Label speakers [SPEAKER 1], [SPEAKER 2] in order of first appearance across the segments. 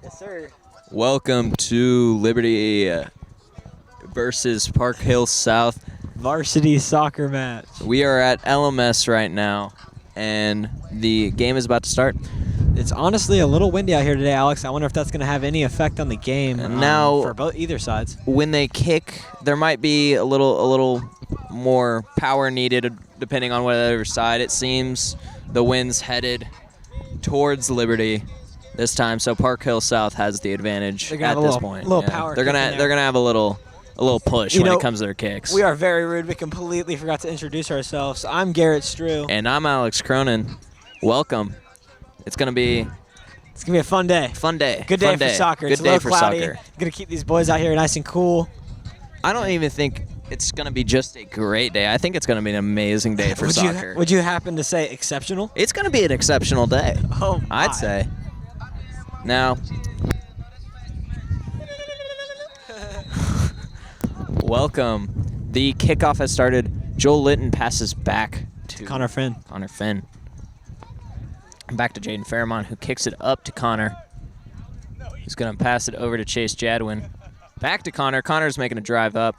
[SPEAKER 1] Yes, sir.
[SPEAKER 2] Welcome to Liberty versus Park Hill South.
[SPEAKER 1] Varsity soccer match.
[SPEAKER 2] We are at LMS right now, and the game is about to start.
[SPEAKER 1] It's honestly a little windy out here today, Alex. I wonder if that's going to have any effect on the game
[SPEAKER 2] Now,
[SPEAKER 1] for either sides.
[SPEAKER 2] When they kick, there might be a little more power needed depending on whatever side. It seems the wind's headed towards Liberty this time, so Park Hill South has the advantage at this point.
[SPEAKER 1] Power.
[SPEAKER 2] They're gonna have a little push when it comes to their kicks.
[SPEAKER 1] We are very rude. We completely forgot to introduce ourselves. I'm Garrett, Strough.
[SPEAKER 2] And I'm Alex Cronin. Welcome. It's gonna be
[SPEAKER 1] a fun day.
[SPEAKER 2] Fun day.
[SPEAKER 1] Good day for soccer.
[SPEAKER 2] Good day for
[SPEAKER 1] cloudy.
[SPEAKER 2] soccer.
[SPEAKER 1] Gonna keep these boys out here nice and cool.
[SPEAKER 2] I don't even think it's gonna be just a great day. I think it's gonna be an amazing day for soccer.
[SPEAKER 1] Would you happen to say exceptional?
[SPEAKER 2] It's gonna be an exceptional day.
[SPEAKER 1] Oh, my.
[SPEAKER 2] I'd say. Now, welcome. The kickoff has started. Joel Litton passes back to
[SPEAKER 1] Connor Finn.
[SPEAKER 2] Back to Jaden Fairmont, who kicks it up to Connor. He's going to pass it over to Chase Jadwin. Back to Connor. Connor's making a drive up.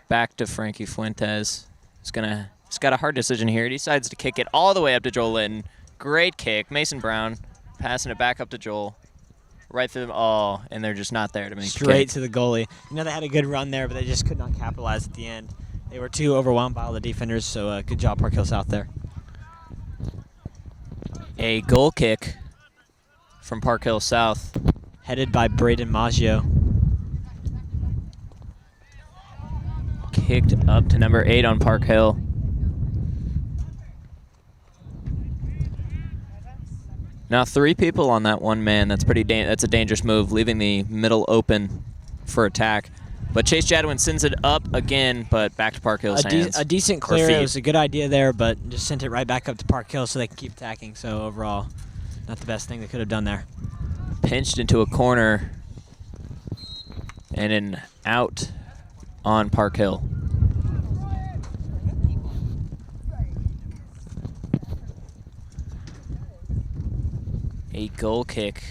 [SPEAKER 2] Back to Frankie Fuentes. He's got a hard decision here. He decides to kick it all the way up to Joel Litton. Great kick. Mason Brown passing it back up to Joel. Right through them all, and they're just not there to make
[SPEAKER 1] straight to the goalie. You know, they had a good run there, but they just could not capitalize at the end. They were too overwhelmed by all the defenders, so good job, Park Hill South there.
[SPEAKER 2] A goal kick from Park Hill South.
[SPEAKER 1] Headed by Braden Maggio.
[SPEAKER 2] Kicked up to number 8 on Park Hill. Now 3 people on that one man. That's that's a dangerous move, leaving the middle open for attack. But Chase Jadwin sends it up again, but back to Park Hill's hands.
[SPEAKER 1] A decent clear. It was a good idea there, but just sent it right back up to Park Hill so they can keep attacking. So overall, not the best thing they could have done there.
[SPEAKER 2] Pinched into a corner and an out on Park Hill. A goal kick.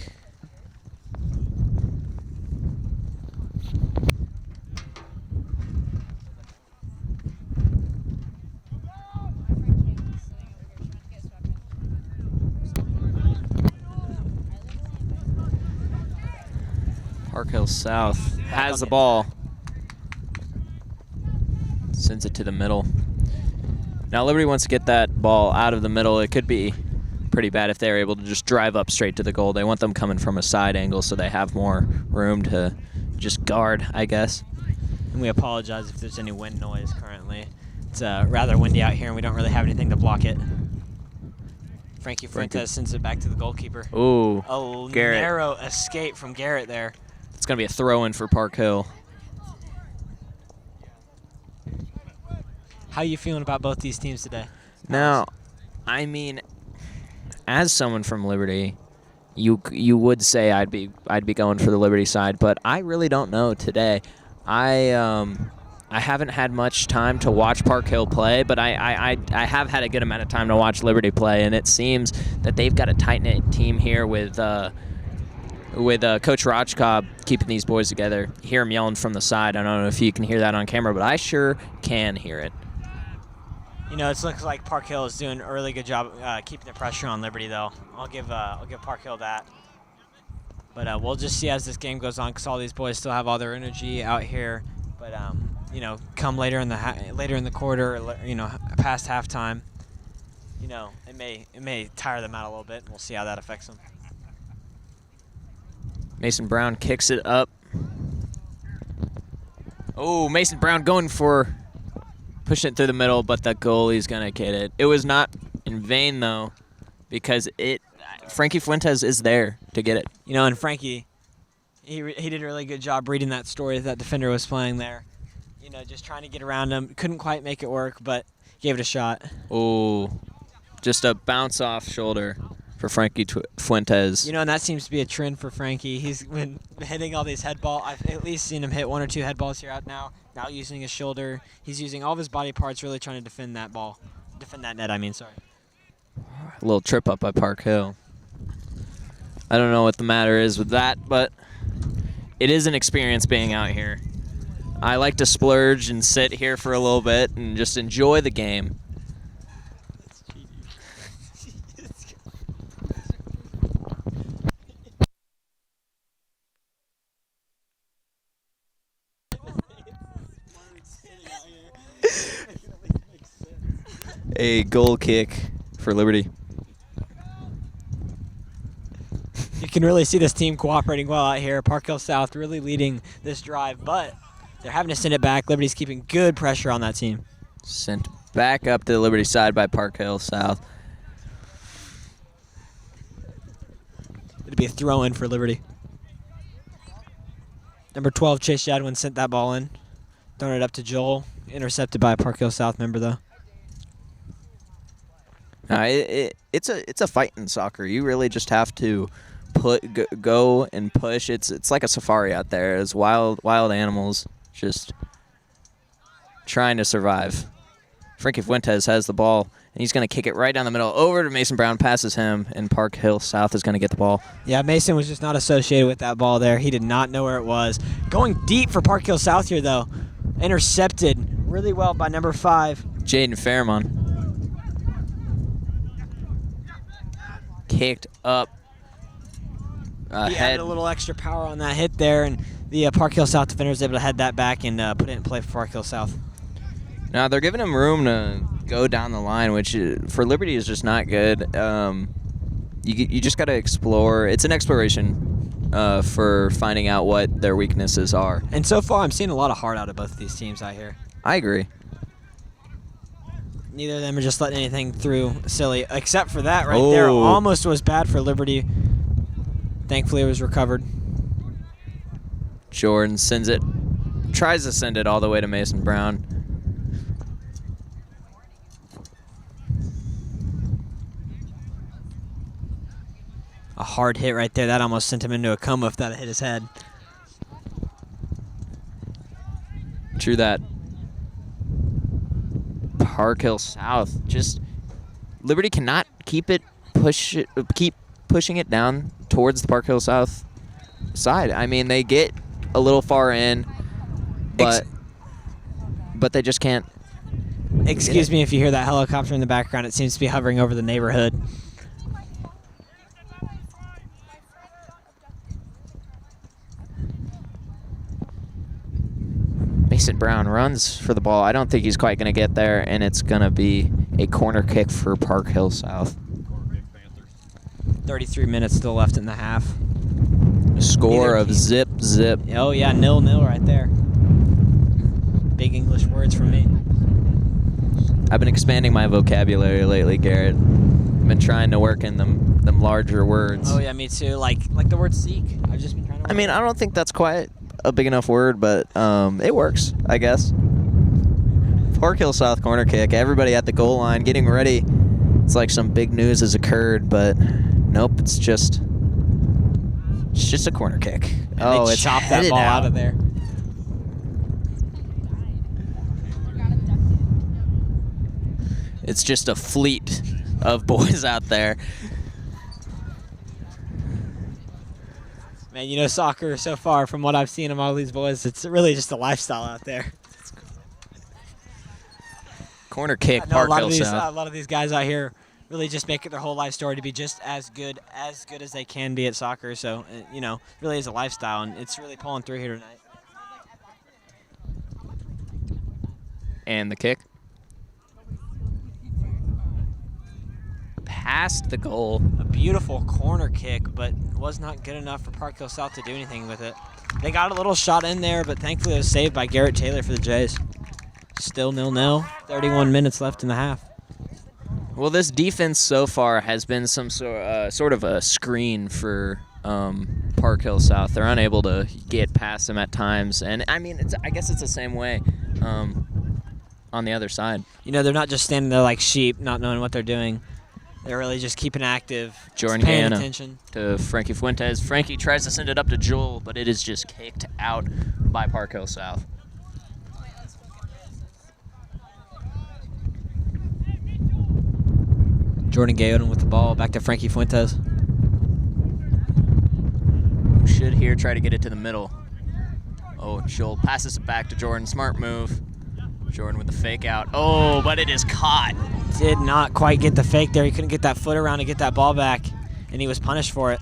[SPEAKER 2] Park Hill South has the ball. Sends it to the middle. Now Liberty wants to get that ball out of the middle. It could be pretty bad if they're able to just drive up straight to the goal. They want them coming from a side angle so they have more room to just guard, I guess.
[SPEAKER 1] And we apologize if there's any wind noise currently. It's rather windy out here and we don't really have anything to block it. Frankie Fuentes sends it back to the goalkeeper.
[SPEAKER 2] Ooh,
[SPEAKER 1] a
[SPEAKER 2] Garrett.
[SPEAKER 1] Narrow escape from Garrett there.
[SPEAKER 2] It's going to be a throw-in for Park Hill.
[SPEAKER 1] How are you feeling about both these teams today?
[SPEAKER 2] Now, I mean, as someone from Liberty, you would say I'd be going for the Liberty side, but I really don't know today. I haven't had much time to watch Park Hill play, but I have had a good amount of time to watch Liberty play, and it seems that they've got a tight-knit team here with Coach Rochkob keeping these boys together. Hear him yelling from the side. I don't know if you can hear that on camera, but I sure can hear it.
[SPEAKER 1] You know, it looks like Park Hill is doing a really good job keeping the pressure on Liberty, though. I'll give Park Hill that. But we'll just see as this game goes on, because all these boys still have all their energy out here. But you know, come later in the quarter, past halftime, you know, it may tire them out a little bit. And we'll see how that affects them.
[SPEAKER 2] Mason Brown kicks it up. Oh, Mason Brown going for pushing it through the middle, but the goalie's going to get it. It was not in vain, though, because Frankie Fuentes is there to get it.
[SPEAKER 1] You know, and Frankie, he did a really good job reading that story that defender was playing there. You know, just trying to get around him. Couldn't quite make it work, but gave it a shot.
[SPEAKER 2] Oh, just a bounce-off shoulder for Frankie Fuentes.
[SPEAKER 1] You know, and that seems to be a trend for Frankie. He's been hitting all these head balls. I've at least seen him hit 1 or 2 head balls here out now. Now using his shoulder. He's using all of his body parts really trying to defend that ball. Defend that net, I mean, sorry.
[SPEAKER 2] A little trip up by Park Hill. I don't know what the matter is with that, but it is an experience being out here. I like to splurge and sit here for a little bit and just enjoy the game. A goal kick for Liberty.
[SPEAKER 1] You can really see this team cooperating well out here. Park Hill South really leading this drive, but they're having to send it back. Liberty's keeping good pressure on that team.
[SPEAKER 2] Sent back up to the Liberty side by Park Hill South.
[SPEAKER 1] It'll be a throw-in for Liberty. Number 12, Chase Jadwin sent that ball in. Throwing it up to Joel. Intercepted by a Park Hill South member, though.
[SPEAKER 2] It's a fight in soccer. You really just have to go and push. It's like a safari out there. It's wild animals just trying to survive. Frankie Fuentes has the ball, and he's going to kick it right down the middle over to Mason Brown, passes him, and Park Hill South is going to get the ball.
[SPEAKER 1] Yeah, Mason was just not associated with that ball there. He did not know where it was. Going deep for Park Hill South here, though. Intercepted really well by number 5.
[SPEAKER 2] Jaden Fairmont. Kicked up.
[SPEAKER 1] He added a little extra power on that hit there, and the Park Hill South defender was able to head that back and put it in play for Park Hill South.
[SPEAKER 2] Now they're giving him room to go down the line, which for Liberty is just not good. You just got to explore. It's an exploration for finding out what their weaknesses are.
[SPEAKER 1] And so far, I'm seeing a lot of heart out of both of these teams out here.
[SPEAKER 2] I agree.
[SPEAKER 1] Neither of them are just letting anything through silly, except for that right there. Almost was bad for Liberty. Thankfully, it was recovered.
[SPEAKER 2] Jordan sends it, tries to send it all the way to Mason Brown.
[SPEAKER 1] A hard hit right there. That almost sent him into a coma if that had hit his head.
[SPEAKER 2] True that. Park Hill South. Just Liberty cannot keep pushing it down towards the Park Hill South side. I mean, they get a little far in, but they just can't.
[SPEAKER 1] Excuse me if you hear that helicopter in the background. It seems to be hovering over the neighborhood.
[SPEAKER 2] Mason Brown runs for the ball. I don't think he's quite going to get there, and it's going to be a corner kick for Park Hill South.
[SPEAKER 1] 33 minutes still left in the half.
[SPEAKER 2] A score of zip.
[SPEAKER 1] Oh, yeah, 0-0 right there. Big English words from me.
[SPEAKER 2] I've been expanding my vocabulary lately, Garrett. I've been trying to work in them larger words.
[SPEAKER 1] Oh, yeah, me too. Like the word seek. I've just been trying to work.
[SPEAKER 2] I mean, I don't think that's quite a big enough word, but it works, I guess. Park Hill South corner kick. Everybody at the goal line getting ready. It's like some big news has occurred, but nope, it's just a corner kick.
[SPEAKER 1] And they chopped that ball out of there.
[SPEAKER 2] It's just a fleet of boys out there.
[SPEAKER 1] Man, you know, soccer so far, from what I've seen of all these boys, it's really just a lifestyle out there.
[SPEAKER 2] Corner kick, Park Hill South.
[SPEAKER 1] A lot of these guys out here really just make it their whole life story to be just as good as they can be at soccer. So, you know, really is a lifestyle, and it's really pulling through here tonight.
[SPEAKER 2] And the kick. Past the goal.
[SPEAKER 1] A beautiful corner kick, but was not good enough for Park Hill South to do anything with it. They got a little shot in there, but thankfully it was saved by Garrett Taylor for the Jays. Still 0-0. 31 minutes left in the half.
[SPEAKER 2] Well, this defense so far has been some sort of a screen for Park Hill South. They're unable to get past them at times, and I mean, I guess it's the same way on the other side.
[SPEAKER 1] You know, they're not just standing there like sheep, not knowing what they're doing. They're really just keeping active,
[SPEAKER 2] Jordan
[SPEAKER 1] paying
[SPEAKER 2] Hanna
[SPEAKER 1] attention.
[SPEAKER 2] To Frankie Fuentes. Frankie tries to send it up to Joel, but it is just kicked out by Park Hill South.
[SPEAKER 1] Jordan Gayoden with the ball. Back to Frankie Fuentes.
[SPEAKER 2] Should here try to get it to the middle. Oh, Joel passes it back to Jordan. Smart move. Jordan with the fake out. Oh, but it is caught.
[SPEAKER 1] Did not quite get the fake there. He couldn't get that foot around to get that ball back, and he was punished for it.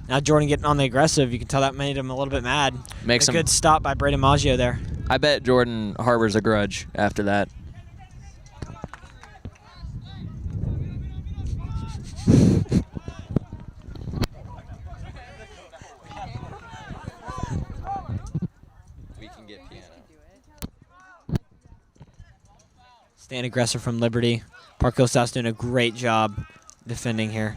[SPEAKER 1] Now Jordan getting on the aggressive. You can tell that made him a little bit mad.
[SPEAKER 2] Makes
[SPEAKER 1] a
[SPEAKER 2] him
[SPEAKER 1] good stop by Braden Maggio there.
[SPEAKER 2] I bet Jordan harbors a grudge after that. We can get piano.
[SPEAKER 1] Staying aggressive from Liberty. Park Hill South's doing a great job defending here.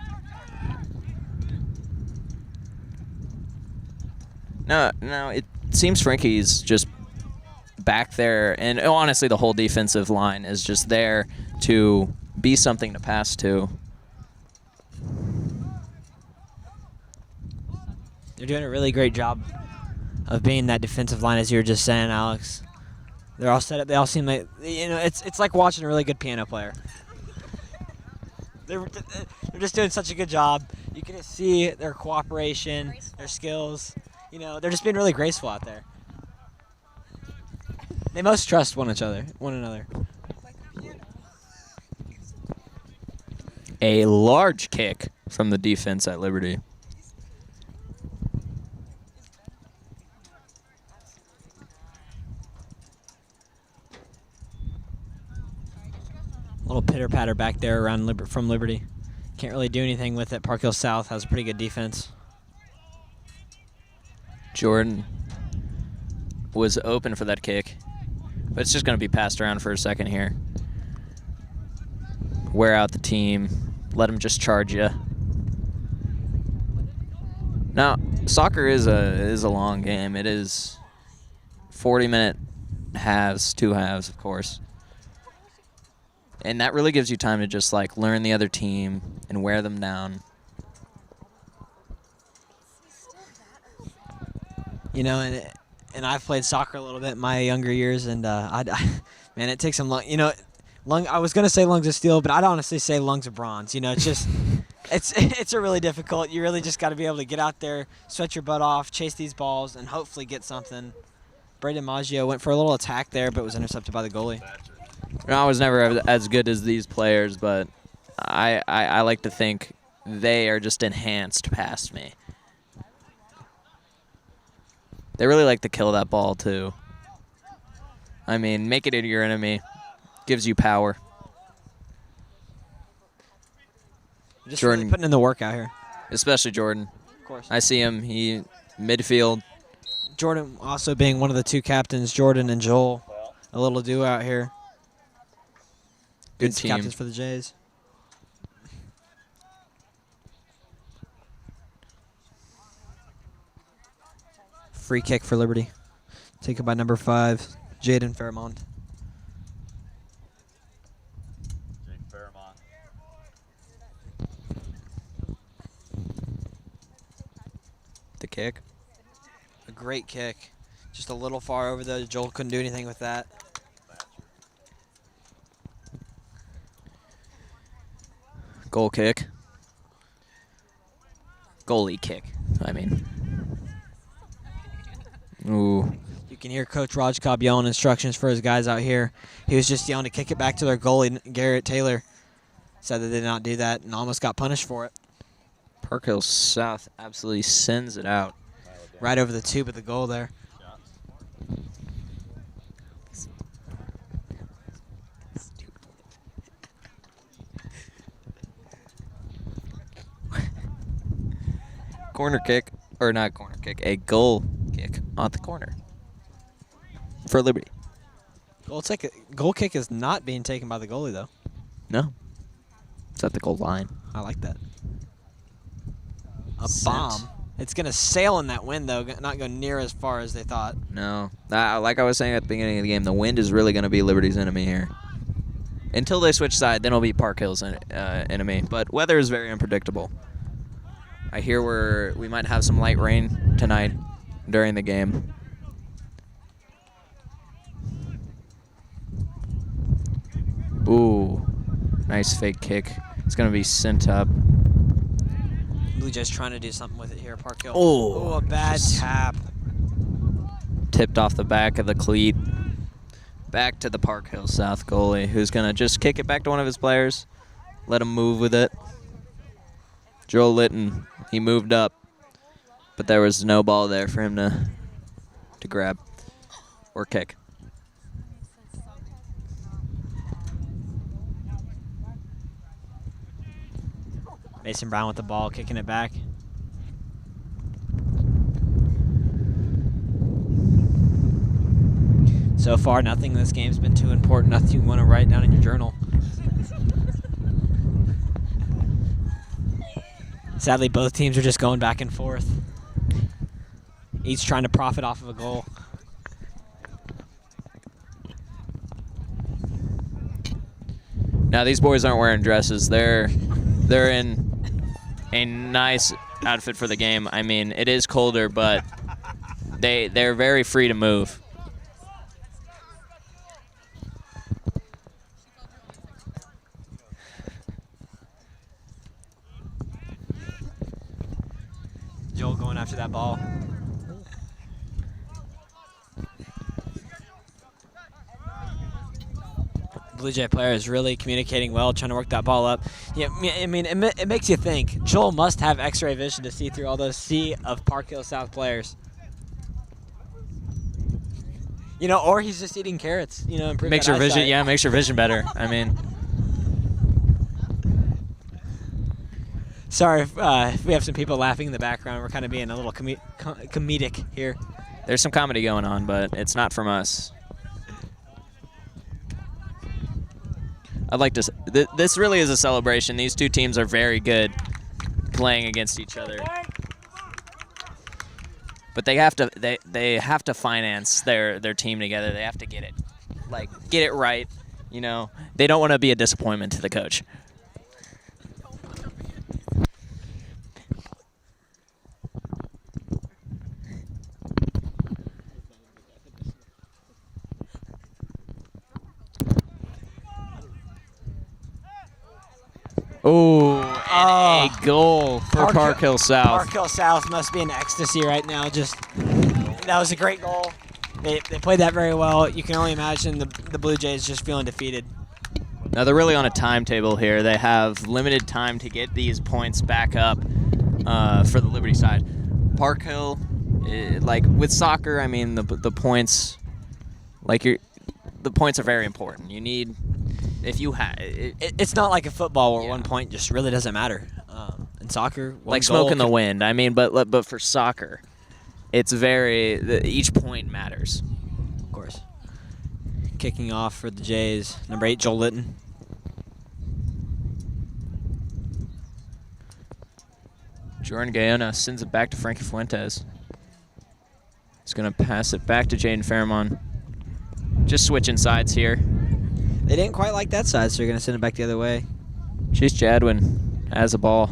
[SPEAKER 2] No, it seems Frankie's just back there, and honestly the whole defensive line is just there to be something to pass to.
[SPEAKER 1] They're doing a really great job of being that defensive line, as you were just saying, Alex. They're all set up. They all seem like, it's like watching a really good piano player. They're just doing such a good job. You can just see their cooperation, their skills. They're just being really graceful out there. They most trust one another.
[SPEAKER 2] A large kick from the defense at Liberty.
[SPEAKER 1] A little pitter-patter back there around from Liberty. Can't really do anything with it. Park Hill South has a pretty good defense.
[SPEAKER 2] Jordan was open for that kick, but it's just going to be passed around for a second here. Wear out the team. Let them just charge you. Now, soccer is a long game. It is 40-minute halves, 2 halves, of course. And that really gives you time to just learn the other team and wear them down.
[SPEAKER 1] And I've played soccer a little bit in my younger years, and man, it takes some I was gonna say lungs of steel, but I'd honestly say lungs of bronze. It's just, it's a really difficult. You really just got to be able to get out there, sweat your butt off, chase these balls, and hopefully get something. Braden Maggio went for a little attack there, but was intercepted by the goalie.
[SPEAKER 2] I was never as good as these players, but I like to think they are just enhanced past me. They really like to kill that ball, too. I mean, make it into your enemy. Gives you power.
[SPEAKER 1] Just
[SPEAKER 2] Jordan,
[SPEAKER 1] really putting in the work out here.
[SPEAKER 2] Especially Jordan.
[SPEAKER 1] Of course.
[SPEAKER 2] I see him. He midfield.
[SPEAKER 1] Jordan also being one of the 2 captains, Jordan and Joel. A little duo out here.
[SPEAKER 2] Good team.
[SPEAKER 1] Captains for the Jays. Free kick for Liberty. Taken by number 5, Jaden Fairmont.
[SPEAKER 2] The kick.
[SPEAKER 1] A great kick. Just a little far over though. Joel couldn't do anything with that.
[SPEAKER 2] Goal kick. Goalie kick, I mean. Ooh.
[SPEAKER 1] You can hear Coach Raj Cobb yelling instructions for his guys out here. He was just yelling to kick it back to their goalie, Garrett Taylor. Said that they did not do that and almost got punished for it.
[SPEAKER 2] Park Hill South absolutely sends it out.
[SPEAKER 1] Right over the tube of the goal there.
[SPEAKER 2] Corner kick, or not corner kick, a goal kick on the corner for Liberty.
[SPEAKER 1] Goal kick is not being taken by the goalie, though.
[SPEAKER 2] No. It's at the goal line.
[SPEAKER 1] I like that. A bomb. It's going to sail in that wind, though, not go near as far as they thought.
[SPEAKER 2] No. Like I was saying at the beginning of the game, the wind is really going to be Liberty's enemy here. Until they switch side, then it'll be Park Hill's enemy. But weather is very unpredictable. I hear we might have some light rain tonight during the game. Ooh. Nice fake kick It's going to be sent up.
[SPEAKER 1] Blue Jays trying to do something with it here, Park Hill.
[SPEAKER 2] Oh,
[SPEAKER 1] a bad tap.
[SPEAKER 2] Tipped off the back of the cleat. Back to the Park Hill South goalie, who's going to just kick it back to one of his players. Let him move with it. Joel Litton, he moved up, but there was no ball there for him to grab or kick.
[SPEAKER 1] Mason Brown with the ball, kicking it back. So far, nothing in this game's been too important. Nothing you want to write down in your journal. Sadly, both teams are just going back and forth. Each trying to profit off of a goal.
[SPEAKER 2] Now, these boys aren't wearing dresses. They're in a nice outfit for the game. I mean, it is colder, but they're very free to move.
[SPEAKER 1] Joel going after that ball. Blue Jay player is really communicating well, trying to work that ball up. Yeah, I mean, it makes you think. Joel must have X-ray vision to see through all those sea of Park Hill South players. You know, or he's just eating carrots. You know, improve
[SPEAKER 2] Makes
[SPEAKER 1] that
[SPEAKER 2] your vision,
[SPEAKER 1] eyesight.
[SPEAKER 2] yeah, makes your vision better. I mean,
[SPEAKER 1] sorry if we have some people laughing in the background. We're kind of being a little comedic here.
[SPEAKER 2] there's some comedy going on, but it's not from us. I'd like to. This really is a celebration. These two teams are very good playing against each other, but they have to. They have to finance their team together. They have to get it right. You know, they don't want to be a disappointment to the coach. Oh, and a goal for Park Hill South.
[SPEAKER 1] Park Hill South must be in ecstasy right now. Just that was a great goal. They played that very well. You can only imagine the Blue Jays just feeling defeated.
[SPEAKER 2] Now they're really on a timetable here. They have limited time to get these points back up for the Liberty side. Park Hill, like with soccer, I mean the points, the points are very important. You need. If you
[SPEAKER 1] it's not like a football where 1 point just really doesn't matter. In soccer,
[SPEAKER 2] like smoke in the wind. I mean, but for soccer, it's each point matters.
[SPEAKER 1] Of course. Kicking off for the Jays, number 8, Joel Litton.
[SPEAKER 2] Jordan Gayona sends it back to Frankie Fuentes. He's gonna pass it back to Jaden Fairmont. Just switching sides here.
[SPEAKER 1] They didn't quite like that side, so they're going to send it back the other way.
[SPEAKER 2] Chase Jadwin has a ball.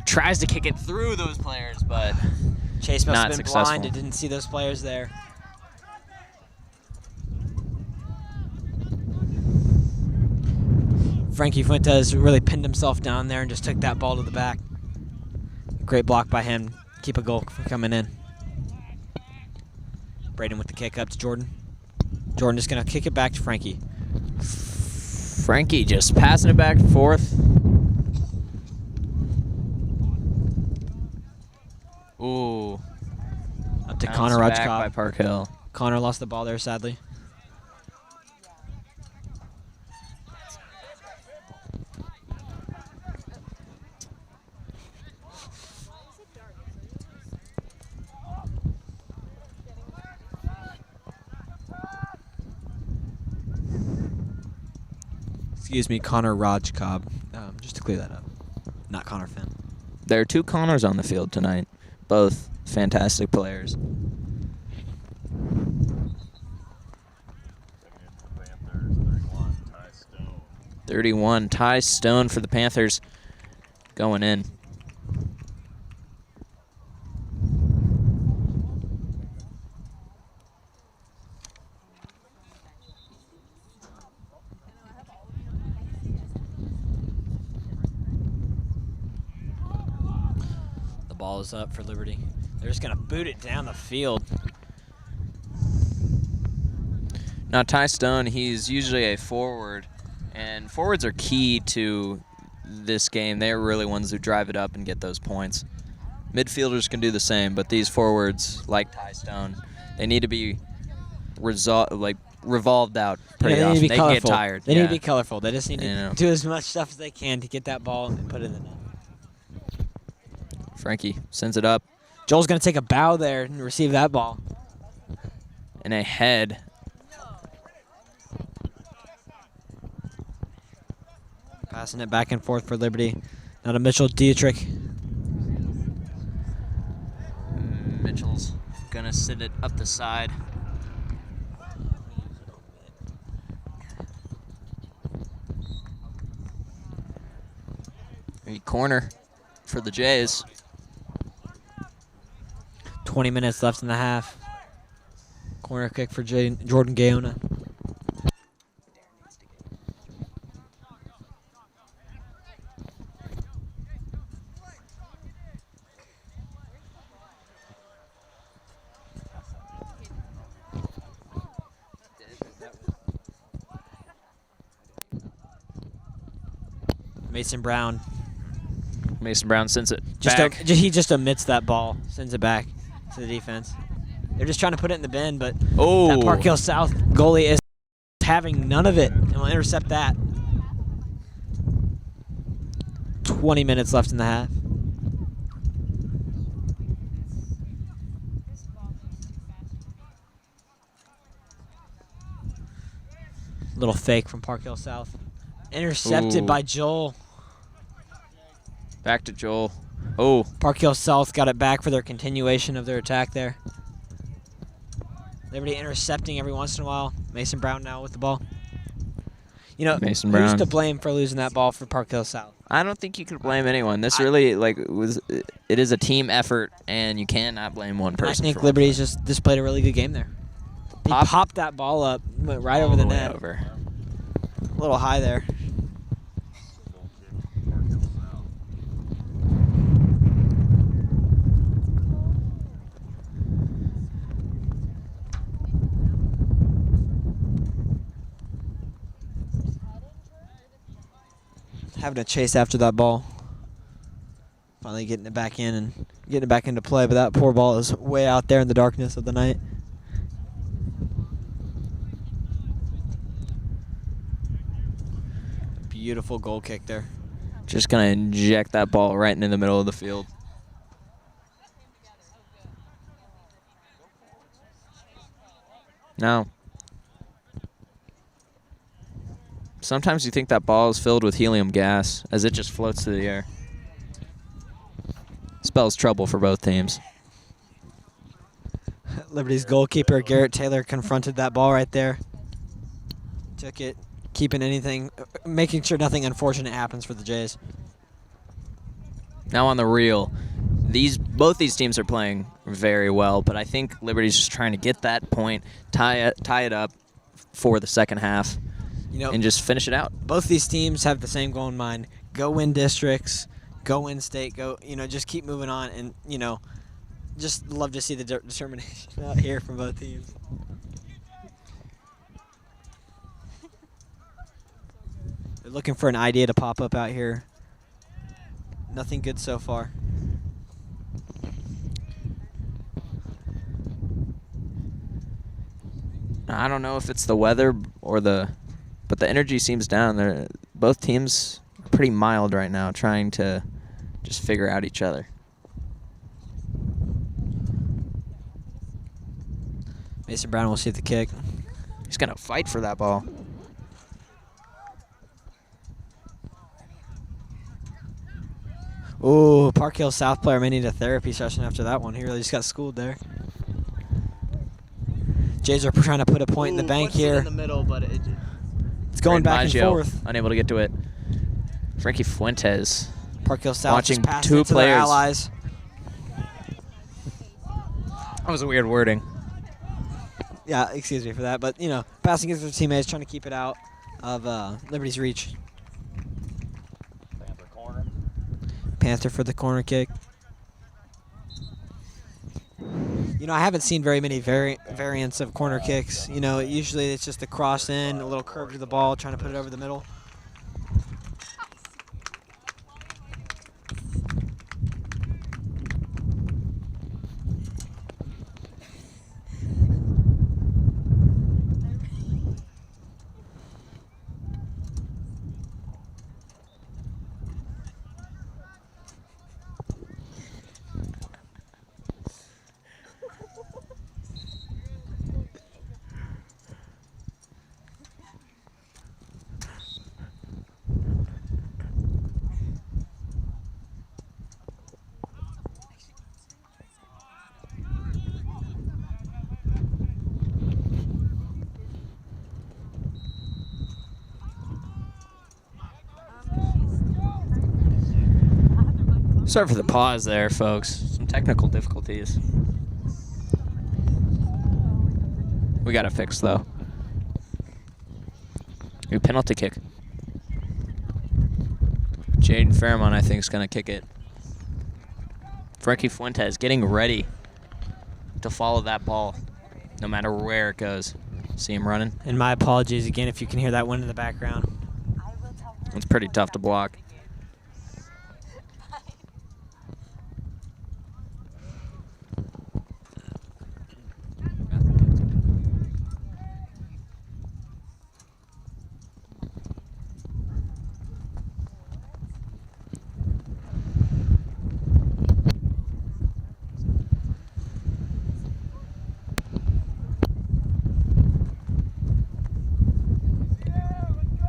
[SPEAKER 2] Tries to kick it through those players, but
[SPEAKER 1] Chase must
[SPEAKER 2] not
[SPEAKER 1] have been
[SPEAKER 2] successful.
[SPEAKER 1] blind and didn't see those players there. Frankie Fuentes really pinned himself down there and just took that ball to the back. Great block by him. Keep a goal from coming in. Braden with the kick up to Jordan. Jordan just going to kick it back to Frankie.
[SPEAKER 2] Frankie just passing it back and forth. Ooh.
[SPEAKER 1] Up to
[SPEAKER 2] Bounced
[SPEAKER 1] Connor
[SPEAKER 2] back
[SPEAKER 1] Rutschkopf.
[SPEAKER 2] by Park Hill.
[SPEAKER 1] Connor lost the ball there, sadly. Excuse me, Connor Rutschkopf. Just to clear that up. Not Connor Finn.
[SPEAKER 2] There are two Connors on the field tonight. Both fantastic players. 31, Ty Stone for the Panthers going in.
[SPEAKER 1] ball is up for Liberty. They're just going to boot it down the field.
[SPEAKER 2] Now, Ty Stone, he's usually a forward, and forwards are key to this game. They're really ones who drive it up and get those points. Midfielders can do the same, but these forwards, like Ty Stone, they need to be revolved out pretty
[SPEAKER 1] they
[SPEAKER 2] often.
[SPEAKER 1] need to be
[SPEAKER 2] They
[SPEAKER 1] colorful.
[SPEAKER 2] can get tired.
[SPEAKER 1] They need to be colorful. They just need to
[SPEAKER 2] You know.
[SPEAKER 1] do as much stuff as they can to get that ball and put it in the net.
[SPEAKER 2] Frankie sends it up
[SPEAKER 1] Joel's going to take a bow there and receive that ball.
[SPEAKER 2] and a head.
[SPEAKER 1] Passing it back and forth for Liberty. Now to Mitchell Dietrich.
[SPEAKER 2] Mitchell's going to sit it up the side. A corner for the Jays.
[SPEAKER 1] 20 minutes left in the half. Corner kick for Jordan Gaona. Mason Brown.
[SPEAKER 2] Mason Brown sends it back.
[SPEAKER 1] He just omits that ball, sends it back to the defense. They're just trying to put it in the bin, but that Park Hill South goalie is having none of it and will intercept that. 20 minutes left in the half. Little fake from Park Hill South. Intercepted by Joel.
[SPEAKER 2] Back to Joel. Oh.
[SPEAKER 1] Park Hill South got it back for their continuation of their attack there. Liberty intercepting every once in a while. Mason Brown now with the ball. You know,
[SPEAKER 2] Mason
[SPEAKER 1] who's
[SPEAKER 2] Brown.
[SPEAKER 1] to blame for losing that ball for Park Hill South?
[SPEAKER 2] I don't think you could blame anyone. This really, it is a team effort, and you cannot blame one person.
[SPEAKER 1] I think
[SPEAKER 2] for
[SPEAKER 1] Liberty's just played a really good game there. He popped that ball up, went right over the net.
[SPEAKER 2] Over.
[SPEAKER 1] A little high there. Having to chase after that ball. Finally getting it back in and getting it back into play, but that poor ball is way out there in the darkness of the night. Beautiful goal kick there.
[SPEAKER 2] Just going to inject that ball right into the middle of the field. Now, sometimes you think that ball is filled with helium gas as it just floats through the air. Spells trouble for both teams.
[SPEAKER 1] Liberty's goalkeeper, Garrett Taylor, confronted that ball right there. Took it, making sure nothing unfortunate happens for the Jays.
[SPEAKER 2] Now on the reel, both these teams are playing very well, but I think Liberty's just trying to get that point, tie it up for the second half, and just finish it out.
[SPEAKER 1] Both these teams have the same goal in mind: go win districts, go win state, just keep moving on, and just love to see the determination out here from both teams. They're looking for an idea to pop up out here. Nothing good so far.
[SPEAKER 2] I don't know if it's the weather but the energy seems down. Both teams are pretty mild right now, trying to just figure out each other.
[SPEAKER 1] Mason Brown will see the kick.
[SPEAKER 2] He's gonna fight for that ball.
[SPEAKER 1] Ooh, Park Hill South player may need a therapy session after that one. He really just got schooled there. Jays are trying to put a point in the bank here.
[SPEAKER 3] In the middle, but
[SPEAKER 1] it's going back and forth.
[SPEAKER 2] Unable to get to it. Frankie Fuentes.
[SPEAKER 1] Park Hill South
[SPEAKER 2] watching
[SPEAKER 1] just passed
[SPEAKER 2] two
[SPEAKER 1] it to their
[SPEAKER 2] players.
[SPEAKER 1] allies.
[SPEAKER 2] That was a weird wording.
[SPEAKER 1] Yeah, excuse me for that, but passing it to their teammates, trying to keep it out of Liberty's reach. Panther for the corner kick. You know, I haven't seen very many variants of corner kicks. You know, usually it's just a cross in, a little curve to the ball, trying to put it over the middle.
[SPEAKER 2] Sorry for the pause there, folks. Some technical difficulties. We got it fixed, though. New penalty kick. Jaden Fairmont, I think, is going to kick it. Frankie Fuentes getting ready to follow that ball, no matter where it goes. See him running?
[SPEAKER 1] And my apologies again if you can hear that wind in the background.
[SPEAKER 2] It's pretty tough to block.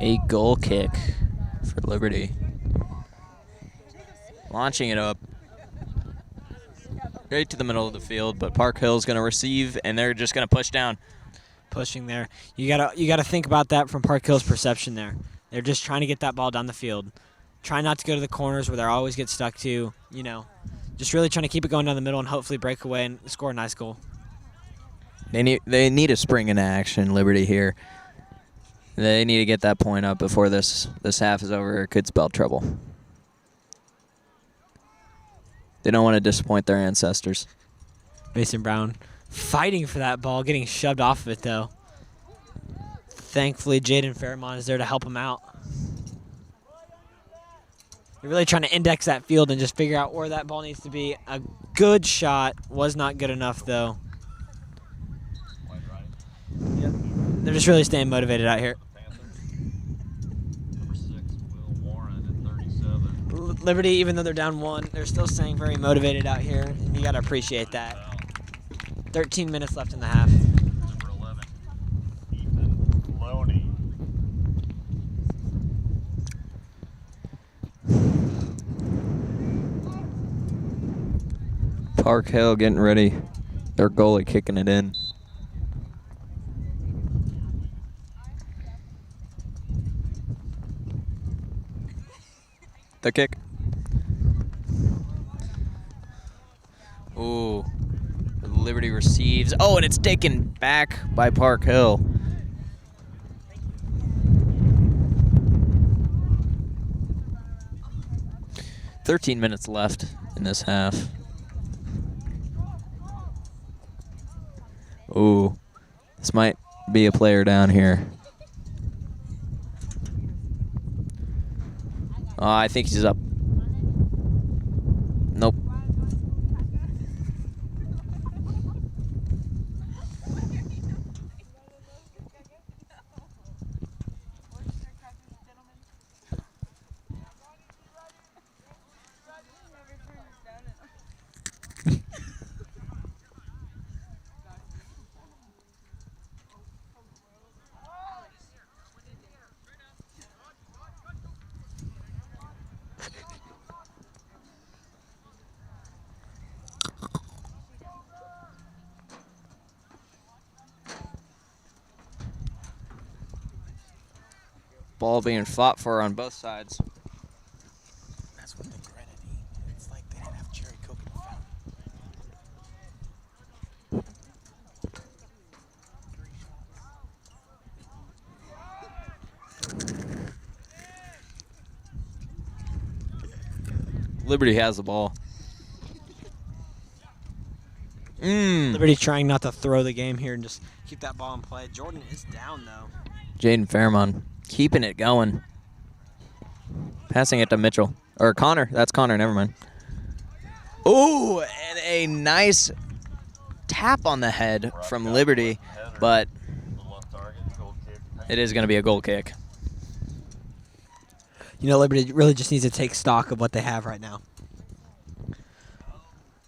[SPEAKER 2] A goal kick for Liberty. Launching it up right to the middle of the field, but Park Hill's going to receive, and they're just going to push down.
[SPEAKER 1] Pushing there. You gotta think about that from Park Hill's perception there. They're just trying to get that ball down the field. Try not to go to the corners where they always get stuck to, you know. Just really trying to keep it going down the middle and hopefully break away and score a nice goal.
[SPEAKER 2] They need a spring into action, Liberty here. They need to get that point up before this half is over. It could spell trouble. They don't want to disappoint their ancestors.
[SPEAKER 1] Mason Brown fighting for that ball, getting shoved off of it, though. Thankfully, Jaden Fairmont is there to help him out. You're really trying to index that field and just figure out where that ball needs to be. A good shot was not good enough, though. Yep. They're just really staying motivated out here. Liberty, even though they're down 1, they're still staying very motivated out here, and you got to appreciate that. 13 minutes left in the half.
[SPEAKER 3] Number 11, Ethan Loney.
[SPEAKER 2] Park Hill getting ready. Their goalie kicking it in. The kick. Ooh. Liberty receives. Oh, and it's taken back by Park Hill. "13 minutes left in this half. Ooh. This might be a player down here. Oh, I think he's up. Nope. Ball being fought for on both sides.
[SPEAKER 3] That's what the grenadine. It's like they didn't have cherry coke in the fountain.
[SPEAKER 2] Liberty has the ball.
[SPEAKER 1] Liberty trying not to throw the game here and just keep that ball in play. Jordan is down, though.
[SPEAKER 2] Jaden Fairmont keeping it going. Passing it to Mitchell. Or Connor. That's Connor. Never mind. Ooh, and a nice tap on the head from Liberty, but it is going to be a goal kick.
[SPEAKER 1] You know, Liberty really just needs to take stock of what they have right now.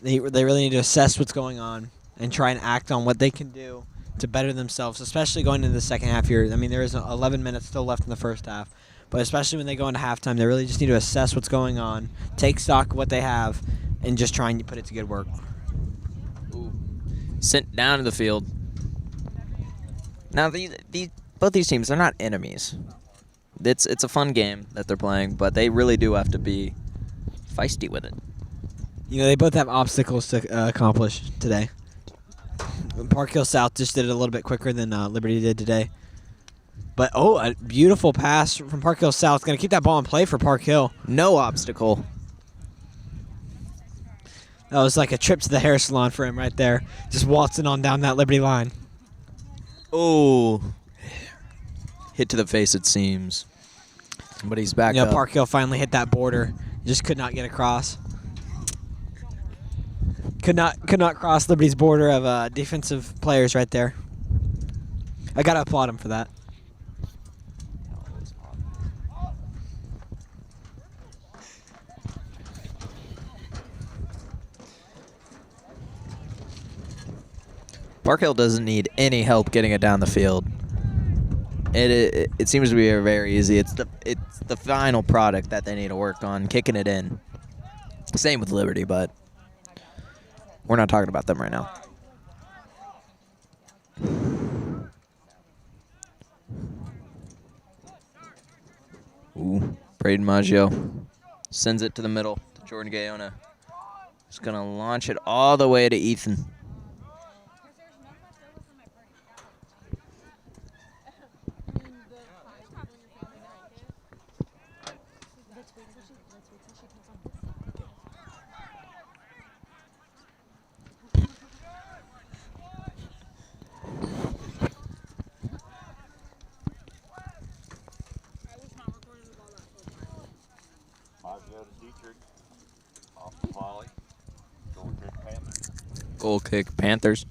[SPEAKER 1] They really need to assess what's going on and try and act on what they can do to better themselves, especially going into the second half here. I mean, there is 11 minutes still left in the first half, but especially when they go into halftime, they really just need to assess what's going on, take stock of what they have, and just try and put it to good work.
[SPEAKER 2] Ooh. Sent down to the field. Now, both these teams, they're not enemies. It's a fun game that they're playing, but they really do have to be feisty with it.
[SPEAKER 1] You know, they both have obstacles to accomplish today. Park Hill South just did it a little bit quicker than Liberty did today. But, a beautiful pass from Park Hill South. Going to keep that ball in play for Park Hill.
[SPEAKER 2] No obstacle.
[SPEAKER 1] That was like a trip to the hair salon for him right there. Just waltzing on down that Liberty line.
[SPEAKER 2] Oh. Hit to the face, it seems. But he's back up.
[SPEAKER 1] Park Hill finally hit that border. Just could not get across. Could not cross Liberty's border of defensive players right there. I got to applaud him for that.
[SPEAKER 2] Park Hill doesn't need any help getting it down the field. It seems to be very easy. It's the final product that they need to work on, kicking it in. Same with Liberty, but we're not talking about them right now. Ooh, Braden Maggio sends it to the middle to Jordan Gayona. He's going to launch it all the way to Ethan. Goal kick, Panthers.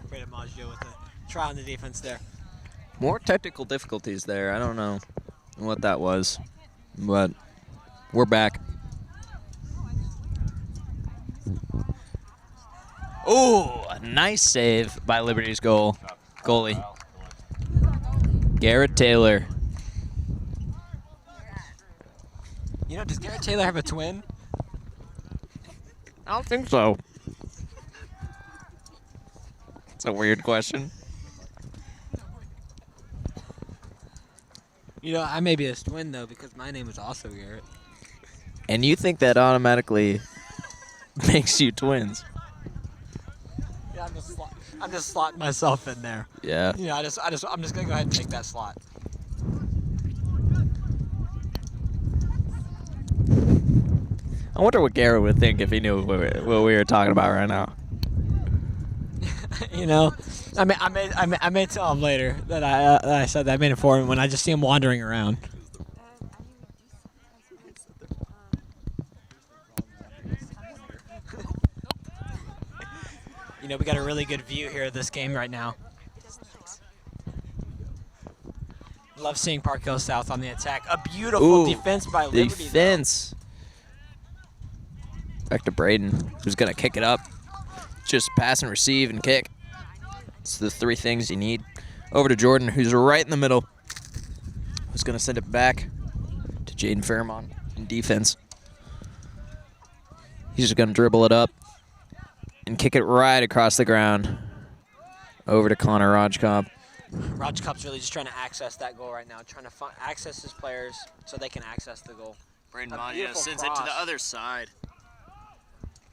[SPEAKER 1] Braden Maggio with a try on the defense there.
[SPEAKER 2] More technical difficulties there. I don't know what that was, but we're back. Oh, a nice save by Liberty's goalie. Garrett Taylor.
[SPEAKER 1] You know, does Garrett Taylor have a twin?
[SPEAKER 2] I don't think so. It's a weird question.
[SPEAKER 1] You know, I may be his twin, though, because my name is also Garrett.
[SPEAKER 2] And you think that automatically makes you twins?
[SPEAKER 1] Yeah, I'm just slotting myself in there.
[SPEAKER 2] Yeah.
[SPEAKER 1] Yeah, I'm just gonna go ahead and take that slot.
[SPEAKER 2] I wonder what Garrett would think if he knew what we were talking about right now.
[SPEAKER 1] You know, I may tell him later that I said that. I made it for him when I just see him wandering around. You know, we got a really good view here of this game right now. Love seeing Park Hill South on the attack. A beautiful defense by Liberty.
[SPEAKER 2] Defense. Back to Braden, who's going to kick it up. Just pass and receive and kick. It's the three things you need. Over to Jordan, who's right in the middle. Who's going to send it back to Jaden Fairmont in defense. He's just going to dribble it up and kick it right across the ground. Over to Connor Rajkop.
[SPEAKER 1] Roger Cup's really just trying to access that goal right now, trying to access his players so they can access the goal.
[SPEAKER 2] Braden
[SPEAKER 1] A
[SPEAKER 2] Maggio
[SPEAKER 1] beautiful
[SPEAKER 2] sends it to
[SPEAKER 1] cross.
[SPEAKER 2] the other side.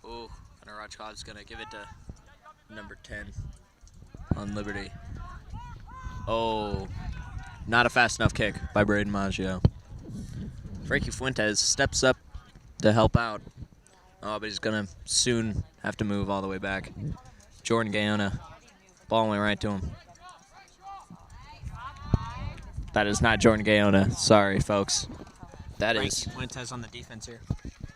[SPEAKER 2] Ooh, and Rajkov's going to give it to number 10 on Liberty. Oh, not a fast enough kick by Braden Maggio. Frankie Fuentes steps up to help out. Oh, but he's going to soon have to move all the way back. Jordan Gaona, ball went right to him. That is not Jordan Gaona. Sorry, folks.
[SPEAKER 1] Frankie Fuentes on the defense here.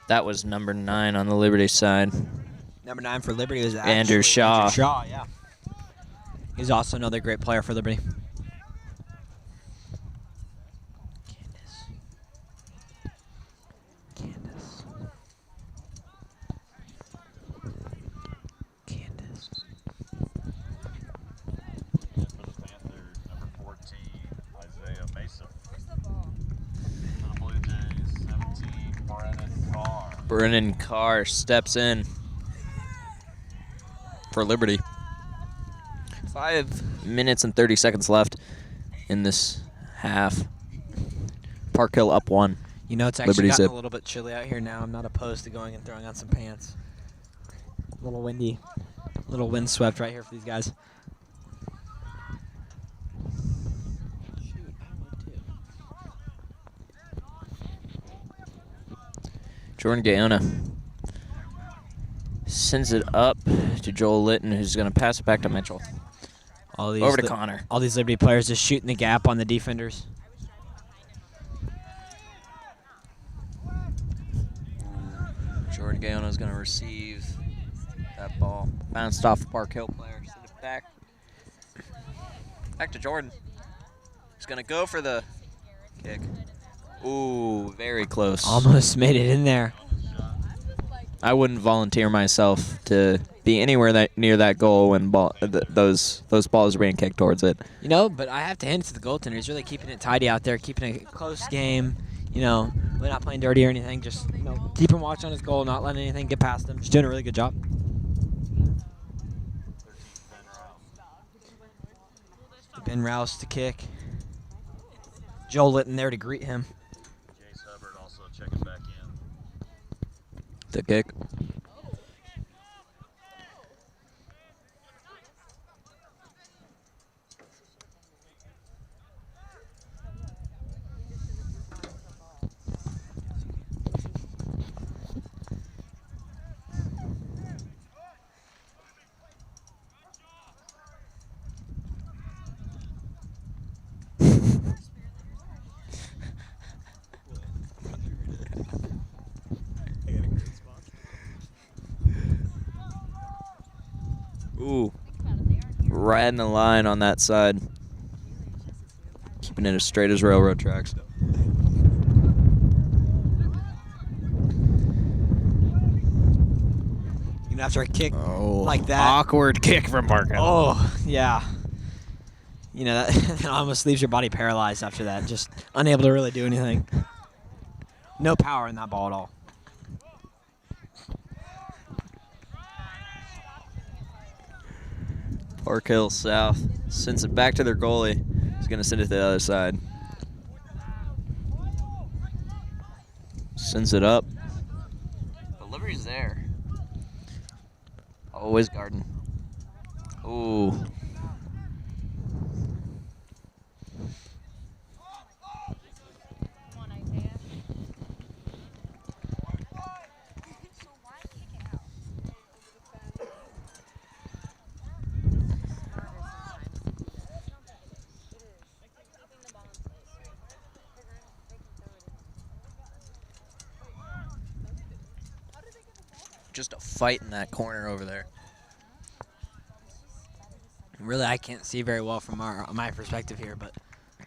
[SPEAKER 2] That was number 9 on the Liberty side.
[SPEAKER 1] Number 9 for Liberty was
[SPEAKER 2] Andrew Shaw.
[SPEAKER 1] Andrew Shaw, yeah. He's also another great player for Liberty. Candace.
[SPEAKER 4] For the Panthers, number 14, Isaiah Mason. For the Blue Jays, 17, Brennan Carr.
[SPEAKER 2] Brennan Carr steps in for Liberty. 5 minutes and 30 seconds left in this half. Park Hill up 1.
[SPEAKER 1] You know, it's actually
[SPEAKER 2] Liberty
[SPEAKER 1] gotten
[SPEAKER 2] zip.
[SPEAKER 1] a little bit chilly out here now. I'm not opposed to going and throwing on some pants. A little windy. A little windswept right here for these guys.
[SPEAKER 2] Jordan Gaona sends it up to Joel Litton, who's going to pass it back to Mitchell.
[SPEAKER 1] All these
[SPEAKER 2] Over to Connor.
[SPEAKER 1] All these Liberty players just shooting the gap on the defenders.
[SPEAKER 2] Jordan Gaona is going to receive that ball. Bounced off the Park Hill player. Send it back. Back to Jordan. He's going to go for the kick. Ooh, very close.
[SPEAKER 1] Almost made it in there.
[SPEAKER 2] I wouldn't volunteer myself to be anywhere near that goal when those balls are being kicked towards it.
[SPEAKER 1] You know, but I have to hand it to the goaltender. He's really keeping it tidy out there, keeping it a close game. You know, really not playing dirty or anything. Just, you know, keeping watch on his goal, not letting anything get past him. Just doing a really good job.
[SPEAKER 4] 13,
[SPEAKER 1] Ben Rouse to kick. Joel Litton there to greet him.
[SPEAKER 4] Jace Hubbard also checking back in.
[SPEAKER 2] The kick. Ooh. Right in the line on that side. Keeping it as straight as railroad tracks.
[SPEAKER 1] Even after a kick
[SPEAKER 2] Oh,
[SPEAKER 1] like that.
[SPEAKER 2] awkward kick from Parker.
[SPEAKER 1] Oh, yeah. You know, that almost leaves your body paralyzed after that. Just unable to really do anything. No power in that ball at all.
[SPEAKER 2] Park Hill South sends it back to their goalie. He's going to send it to the other side. Sends it up. But Liberty's there. Always guarding. Ooh. Just a fight in that corner over there.
[SPEAKER 1] Really, I can't see very well from my perspective here, but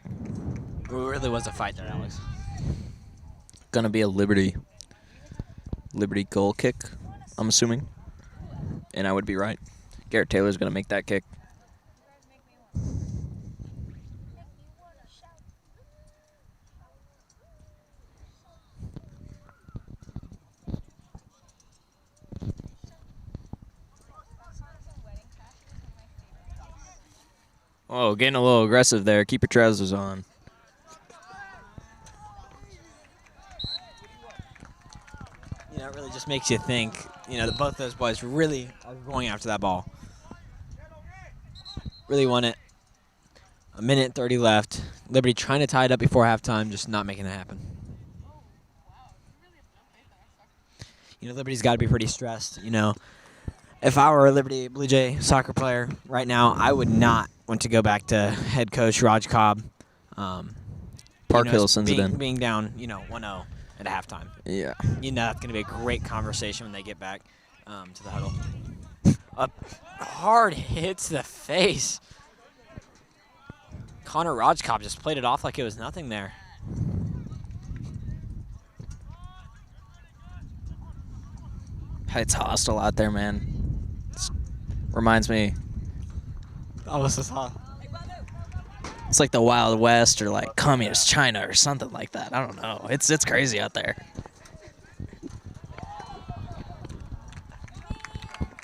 [SPEAKER 1] it really was a fight there, Alex.
[SPEAKER 2] Gonna be a Liberty goal kick, I'm assuming. And I would be right. Garrett Taylor's gonna make that kick. Oh, getting a little aggressive there. Keep your trousers on.
[SPEAKER 1] You know, it really just makes you think, you know, that both those boys really are going after that ball. Really want it. A minute and 30 left. Liberty trying to tie it up before halftime, just not making it happen. You know, Liberty's got to be pretty stressed. You know, if I were a Liberty Blue Jay soccer player right now, I would not want to go back to head coach Raj Cobb.
[SPEAKER 2] Park Hill sends it in.
[SPEAKER 1] Being down, you know, 1-0 at halftime.
[SPEAKER 2] Yeah.
[SPEAKER 1] You know, that's going to be a great conversation when they get back to the huddle. A hard hit to the face. Connor Rajkop just played it off like it was nothing there.
[SPEAKER 2] It's hostile out there, man. Reminds me.
[SPEAKER 1] Almost as hot.
[SPEAKER 2] It's like the Wild West or like communist China or something like that. I don't know. It's crazy out there.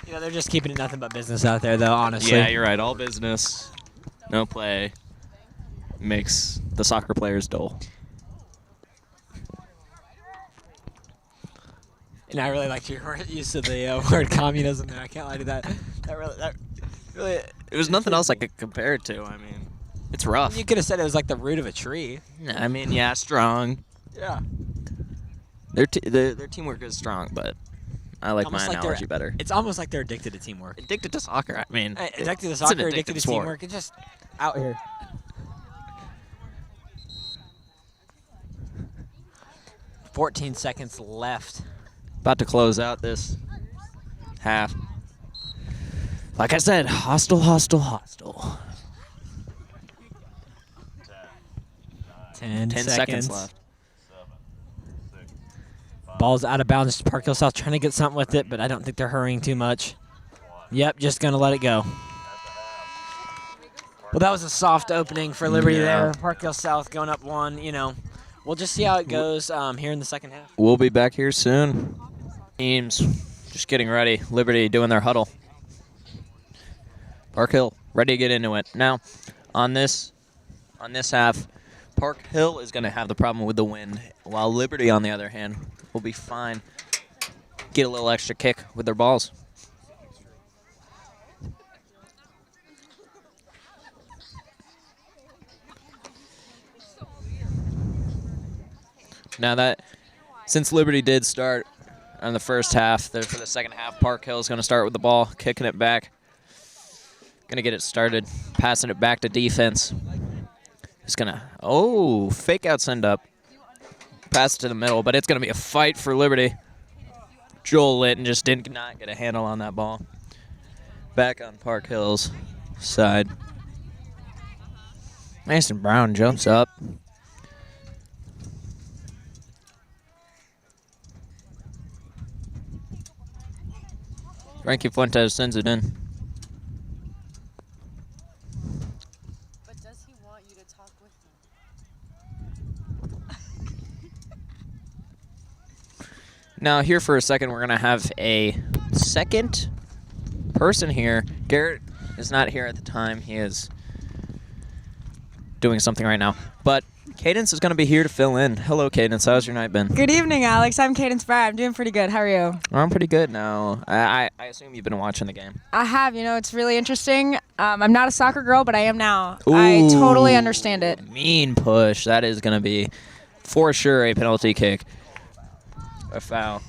[SPEAKER 1] You know, they're just keeping it nothing but business out there, though, honestly.
[SPEAKER 2] Yeah, you're right. All business, no play, makes the soccer players dull.
[SPEAKER 1] And I really liked your use of the word communism there. I can't lie to that. That really.
[SPEAKER 2] It was nothing else I could compare it to. I mean, it's rough.
[SPEAKER 1] You could have said it was like the root of a tree.
[SPEAKER 2] I mean, yeah, strong.
[SPEAKER 1] Yeah.
[SPEAKER 2] Their teamwork is strong, but I like my analogy better.
[SPEAKER 1] It's almost like they're addicted to teamwork.
[SPEAKER 2] Addicted to soccer. I mean,
[SPEAKER 1] Addicted to
[SPEAKER 2] it's an
[SPEAKER 1] soccer, addicted to
[SPEAKER 2] sport.
[SPEAKER 1] teamwork. It's just out here. 14 seconds left.
[SPEAKER 2] About to close out this half. Like I said, hostile.
[SPEAKER 1] 10
[SPEAKER 2] seconds left.
[SPEAKER 1] Ball's out of bounds. Park Hill South trying to get something with it, but I don't think they're hurrying too much. Yep, just going to let it go. Well, that was a soft opening for Liberty there. Park Hill South going up 1, you know. We'll just see how it goes here in the second half.
[SPEAKER 2] We'll be back here soon. Teams just getting ready. Liberty doing their huddle. Park Hill ready to get into it. Now, on this half, Park Hill is going to have the problem with the wind, while Liberty, on the other hand, will be fine. Get a little extra kick with their balls. Now since Liberty did start on the first half, for the second half, Park Hill is going to start with the ball, kicking it back. Going to get it started, passing it back to defense. He's going to, fake out send up. Pass it to the middle, but it's going to be a fight for Liberty. Joel Litton just did not get a handle on that ball. Back on Park Hill's side. Mason Brown jumps up. Frankie Fuentes sends it in.
[SPEAKER 5] But does he want you to talk with him?
[SPEAKER 2] Now, here for a second, we're going to have a second person here. Garrett is not here at the time. He is doing something right now. But Cadence is going to be here to fill in. Hello, Cadence. How's your night been?
[SPEAKER 5] Good evening, Alex. I'm Cadence Brad. I'm doing pretty good. How are you?
[SPEAKER 2] I'm pretty good now. I assume you've been watching the game.
[SPEAKER 5] I have. You know, it's really interesting. I'm not a soccer girl, but I am now. I totally understand it.
[SPEAKER 2] Mean push. That is going to be, for sure, a penalty kick. A foul.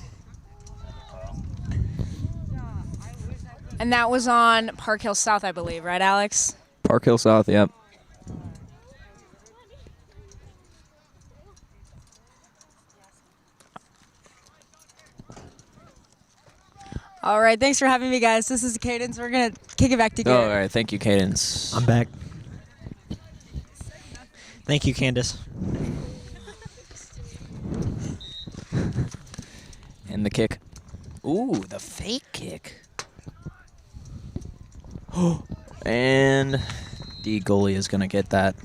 [SPEAKER 5] And that was on Park Hill South, I believe, right, Alex?
[SPEAKER 2] Park Hill South, yep.
[SPEAKER 5] All right. Thanks for having me, guys. This is Cadence. We're going to kick it back to Garrett.
[SPEAKER 2] All right. Thank you, Cadence.
[SPEAKER 1] I'm back. Thank you, Candace.
[SPEAKER 2] And the kick. Ooh, the fake kick. And the goalie is going to get that.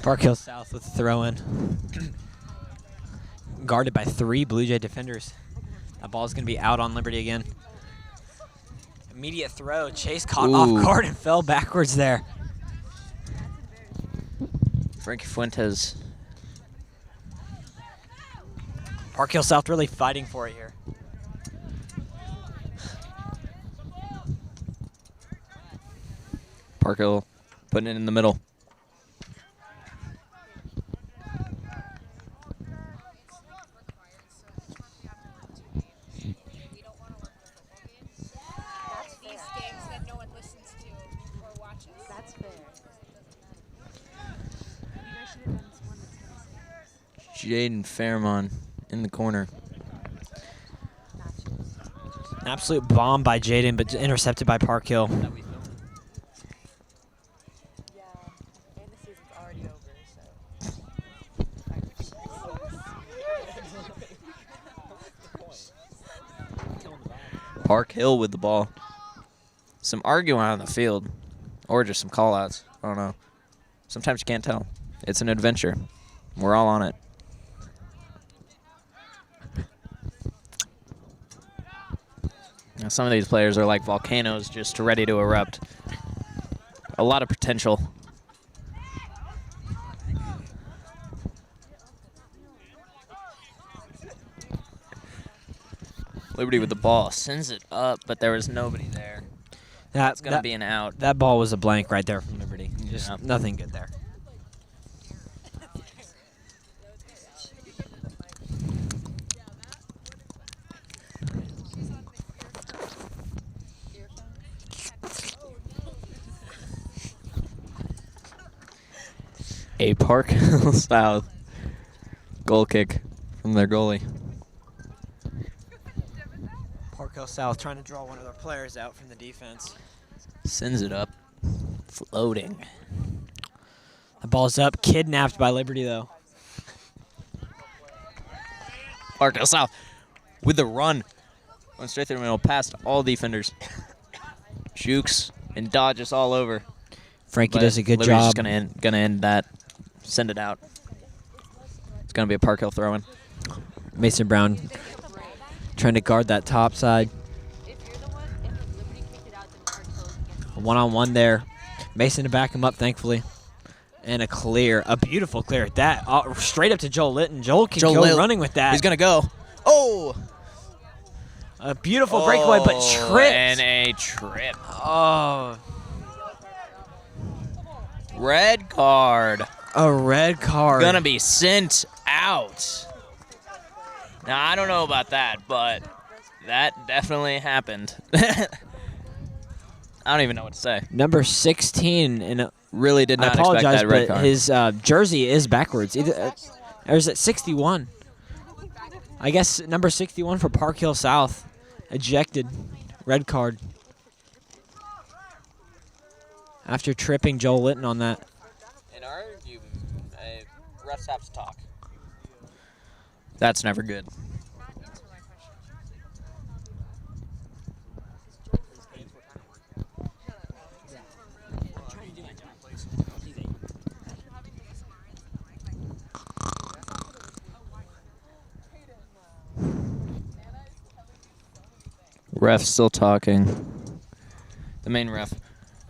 [SPEAKER 1] Park Hill South with the throw-in. Guarded by 3 Blue Jay defenders. That ball's going to be out on Liberty again. Immediate throw. Chase caught off guard and fell backwards there.
[SPEAKER 2] Frankie Fuentes.
[SPEAKER 1] Park Hill South really fighting for it here.
[SPEAKER 2] Park Hill putting it in the middle. Jaden Fairmont in the corner.
[SPEAKER 1] An absolute bomb by Jaden, but intercepted by Park Hill.
[SPEAKER 2] Park Hill with the ball. Some arguing on the field, or just some call-outs. I don't know. Sometimes you can't tell. It's an adventure. We're all on it. Now, some of these players are like volcanoes, just ready to erupt. A lot of potential. Liberty with the ball, sends it up, but there was nobody there. That's going to be an out.
[SPEAKER 1] That ball was a blank right there from Liberty. Just nothing good there.
[SPEAKER 2] A Park Hill South goal kick from their goalie.
[SPEAKER 1] Park Hill South trying to draw one of their players out from the defense.
[SPEAKER 2] Sends it up. Floating.
[SPEAKER 1] The ball's up. Kidnapped by Liberty, though.
[SPEAKER 2] Park Hill South with the run. Went straight through the middle, past all defenders. Jukes and dodges all over.
[SPEAKER 1] Frankie does a good
[SPEAKER 2] Liberty's
[SPEAKER 1] job.
[SPEAKER 2] just gonna end that. Send it out. It's going to be a Park Hill throw-in.
[SPEAKER 1] Mason Brown trying to guard that top side. A one-on-one there. Mason to back him up, thankfully. And a beautiful clear. That straight up to Joel Litton. Joel can go running with that.
[SPEAKER 2] He's going to go. Oh!
[SPEAKER 1] A beautiful breakaway, but tripped.
[SPEAKER 2] And a trip.
[SPEAKER 1] Oh.
[SPEAKER 2] Red card.
[SPEAKER 1] A red card.
[SPEAKER 2] Gonna be sent out. Now, I don't know about that, but that definitely happened. I don't even know what to say.
[SPEAKER 1] Number 16. And
[SPEAKER 2] really did not
[SPEAKER 1] I apologize,
[SPEAKER 2] expect that red
[SPEAKER 1] but
[SPEAKER 2] card.
[SPEAKER 1] his jersey is backwards. Or is it 61? I guess number 61 for Park Hill South. Ejected. Red card. After tripping Joel Litton on that.
[SPEAKER 2] In our refs have to talk. That's never good. Ref still talking. The main ref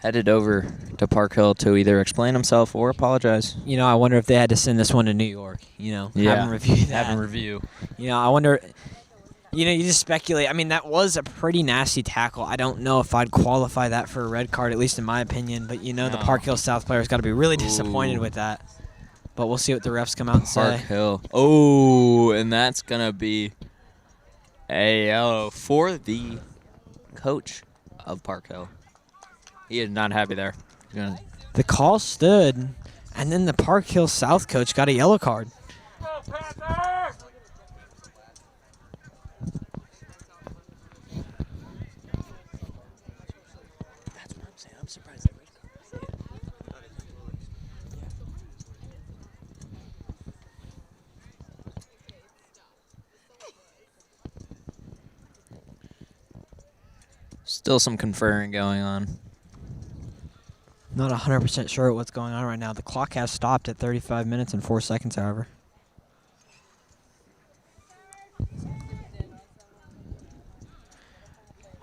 [SPEAKER 2] headed over to Park Hill to either explain himself or apologize.
[SPEAKER 1] You know, I wonder if they had to send this one to New York. You know, have them review that.
[SPEAKER 2] Have him review.
[SPEAKER 1] You know, I wonder. You know, you just speculate. I mean, that was a pretty nasty tackle. I don't know if I'd qualify that for a red card, at least in my opinion. But you know, the Park Hill South player's got to be really disappointed with that. But we'll see what the refs come out and
[SPEAKER 2] Park
[SPEAKER 1] say.
[SPEAKER 2] Hill. Oh, and that's gonna be a yellow for the coach of Park Hill. He is not happy there.
[SPEAKER 1] The call stood, and then the Park Hill South coach got a yellow card.
[SPEAKER 2] That's what I'm saying. I'm surprised that red card. Still some conferring going on.
[SPEAKER 1] Not 100% sure what's going on right now. The clock has stopped at 35 minutes and 4 seconds, however.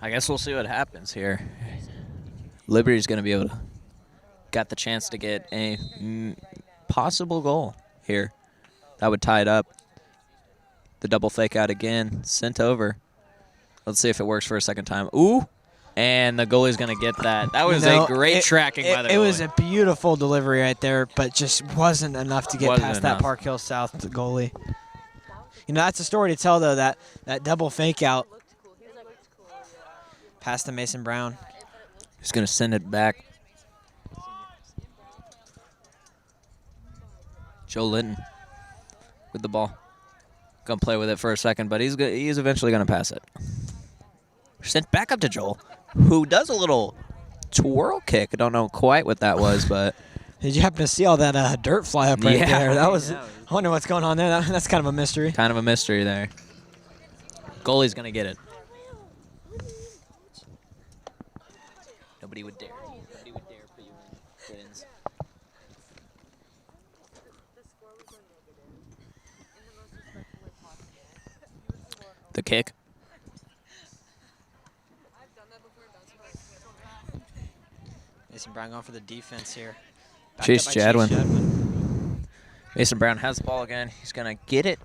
[SPEAKER 2] I guess we'll see what happens here. Liberty's going to be able to got the chance to get a possible goal here. That would tie it up. The double fake out again, sent over. Let's see if it works for a second time. Ooh, and the goalie's going to get that. That was a great tracking by the goalie.
[SPEAKER 1] It was a beautiful delivery right there, but just wasn't enough to get past that Park Hill South goalie. You know, that's a story to tell, though, that double fake out past the Mason Brown.
[SPEAKER 2] He's going to send it back. Joe Linton with the ball. Going to play with it for a second, but he's eventually going to pass it. Sent back up to Joel, who does a little twirl kick. I don't know quite what that was, but...
[SPEAKER 1] Did you happen to see all that dirt fly up right there? That was... I wonder what's going on there. That's kind of a mystery.
[SPEAKER 2] Kind of a mystery there. Goalie's going to get it. Nobody would dare. Nobody would dare put you in wins. The kick.
[SPEAKER 1] Mason Brown going for the defense here.
[SPEAKER 2] Chase Jadwin. Mason Brown has the ball again. He's going to get it.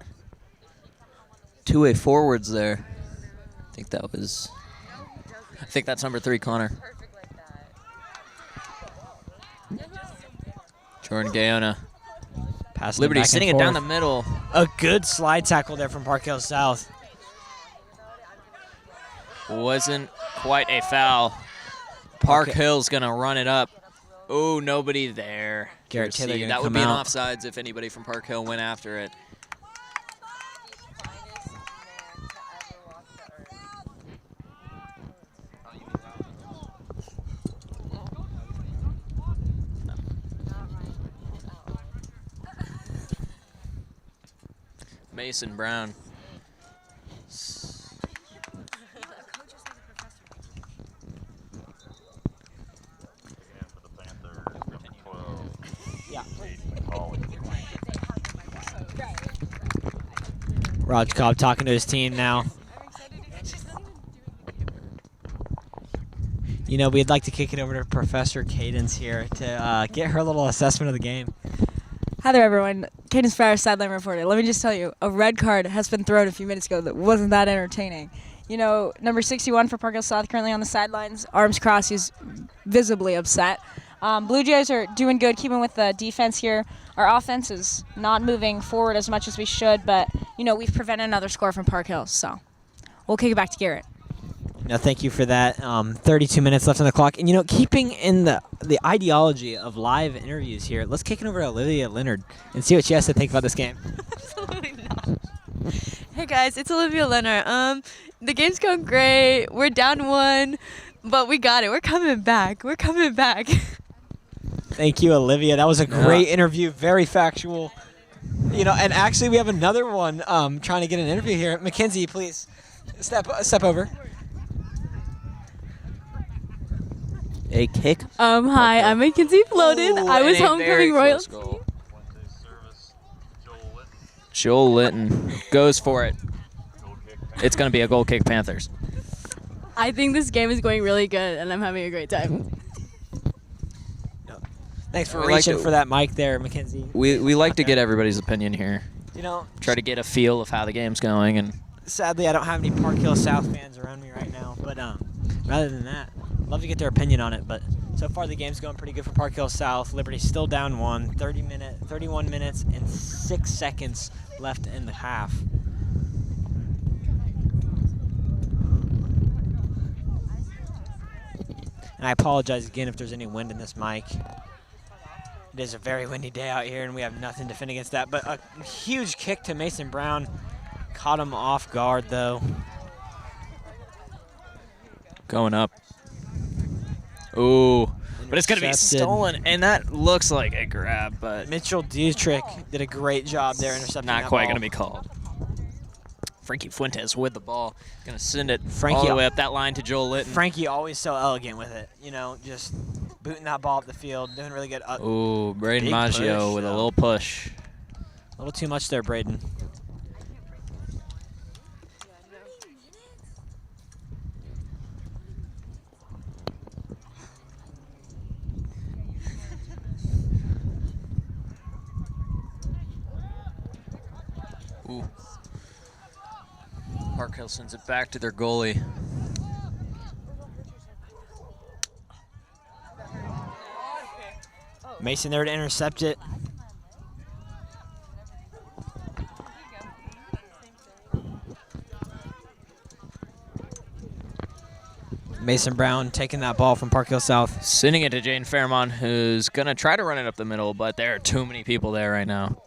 [SPEAKER 2] Two-way forwards there. I think that's number 3, Connor. Jordan Gayona. Liberty sitting it down the middle.
[SPEAKER 1] A good slide tackle there from Park Hill South.
[SPEAKER 2] Wasn't quite a foul. Park Hill's going to run it up. Oh, nobody there.
[SPEAKER 1] Garrett Taylor
[SPEAKER 2] that would be an offsides if anybody from Park Hill went after it. Mason Brown.
[SPEAKER 1] Raj Cobb talking to his team now. You know, we'd like to kick it over to Professor Cadence here to get her little assessment of the game.
[SPEAKER 5] Hi there, everyone. Cadence Farrar, sideline reporter. Let me just tell you, a red card has been thrown a few minutes ago that wasn't that entertaining. You know, number 61 for Park Hill South currently on the sidelines, arms crossed. He's visibly upset. Blue Jays are doing good, keeping with the defense here. Our offense is not moving forward as much as we should, but, you know, we've prevented another score from Park Hill, so we'll kick it back to Garrett.
[SPEAKER 1] No, thank you for that. 32 minutes left on the clock. And, you know, keeping in the ideology of live interviews here, let's kick it over to Olivia Leonard and see what she has to think about this game.
[SPEAKER 6] Absolutely not. Hey, guys, it's Olivia Leonard. The game's going great. We're down 1, but we got it. We're coming back. We're coming back.
[SPEAKER 1] Thank you, Olivia. That was a great interview, very factual. You know, and actually we have another one trying to get an interview here. Mackenzie, please step over.
[SPEAKER 2] A kick.
[SPEAKER 6] Hi, I'm Mackenzie Floden. I was homecoming royalty.
[SPEAKER 2] Joel Linton goes for it. It's going to be a goal kick Panthers.
[SPEAKER 6] I think this game is going really good, and I'm having a great time.
[SPEAKER 1] Thanks for reaching for that mic there, Mackenzie.
[SPEAKER 2] We like to get everybody's opinion here.
[SPEAKER 1] You know,
[SPEAKER 2] try to get a feel of how the game's going, and
[SPEAKER 1] sadly I don't have any Park Hill South fans around me right now, but rather than that, I'd love to get their opinion on it. But so far the game's going pretty good for Park Hill South. Liberty's still down 1, 31 minutes and 6 seconds left in the half. And I apologize again if there's any wind in this mic. It is a very windy day out here, and we have nothing to defend against that. But a huge kick to Mason Brown. Caught him off guard, though.
[SPEAKER 2] Going up. Ooh. But it's going to be stolen, and that looks like a grab. But
[SPEAKER 1] Mitchell Dietrich did a great job there intercepting
[SPEAKER 2] not
[SPEAKER 1] that
[SPEAKER 2] quite
[SPEAKER 1] ball.
[SPEAKER 2] going to be called. Frankie Fuentes with the ball. Going to send it all the way up that line to Joel Litton.
[SPEAKER 1] Frankie always so elegant with it. You know, just booting that ball up the field, doing really good.
[SPEAKER 2] Ooh, Braden
[SPEAKER 1] Big
[SPEAKER 2] Maggio
[SPEAKER 1] push,
[SPEAKER 2] with a
[SPEAKER 1] though.
[SPEAKER 2] little push.
[SPEAKER 1] A little too much there, Braden.
[SPEAKER 2] Ooh. Park Hill sends it back to their goalie.
[SPEAKER 1] Mason there to intercept it. Mason Brown taking that ball from Park Hill South.
[SPEAKER 2] Sending it to Jane Fairmont, who's going to try to run it up the middle, but there are too many people there right now.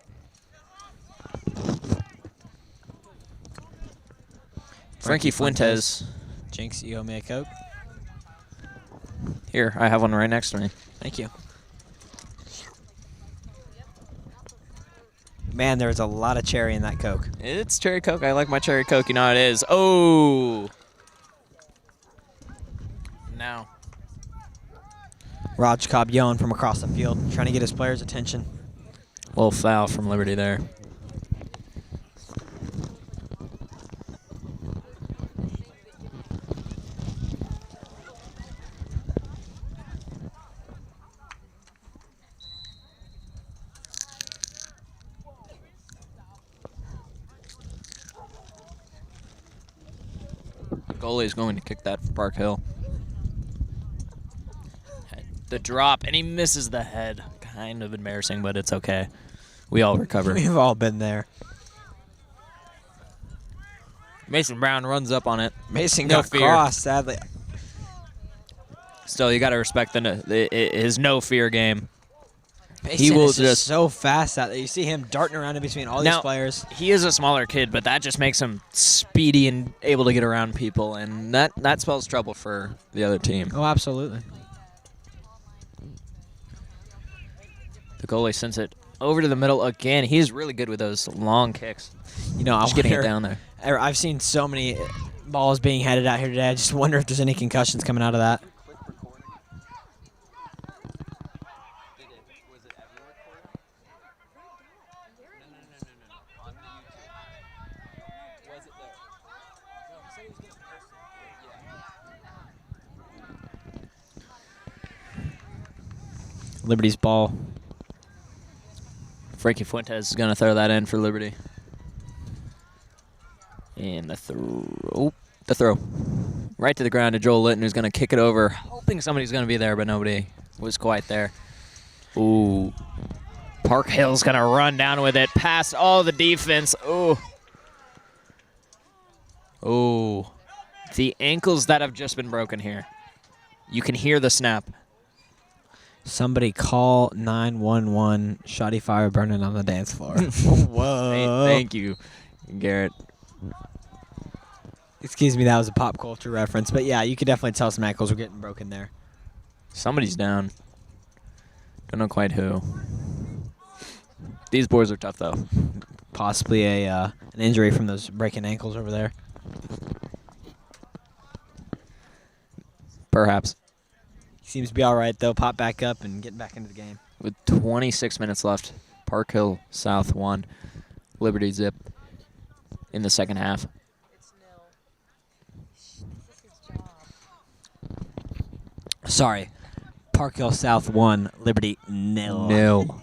[SPEAKER 2] Frankie Fuentes.
[SPEAKER 1] Jinx, you owe me a Coke.
[SPEAKER 2] Here, I have one right next to me.
[SPEAKER 1] Thank you. Man, there's a lot of cherry in that Coke.
[SPEAKER 2] It's cherry Coke. I like my cherry Coke. You know how it is. Oh! Now.
[SPEAKER 1] Raj Cobb yelling from across the field, trying to get his players' attention.
[SPEAKER 2] Little foul from Liberty there. Goalie is going to kick that for Park Hill. The drop, and he misses the head. Kind of embarrassing, but it's okay. We all recover.
[SPEAKER 1] We've all been there.
[SPEAKER 2] Mason Brown runs up on it.
[SPEAKER 1] Mason
[SPEAKER 2] No
[SPEAKER 1] got
[SPEAKER 2] fear.
[SPEAKER 1] crossed, sadly.
[SPEAKER 2] Still, you got to respect his no fear game.
[SPEAKER 1] Mason
[SPEAKER 2] will
[SPEAKER 1] is just
[SPEAKER 2] just-
[SPEAKER 1] so fast out there. You see him darting around in between all these
[SPEAKER 2] Now-
[SPEAKER 1] players.
[SPEAKER 2] He is a smaller kid, but that just makes him speedy and able to get around people, and that spells trouble for the other team.
[SPEAKER 1] Oh, absolutely.
[SPEAKER 2] The goalie sends it over to the middle again. He's really good with those long kicks.
[SPEAKER 1] You know,
[SPEAKER 2] Just getting it down there.
[SPEAKER 1] I've seen so many balls being headed out here today. I just wonder if there's any concussions coming out of that. Liberty's ball.
[SPEAKER 2] Frankie Fuentes is going to throw that in for Liberty. And the throw. Right to the ground to Joel Litton, who's going to kick it over, hoping somebody's going to be there, but nobody was quite there. Ooh. Park Hill's going to run down with it, past all the defense. Ooh. Ooh. The ankles that have just been broken here. You can hear the snap.
[SPEAKER 1] Somebody call 911. Shoddy fire burning on the dance floor. Whoa.
[SPEAKER 2] Thank you, Garrett.
[SPEAKER 1] Excuse me, that was a pop culture reference. But yeah, you could definitely tell some ankles were getting broken there.
[SPEAKER 2] Somebody's down. Don't know quite who. These boys are tough, though.
[SPEAKER 1] Possibly an injury from those breaking ankles over there.
[SPEAKER 2] Perhaps.
[SPEAKER 1] Seems to be all right, though. Pop back up and get back into the game.
[SPEAKER 2] With 26 minutes left, Park Hill South 1, Liberty zip in the second half.
[SPEAKER 1] Sorry. Park Hill South 1, Liberty 0.
[SPEAKER 2] No.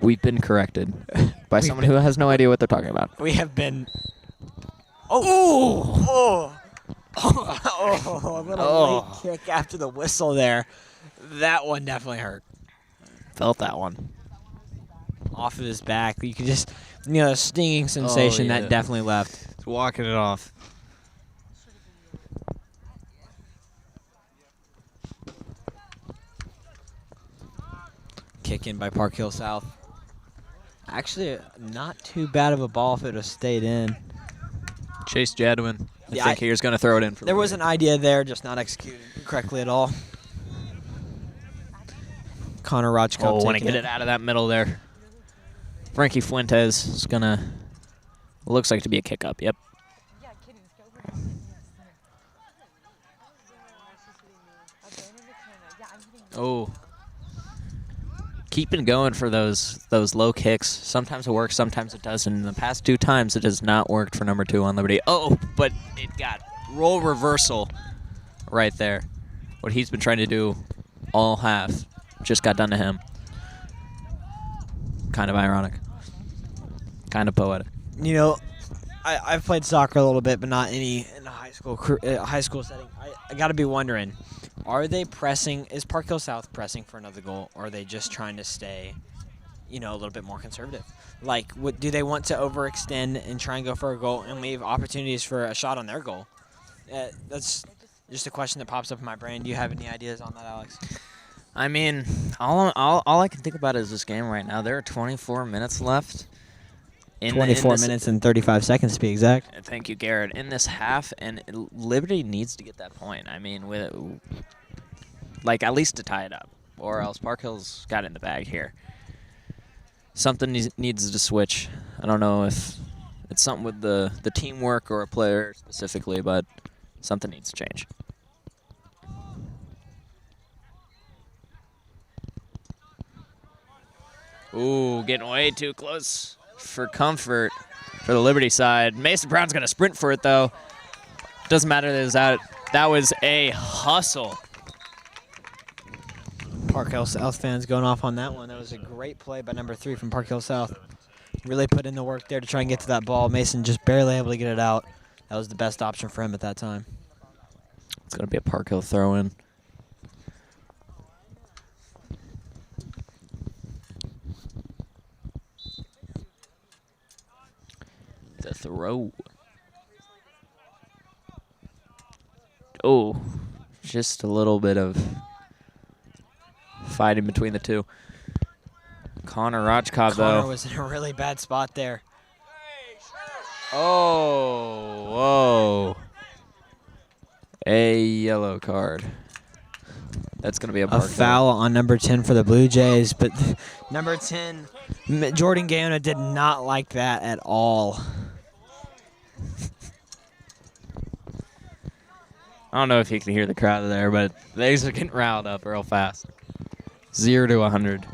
[SPEAKER 2] We've been corrected by someone who has no idea what they're talking about.
[SPEAKER 1] We have been... Oh! A little late kick after the whistle there. That one definitely hurt.
[SPEAKER 2] Felt that one.
[SPEAKER 1] Off of his back. You could just, the stinging sensation
[SPEAKER 2] yeah.
[SPEAKER 1] that definitely left.
[SPEAKER 2] It's walking it off.
[SPEAKER 1] Kick in by Park Hill South. Actually, not too bad of a ball if it would have stayed in.
[SPEAKER 2] Chase Jadwin.
[SPEAKER 1] Yeah,
[SPEAKER 2] I think he was going to throw it in for
[SPEAKER 1] There was
[SPEAKER 2] Liberty.
[SPEAKER 1] an idea there, just not executed correctly at all. Connor Rochko
[SPEAKER 2] Oh, want to
[SPEAKER 1] taking
[SPEAKER 2] get it out of that middle there. Frankie Fuentes is going to... Looks like to be a kick up, yep. Oh. Keeping going for those low kicks. Sometimes it works, sometimes it doesn't. In the past 2 times, it has not worked for number 2 on Liberty. Oh, but it got role reversal right there. What he's been trying to do all half just got done to him. Kind of ironic. Kind of poetic.
[SPEAKER 1] You know, I've played soccer a little bit, but not any in a high school setting. I got to be wondering, are they pressing? Is Park Hill South pressing for another goal, or are they just trying to stay, a little bit more conservative? Like, do they want to overextend and try and go for a goal and leave opportunities for a shot on their goal? That's just a question that pops up in my brain. Do you have any ideas on that, Alex?
[SPEAKER 2] I mean, all I can think about is this game right now. There are 24 minutes left.
[SPEAKER 1] 24 minutes and 35 seconds to be exact.
[SPEAKER 2] Thank you, Garrett. In this half, and Liberty needs to get that point. I mean, at least to tie it up, or else Park Hill's got it in the bag here. Something needs to switch. I don't know if it's something with the teamwork or a player specifically, but something needs to change. Ooh, getting way too close for comfort for the Liberty side. Mason Brown's going to sprint for it, though. Doesn't matter that it was out. That was a hustle.
[SPEAKER 1] Park Hill South fans going off on that one. That was a great play by number 3 from Park Hill South. Really put in the work there to try and get to that ball. Mason just barely able to get it out. That was the best option for him at that time.
[SPEAKER 2] It's going to be a Park Hill throw-in. The throw. Oh, just a little bit of fighting between the two. Connor Rajkov, though.
[SPEAKER 1] Connor was in a really bad spot there.
[SPEAKER 2] Oh, whoa. A yellow card. That's going to be a
[SPEAKER 1] foul on number 10 for the Blue Jays, but number 10, Jordan Gaona, did not like that at all.
[SPEAKER 2] I don't know if you can hear the crowd there, but they are getting riled up real fast. 0 to 100.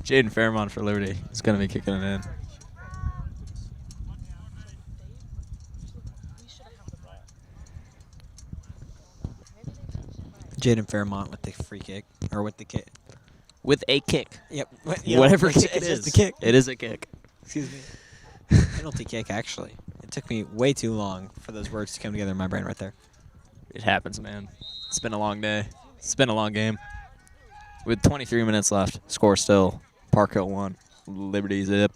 [SPEAKER 2] Jaden Fairmont for Liberty is going to be kicking it in.
[SPEAKER 1] Jaden Fairmont with the free kick, or with the kick.
[SPEAKER 2] With a kick.
[SPEAKER 1] Yep.
[SPEAKER 2] Whatever kick it
[SPEAKER 1] it's
[SPEAKER 2] is.
[SPEAKER 1] just a kick.
[SPEAKER 2] It is a kick.
[SPEAKER 1] Excuse me. Penalty kick, actually. It took me way too long for those words to come together in my brain right there.
[SPEAKER 2] It happens, man. It's been a long day. It's been a long game. With 23 minutes left, score still. Park Hill 1. Liberty zip.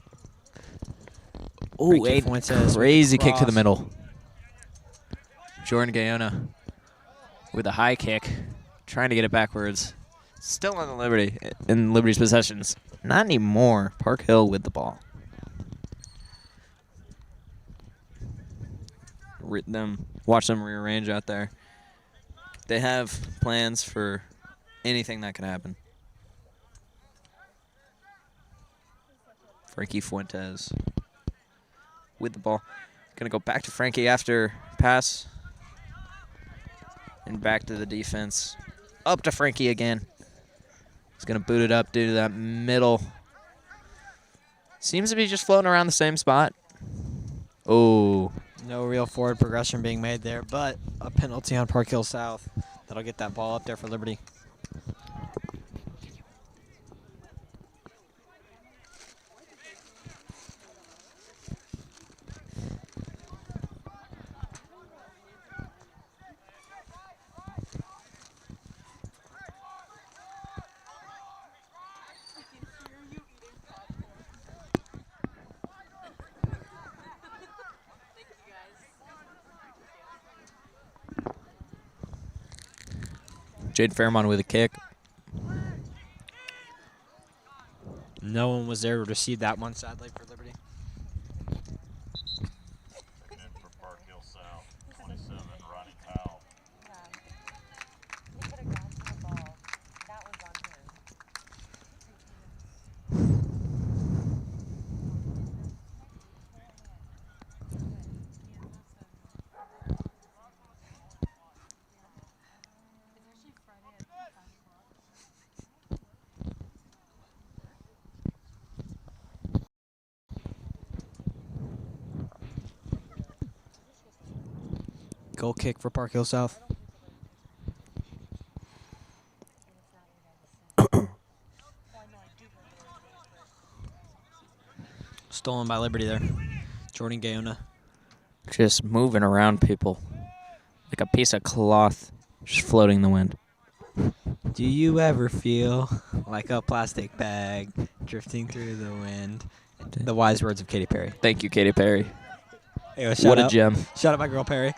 [SPEAKER 2] Oh,
[SPEAKER 1] Ricky Fuentes
[SPEAKER 2] crazy
[SPEAKER 1] with the
[SPEAKER 2] kick to the
[SPEAKER 1] cross.
[SPEAKER 2] middle. Jordan Gaona with a high kick, trying to get it backwards. Still on the Liberty, in Liberty's possessions. Not anymore. Park Hill with the ball. Watch them rearrange out there. They have plans for anything that can happen. Frankie Fuentes with the ball. Gonna go back to Frankie after pass. And back to the defense. Up to Frankie again. He's gonna boot it up due to that middle. Seems to be just floating around the same spot. Oh.
[SPEAKER 1] No real forward progression being made there, but a penalty on Park Hill South. That'll get that ball up there for Liberty.
[SPEAKER 2] Jade Fairmont with a kick.
[SPEAKER 1] No one was there to receive that one, sadly, for Liberty.
[SPEAKER 4] Checking in for Park Hill South, 27, Ronnie Powell.
[SPEAKER 7] He could have grabbed the ball.
[SPEAKER 1] Goal kick for Park Hill South. Stolen by Liberty there. Jordan Gayona.
[SPEAKER 2] Just moving around people like a piece of cloth just floating in the wind.
[SPEAKER 1] Do you ever feel like a plastic bag drifting through the wind? The wise words of Katy Perry.
[SPEAKER 2] Thank you, Katy Perry.
[SPEAKER 1] Hey, well,
[SPEAKER 2] What a gem.
[SPEAKER 1] Shout out my girl Perry.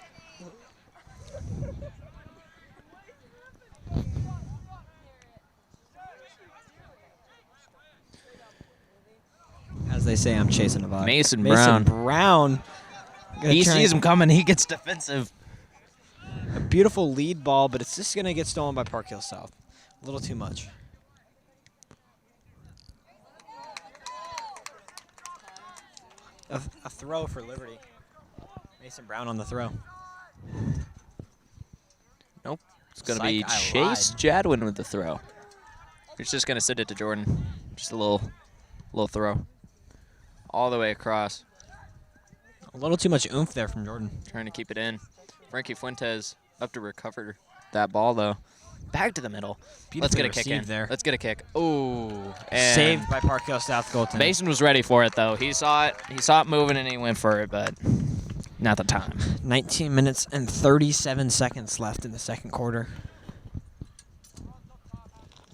[SPEAKER 1] As they say, I'm chasing a vibe.
[SPEAKER 2] Mason Brown.
[SPEAKER 1] Brown.
[SPEAKER 2] He sees him coming. He gets defensive.
[SPEAKER 1] A beautiful lead ball, but it's just going to get stolen by Park Hill South. A little too much. A throw for Liberty. Mason Brown on the throw.
[SPEAKER 2] Nope. It's going to
[SPEAKER 1] Psych,
[SPEAKER 2] be
[SPEAKER 1] I
[SPEAKER 2] Chase
[SPEAKER 1] lied.
[SPEAKER 2] Jadwin with the throw. He's just going to send it to Jordan. Just a little throw. All the way across.
[SPEAKER 1] A little too much oomph there from Jordan.
[SPEAKER 2] Trying to keep it in. Frankie Fuentes up to recover that ball, though. Back to the middle. Let's get a kick in.
[SPEAKER 1] There.
[SPEAKER 2] Let's get a kick. Ooh. And
[SPEAKER 1] Saved by Park Hill South goaltender.
[SPEAKER 2] Mason was ready for it, though. He saw it. He saw it moving, and he went for it, but not the time.
[SPEAKER 1] 19 minutes and 37 seconds left in the second quarter.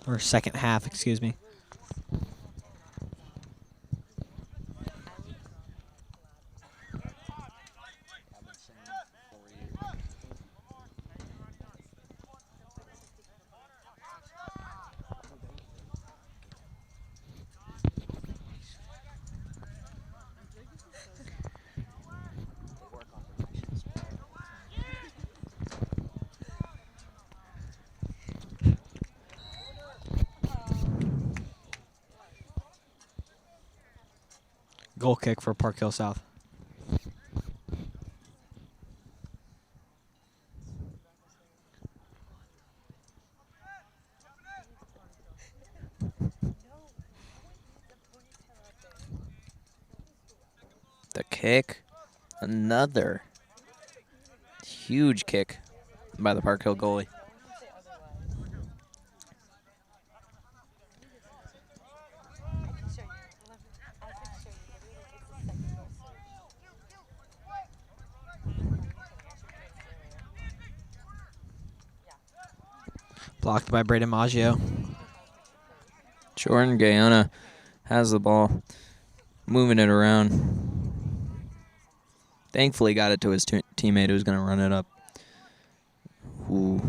[SPEAKER 1] Or second half, excuse me. Goal kick for Park Hill South.
[SPEAKER 2] The kick. Another huge kick by the Park Hill goalie.
[SPEAKER 1] Blocked by Braden Maggio.
[SPEAKER 2] Jordan Gayona has the ball, moving it around. Thankfully got it to his teammate who's going to run it up. Ooh.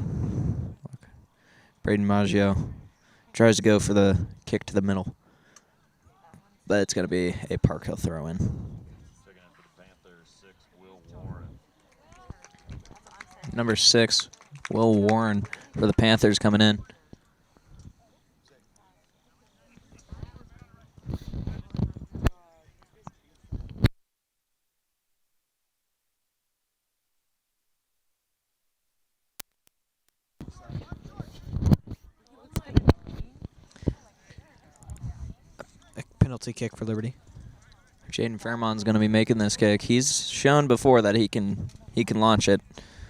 [SPEAKER 2] Braden Maggio tries to go for the kick to the middle. But it's going to be a Park Hill throw-in.
[SPEAKER 4] Checking in for the Panthers, 6, Will Warren.
[SPEAKER 2] Number 6, Will Warren for the Panthers coming in.
[SPEAKER 1] A penalty kick for Liberty.
[SPEAKER 2] Jaden Fairmont's going to be making this kick. He's shown before that he can launch it.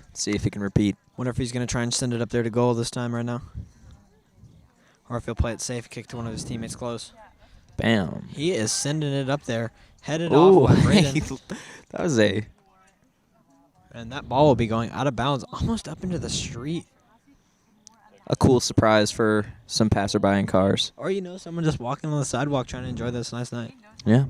[SPEAKER 2] Let's see if he can repeat.
[SPEAKER 1] Wonder if he's going to try and send it up there to goal this time right now. Or if he'll play it safe, kick to one of his teammates close.
[SPEAKER 2] Bam.
[SPEAKER 1] He is sending it up there. Headed
[SPEAKER 2] Ooh,
[SPEAKER 1] off by Braden.
[SPEAKER 2] that was a...
[SPEAKER 1] And that ball will be going out of bounds almost up into the street.
[SPEAKER 2] a cool surprise for some passerby in cars.
[SPEAKER 1] Or, you know, someone just walking on the sidewalk trying to enjoy this nice night.
[SPEAKER 2] Yeah.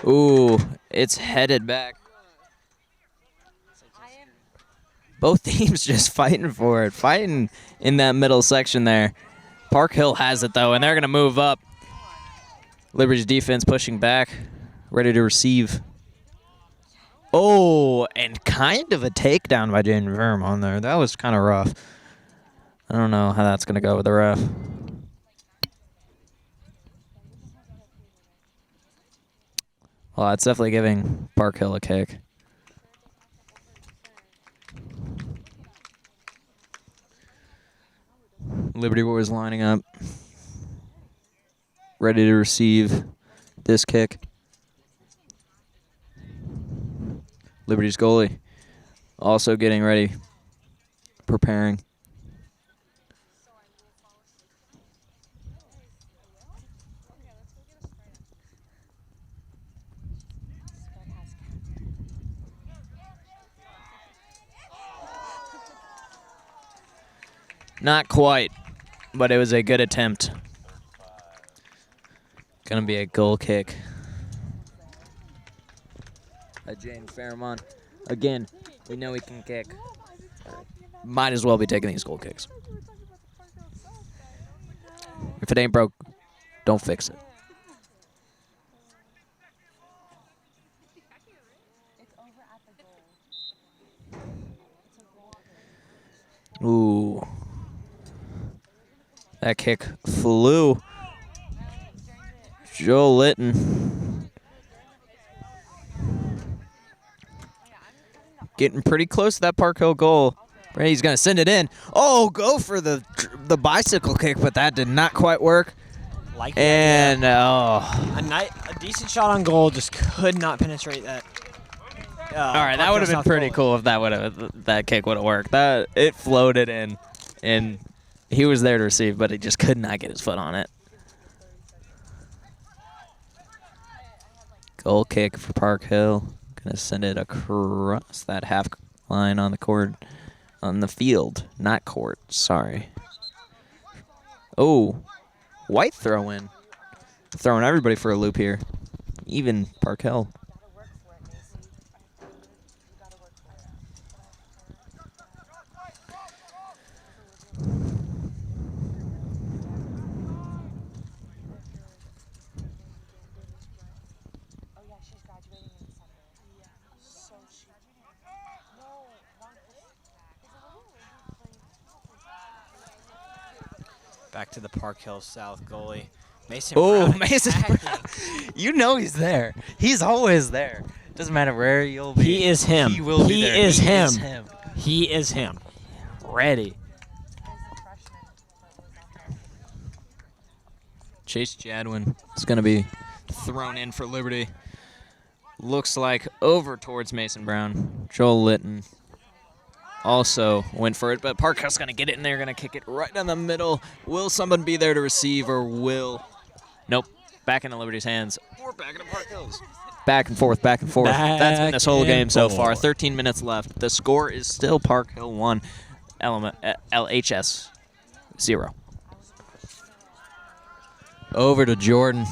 [SPEAKER 2] Ooh, it's headed back. Both teams just fighting for it, fighting in that middle section there. Park Hill has it, though, and they're going to move up. Liberty's defense pushing back, ready to receive. Oh, and kind of a takedown by Jaden Vermont there. That was kind of rough. I don't know how that's going to go with the ref. Well, it's definitely giving Park Hill a kick. Liberty Boys lining up. Ready to receive this kick. Liberty's goalie also getting ready, preparing. Not quite, but it was a good attempt. Gonna be a goal kick. Jaden Fairmont. Again, we know he can kick. Might as well be taking these goal kicks. If it ain't broke, don't fix it. Ooh. That kick flew. Joe Litton. Getting pretty close to that Park Hill goal. Brady's going to send it in. Oh, go for the bicycle kick, but that did not quite work. And
[SPEAKER 1] a decent shot on goal, just could not penetrate that.
[SPEAKER 2] all right, that would have been pretty cool if that kick would have worked. It floated in, and he was there to receive, but he just could not get his foot on it. Goal kick for Park Hill. Gonna send it across that half line on the court, on the field, not court. Sorry. Oh, White throw in, throwing everybody for a loop here. Even Park Hill.
[SPEAKER 1] Back to the Park Hill South goalie. Mason
[SPEAKER 2] Oh,
[SPEAKER 1] Brown
[SPEAKER 2] Mason
[SPEAKER 1] attacking.
[SPEAKER 2] Brown. You know he's there. He's always there. Doesn't matter where you'll be.
[SPEAKER 1] He is him.
[SPEAKER 2] He will be
[SPEAKER 1] He
[SPEAKER 2] there.
[SPEAKER 1] is
[SPEAKER 2] He
[SPEAKER 1] him.
[SPEAKER 2] is him.
[SPEAKER 1] He is him.
[SPEAKER 2] Ready. Chase Jadwin is going to be thrown in for Liberty. Looks like over towards Mason Brown. Joel Litton also went for it, but Park Hill's going to get it, and they're going to kick it right down the middle. Will someone be there to receive, or will... Nope. Back into Liberty's hands. Or back into Park Hill's. Back and forth, back and forth. That's been this whole game so far. 13 minutes left. The score is still Park Hill 1, LHS 0. Over to Jordan.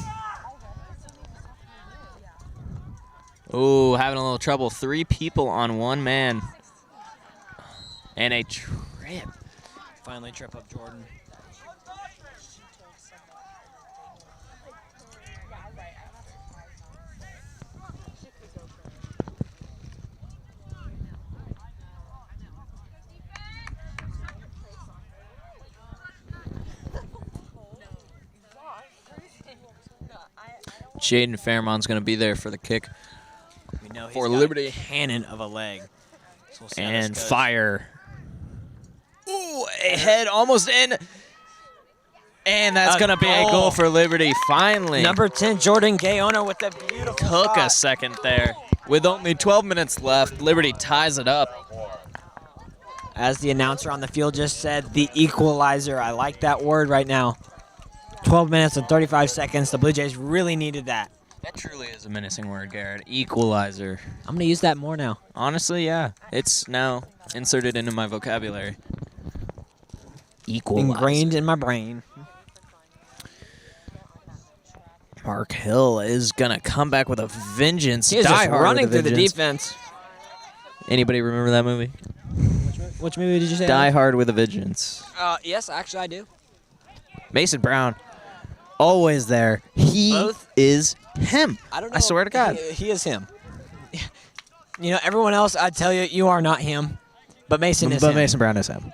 [SPEAKER 2] Ooh, having a little trouble. 3 people on 1 man. And a trip.
[SPEAKER 1] Finally trip up Jordan.
[SPEAKER 2] Jaden Fairmont's going to be there for the kick.
[SPEAKER 1] We know he's
[SPEAKER 2] For
[SPEAKER 1] got
[SPEAKER 2] Liberty.
[SPEAKER 1] a cannon of a leg. So we'll see how
[SPEAKER 2] And
[SPEAKER 1] this goes.
[SPEAKER 2] fire. Ooh, a head almost in. And that's
[SPEAKER 1] A
[SPEAKER 2] going to be a
[SPEAKER 1] goal.
[SPEAKER 2] goal for Liberty. Finally.
[SPEAKER 1] Number 10, Jordan Gaona with a beautiful
[SPEAKER 2] Took
[SPEAKER 1] shot.
[SPEAKER 2] a second there. With only 12 minutes left, Liberty ties it up.
[SPEAKER 1] As the announcer on the field just said, the equalizer. I like that word right now. 12 minutes and 35 seconds. The Blue Jays really needed that.
[SPEAKER 2] That truly is a menacing word, Garrett. Equalizer.
[SPEAKER 1] I'm going to use that more now.
[SPEAKER 2] Honestly, yeah. It's now inserted into my vocabulary. Equalizer.
[SPEAKER 1] Ingrained in my brain.
[SPEAKER 2] Park Hill is going to come back with a vengeance.
[SPEAKER 1] He is just
[SPEAKER 2] Die Hard
[SPEAKER 1] running
[SPEAKER 2] with a
[SPEAKER 1] through the
[SPEAKER 2] vengeance.
[SPEAKER 1] defense.
[SPEAKER 2] Anybody remember that movie?
[SPEAKER 1] Which movie did you say?
[SPEAKER 2] Die Hard with a Vengeance.
[SPEAKER 1] Yes, actually I do.
[SPEAKER 2] Mason Brown, always there. He
[SPEAKER 1] Both?
[SPEAKER 2] is him.
[SPEAKER 1] I don't know.
[SPEAKER 2] I swear to God.
[SPEAKER 1] He is him. You know, everyone else, I'd tell you, you are not him. But Mason is
[SPEAKER 2] But
[SPEAKER 1] him.
[SPEAKER 2] Mason Brown is him.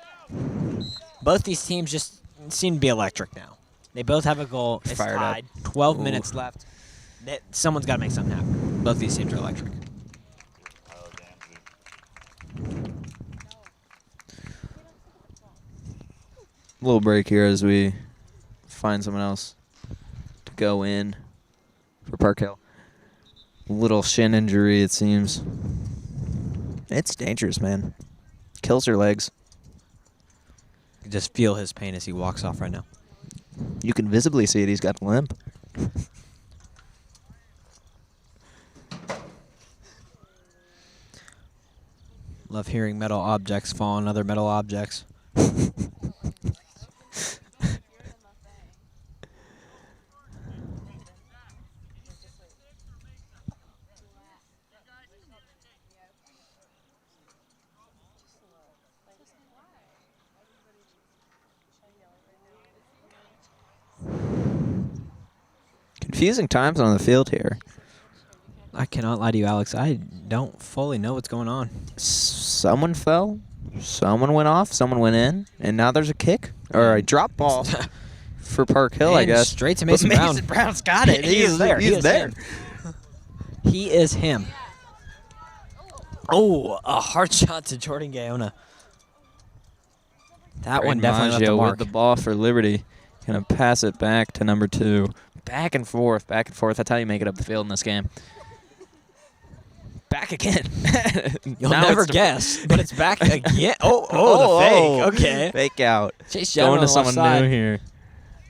[SPEAKER 1] Both these teams just seem to be electric now. They both have a goal. It's
[SPEAKER 2] Fired up.
[SPEAKER 1] tied. 12
[SPEAKER 2] Ooh.
[SPEAKER 1] minutes left. Someone's got to make something happen. Both these teams are electric.
[SPEAKER 2] little break here as we find someone else to go in for Park Hill. Little shin injury, it seems. It's dangerous, man. Kills your legs.
[SPEAKER 1] You can just feel his pain as he walks off right now.
[SPEAKER 2] You can visibly see it. He's got a limp.
[SPEAKER 1] Love hearing metal objects fall on other metal objects.
[SPEAKER 2] Confusing times on the field here.
[SPEAKER 1] I cannot lie to you, Alex. I don't fully know what's going on.
[SPEAKER 2] Someone fell, someone went off, someone went in, and now there's a kick or a drop ball for Park Hill, I
[SPEAKER 1] And
[SPEAKER 2] guess.
[SPEAKER 1] straight to
[SPEAKER 2] But
[SPEAKER 1] Mason Brown.
[SPEAKER 2] Mason Brown's got it.
[SPEAKER 1] He is there.
[SPEAKER 2] He's there.
[SPEAKER 1] He is him. Oh, a hard shot to Jordan Gaona. That one definitely left the
[SPEAKER 2] Maggio
[SPEAKER 1] mark.
[SPEAKER 2] with the ball for Liberty. Gonna pass it back to number 2. Back and forth, back and forth. That's how you make it up the field in this game. Back again.
[SPEAKER 1] You'll
[SPEAKER 2] Now
[SPEAKER 1] never
[SPEAKER 2] it's
[SPEAKER 1] guess, but it's back again. The fake. Okay.
[SPEAKER 2] Fake out.
[SPEAKER 1] Chase
[SPEAKER 2] Going
[SPEAKER 1] Jones
[SPEAKER 2] to
[SPEAKER 1] on the left
[SPEAKER 2] someone
[SPEAKER 1] side.
[SPEAKER 2] new here.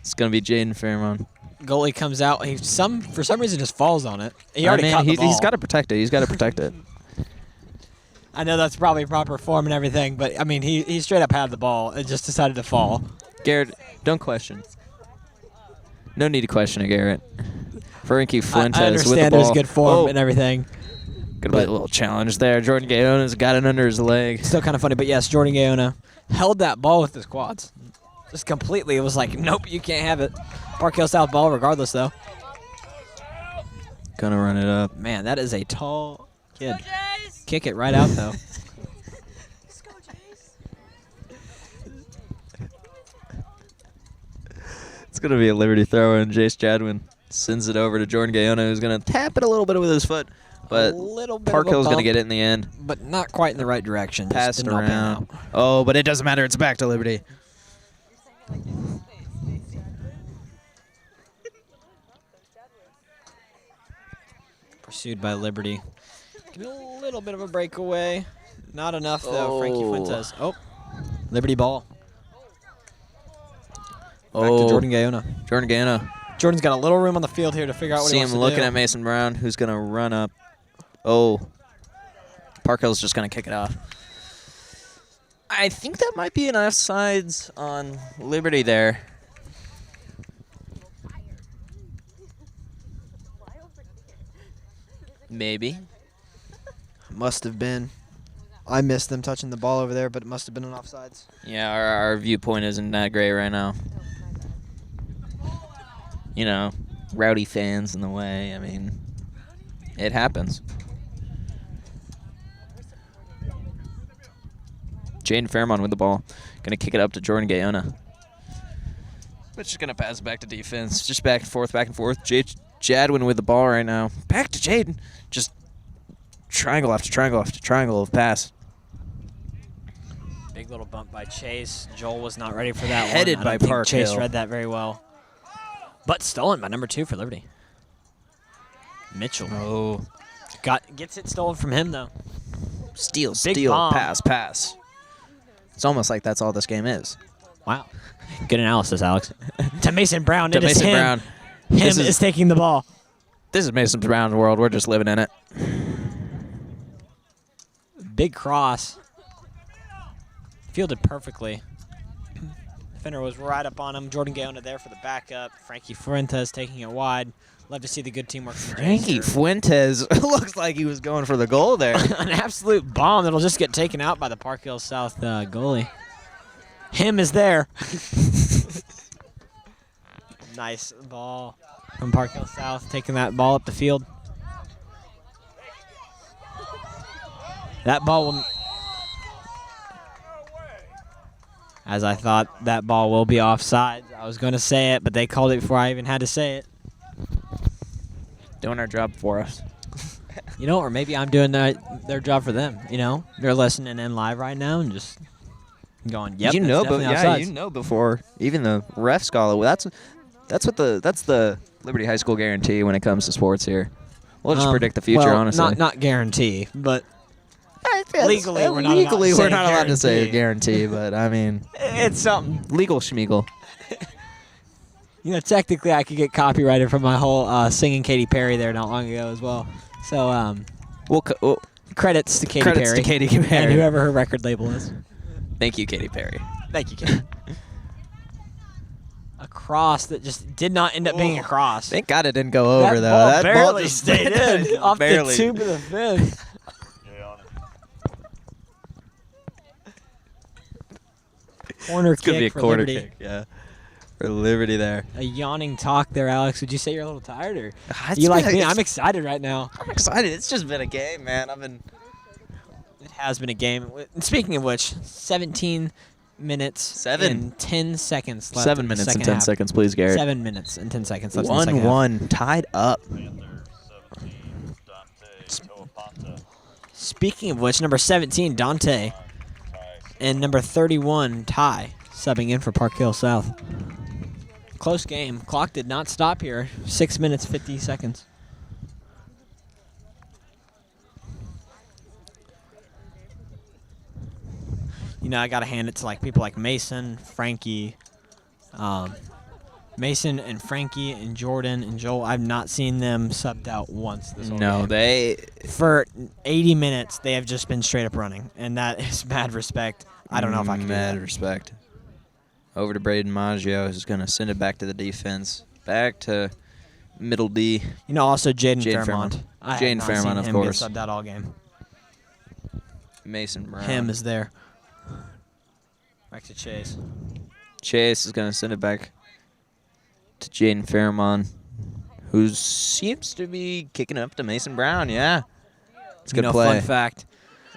[SPEAKER 2] It's gonna be Jaden Fairmont.
[SPEAKER 1] Goalie comes out. He for some reason just falls on it. He already caught the ball.
[SPEAKER 2] He's got to protect it. He's got to protect it.
[SPEAKER 1] I know that's probably proper form and everything, but I mean he straight up had the ball and just decided to fall.
[SPEAKER 2] Garrett, don't question. No need to question it, Garrett. Frankie Fuentes
[SPEAKER 1] I
[SPEAKER 2] with the
[SPEAKER 1] understand
[SPEAKER 2] ball.
[SPEAKER 1] there's good form and everything.
[SPEAKER 2] Gonna be a little challenge there. Jordan Gaona's got it under his leg.
[SPEAKER 1] Still kind of funny, but yes, Jordan Gaona held that ball with his quads. Just completely. It was like, nope, you can't have it. Park Hill South ball regardless, though.
[SPEAKER 2] Gonna run it up.
[SPEAKER 1] Man, that is a tall kid. Kick it right out, though.
[SPEAKER 2] It's gonna be a Liberty throw, and Jace Jadwin sends it over to Jordan Gaona, who's gonna tap it a little bit with his foot. But
[SPEAKER 1] a little bit
[SPEAKER 2] Park
[SPEAKER 1] of a
[SPEAKER 2] Hill's gonna
[SPEAKER 1] bump,
[SPEAKER 2] get it in the end.
[SPEAKER 1] but not quite in the right direction. Just
[SPEAKER 2] Passed
[SPEAKER 1] did not pan
[SPEAKER 2] around.
[SPEAKER 1] out.
[SPEAKER 2] Oh, but it doesn't matter. It's back to Liberty.
[SPEAKER 1] Pursued by Liberty. Give it a little bit of a breakaway. Not enough, though. Frankie
[SPEAKER 2] Oh.
[SPEAKER 1] Fuentes. Oh, Liberty ball. Back
[SPEAKER 2] Oh,
[SPEAKER 1] to Jordan Gaona.
[SPEAKER 2] Jordan Gaona.
[SPEAKER 1] Jordan's got a little room on the field here to figure out what
[SPEAKER 2] See
[SPEAKER 1] he
[SPEAKER 2] him
[SPEAKER 1] wants to
[SPEAKER 2] looking
[SPEAKER 1] do.
[SPEAKER 2] at Mason Brown, who's gonna run up. Oh, Park Hill's just gonna kick it off. I think that might be an offsides on Liberty there. Maybe.
[SPEAKER 1] Must have been. I missed them touching the ball over there, but it must have been an offsides.
[SPEAKER 2] Yeah, our viewpoint isn't that great right now. You know, rowdy fans in the way. I mean, it happens. Jaden Fairmont with the ball. Gonna kick it up to Jordan Gaona. But just gonna pass it back to defense. Just back and forth, back and forth. Jadwin with the ball right now. Back to Jaden. Just triangle after triangle after triangle of pass.
[SPEAKER 1] Big little bump by Chase. Joel was not ready for that
[SPEAKER 2] Headed
[SPEAKER 1] one. I
[SPEAKER 2] by
[SPEAKER 1] don't think
[SPEAKER 2] Park
[SPEAKER 1] Chase
[SPEAKER 2] Hill.
[SPEAKER 1] read that very well. But stolen by number 2 for Liberty. Mitchell.
[SPEAKER 2] Oh.
[SPEAKER 1] Gets it stolen from him, though.
[SPEAKER 2] Steal,
[SPEAKER 1] Big
[SPEAKER 2] steal,
[SPEAKER 1] bomb.
[SPEAKER 2] pass. It's almost like that's all this game is.
[SPEAKER 1] Wow. Good analysis, Alex. To Mason Brown.
[SPEAKER 2] To
[SPEAKER 1] It is
[SPEAKER 2] Mason
[SPEAKER 1] him.
[SPEAKER 2] Brown.
[SPEAKER 1] Him
[SPEAKER 2] This
[SPEAKER 1] is
[SPEAKER 2] is-
[SPEAKER 1] taking the ball.
[SPEAKER 2] This is Mason Brown's world. We're just living in it.
[SPEAKER 1] Big cross. Fielded perfectly. Defender was right up on him. Jordan Gaona there for the backup. Frankie Fuentes taking it wide. Love to see the good teamwork from
[SPEAKER 2] Frankie
[SPEAKER 1] Jace.
[SPEAKER 2] Fuentes looks like he was going for the goal there.
[SPEAKER 1] An absolute bomb that'll just get taken out by the Park Hill South goalie. Him is there. Nice ball from Park Hill South, taking that ball up the field. That ball will... As I thought, that ball will be offside. I was going to say it, but they called it before I even had to say it.
[SPEAKER 2] Doing our job for us.
[SPEAKER 1] You know, or maybe I'm doing their job for them, you know? They're listening in live right now and just Going, yep.
[SPEAKER 2] you
[SPEAKER 1] that's
[SPEAKER 2] know, but
[SPEAKER 1] definitely
[SPEAKER 2] yeah,
[SPEAKER 1] offsides.
[SPEAKER 2] you know before even the refs call it. That's the Liberty High School guarantee when it comes to sports here. We'll just predict the future,
[SPEAKER 1] well,
[SPEAKER 2] honestly.
[SPEAKER 1] Not guarantee, but legally we're not
[SPEAKER 2] allowed to say
[SPEAKER 1] guarantee.
[SPEAKER 2] guarantee, but I mean,
[SPEAKER 1] it's something.
[SPEAKER 2] legal schmeagle.
[SPEAKER 1] You know, technically I could get copyrighted for my whole singing Katy Perry there not long ago as well. So credits to Katy
[SPEAKER 2] Credits
[SPEAKER 1] Perry.
[SPEAKER 2] to Katy Perry.
[SPEAKER 1] And whoever her record label is.
[SPEAKER 2] Thank you, Katy Perry.
[SPEAKER 1] Thank you, Katy. A cross that just did not end up being a cross.
[SPEAKER 2] Thank God it didn't go over,
[SPEAKER 1] that
[SPEAKER 2] though.
[SPEAKER 1] ball
[SPEAKER 2] That
[SPEAKER 1] barely
[SPEAKER 2] ball just
[SPEAKER 1] stayed in off
[SPEAKER 2] barely.
[SPEAKER 1] the tube of the fence.
[SPEAKER 4] Yeah, on it.
[SPEAKER 1] Corner
[SPEAKER 2] It's going to be a
[SPEAKER 1] kick for
[SPEAKER 2] corner
[SPEAKER 1] Liberty.
[SPEAKER 2] kick, yeah. For Liberty there.
[SPEAKER 1] A yawning talk there, Alex. Would you say you're a little tired, or
[SPEAKER 2] It's
[SPEAKER 1] you like
[SPEAKER 2] been-
[SPEAKER 1] me?
[SPEAKER 2] it's-
[SPEAKER 1] I'm excited right now.
[SPEAKER 2] I'm excited. It's just been a game, man.
[SPEAKER 1] It has been a game. And speaking of which, 17 minutes and 10 seconds left.
[SPEAKER 2] 7
[SPEAKER 1] in the
[SPEAKER 2] minutes and
[SPEAKER 1] second
[SPEAKER 2] 10
[SPEAKER 1] half.
[SPEAKER 2] seconds, please, Garrett.
[SPEAKER 1] 7 minutes and 10 seconds left in the second half.
[SPEAKER 2] 1-1, tied up.
[SPEAKER 4] Panther 17, Dante Toapanta.
[SPEAKER 1] Speaking of which, number 17, Dante,
[SPEAKER 4] Ty.
[SPEAKER 1] and number 31, Ty, subbing in for Park Hill South. Close game. Clock did not stop here. 6 minutes, 50 seconds. You know, I got to hand it to like people like Mason, Frankie, Mason and Frankie and Jordan and Joel. I've not seen them subbed out once this whole
[SPEAKER 2] No,
[SPEAKER 1] game. For 80 minutes, they have just been straight up running, and that is mad respect. I don't know if I can do
[SPEAKER 2] Mad
[SPEAKER 1] that.
[SPEAKER 2] respect. Over to Braden Maggio, who's going to send it back to the defense. Back to middle D.
[SPEAKER 1] You know, also Jaden
[SPEAKER 2] Jaden
[SPEAKER 1] Fairmont.
[SPEAKER 2] Fairmont.
[SPEAKER 1] I have
[SPEAKER 2] Jaden
[SPEAKER 1] not
[SPEAKER 2] Fairmont,
[SPEAKER 1] seen
[SPEAKER 2] of
[SPEAKER 1] him
[SPEAKER 2] course.
[SPEAKER 1] get subbed out all game.
[SPEAKER 2] Mason Brown.
[SPEAKER 1] Him is there. Back to Chase.
[SPEAKER 2] Chase is going to send it back to Jaden Fairmont, who seems to be kicking up to Mason Brown. Yeah. It's a good play.
[SPEAKER 1] Fun fact.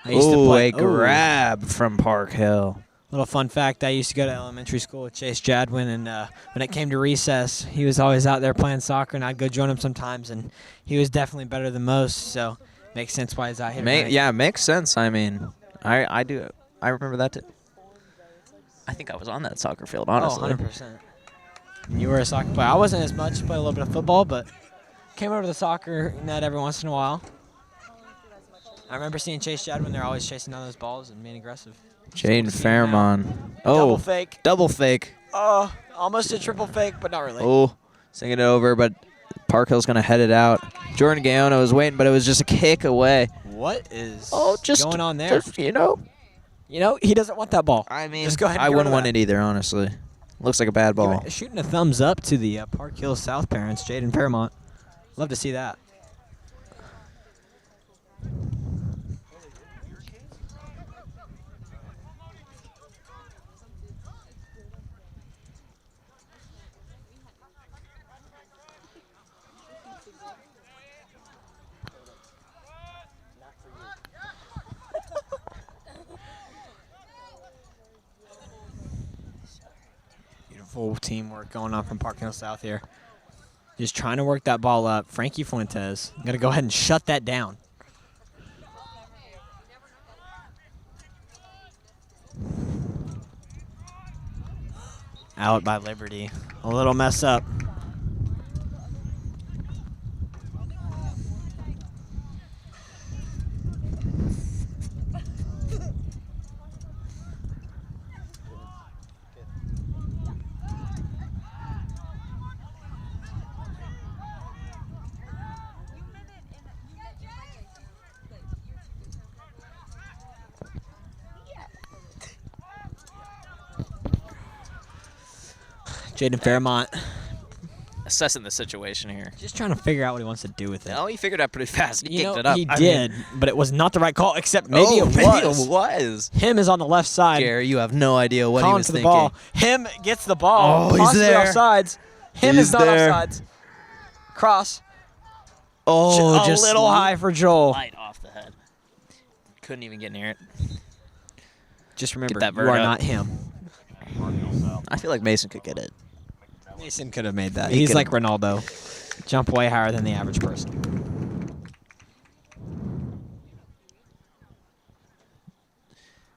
[SPEAKER 1] I used to
[SPEAKER 2] Oh,
[SPEAKER 1] play.
[SPEAKER 2] a grab from Park Hill.
[SPEAKER 1] Little fun fact, I used to go to elementary school with Chase Jadwin, and when it came to recess, he was always out there playing soccer, and I'd go join him sometimes, and he was definitely better than most, so makes sense why he's out here tonight.
[SPEAKER 2] Yeah, makes sense. I mean, I do. I remember that too. I think I was on that soccer field, honestly.
[SPEAKER 1] Oh, 100%. You were a soccer player. I wasn't as much, played a little bit of football, but came over to the soccer net every once in a while. I remember seeing Chase Jadwin, they're always chasing down those balls and being aggressive.
[SPEAKER 2] Jaden Fairmont. Oh,
[SPEAKER 1] Double fake.
[SPEAKER 2] double fake.
[SPEAKER 1] Oh, almost a triple fake, but not really.
[SPEAKER 2] Oh, singing it over, but Park Hill's going to head it out. Jordan Gaona was waiting, but it was just a kick away.
[SPEAKER 1] What is
[SPEAKER 2] Just
[SPEAKER 1] going on there?
[SPEAKER 2] Just, you know,
[SPEAKER 1] He doesn't want that ball.
[SPEAKER 2] I mean,
[SPEAKER 1] Just go ahead and
[SPEAKER 2] I
[SPEAKER 1] get rid
[SPEAKER 2] wouldn't
[SPEAKER 1] of
[SPEAKER 2] want
[SPEAKER 1] that.
[SPEAKER 2] it either, honestly. Looks like a bad ball.
[SPEAKER 1] Shooting a thumbs up to the Park Hill South parents, Jaden Fairmont. Love to see that. Beautiful teamwork going on from Park Hill South here. Just trying to work that ball up. Frankie Fuentes going to go ahead and shut that down. Out by Liberty. A little mess up. Jaden Fairmont
[SPEAKER 2] Assessing the situation here.
[SPEAKER 1] just trying to figure out what he wants to do with it.
[SPEAKER 2] No, he figured it out pretty fast. He
[SPEAKER 1] You
[SPEAKER 2] kicked
[SPEAKER 1] know,
[SPEAKER 2] it up.
[SPEAKER 1] he
[SPEAKER 2] I
[SPEAKER 1] did,
[SPEAKER 2] mean,
[SPEAKER 1] but it was not the right call, except maybe it was.
[SPEAKER 2] Maybe it was.
[SPEAKER 1] Him is on the left side.
[SPEAKER 2] Gary, you have no idea what he
[SPEAKER 1] calling
[SPEAKER 2] was
[SPEAKER 1] for the
[SPEAKER 2] thinking.
[SPEAKER 1] ball. Him gets the ball.
[SPEAKER 2] Oh, he's
[SPEAKER 1] possibly
[SPEAKER 2] there.
[SPEAKER 1] offsides. Him
[SPEAKER 2] He's
[SPEAKER 1] is not
[SPEAKER 2] there.
[SPEAKER 1] offsides. Cross.
[SPEAKER 2] Oh,
[SPEAKER 1] a
[SPEAKER 2] just
[SPEAKER 1] little high for Joel.
[SPEAKER 2] light off the head. Couldn't even get near it.
[SPEAKER 1] Just remember,
[SPEAKER 2] that
[SPEAKER 1] you
[SPEAKER 2] vert
[SPEAKER 1] are
[SPEAKER 2] up.
[SPEAKER 1] not him.
[SPEAKER 4] Park Hill South.
[SPEAKER 2] I feel like Mason could get it.
[SPEAKER 1] Mason could have made that.
[SPEAKER 2] He
[SPEAKER 1] He's
[SPEAKER 2] could've-
[SPEAKER 1] like Ronaldo. Jump way higher than the average person.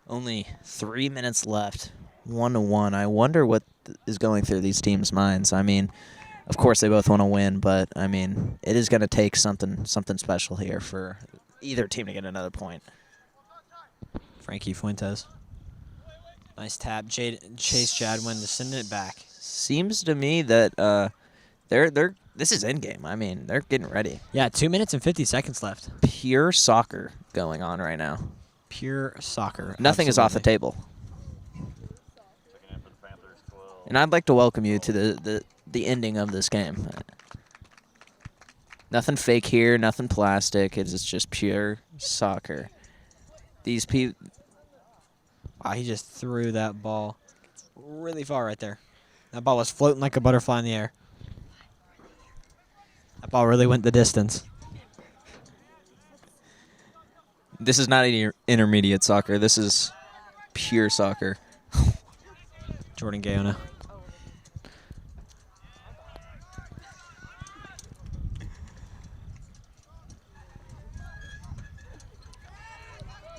[SPEAKER 2] Only 3 minutes left. 1-1. I wonder what is going through these teams' minds. I mean, of course they both want to win, but I mean, it is going to take something special here for either team to get another point.
[SPEAKER 1] Frankie Fuentes. Nice tap. Chase Jadwin to send it back.
[SPEAKER 2] Seems to me that this is endgame. I mean, they're getting ready.
[SPEAKER 1] Yeah, 2 minutes and 50 seconds left.
[SPEAKER 2] Pure soccer going on right now.
[SPEAKER 1] Pure soccer.
[SPEAKER 2] Nothing is off the table.
[SPEAKER 4] Checking in for the Panthers, 12.
[SPEAKER 2] And I'd like to welcome you to the ending of this game. Nothing fake here, nothing plastic. It's just pure soccer. These people.
[SPEAKER 1] Wow, he just threw that ball really far right there. That ball was floating like a butterfly in the air. That ball really went the distance.
[SPEAKER 2] This is not intermediate soccer. This is pure soccer.
[SPEAKER 1] Jordan Gaona.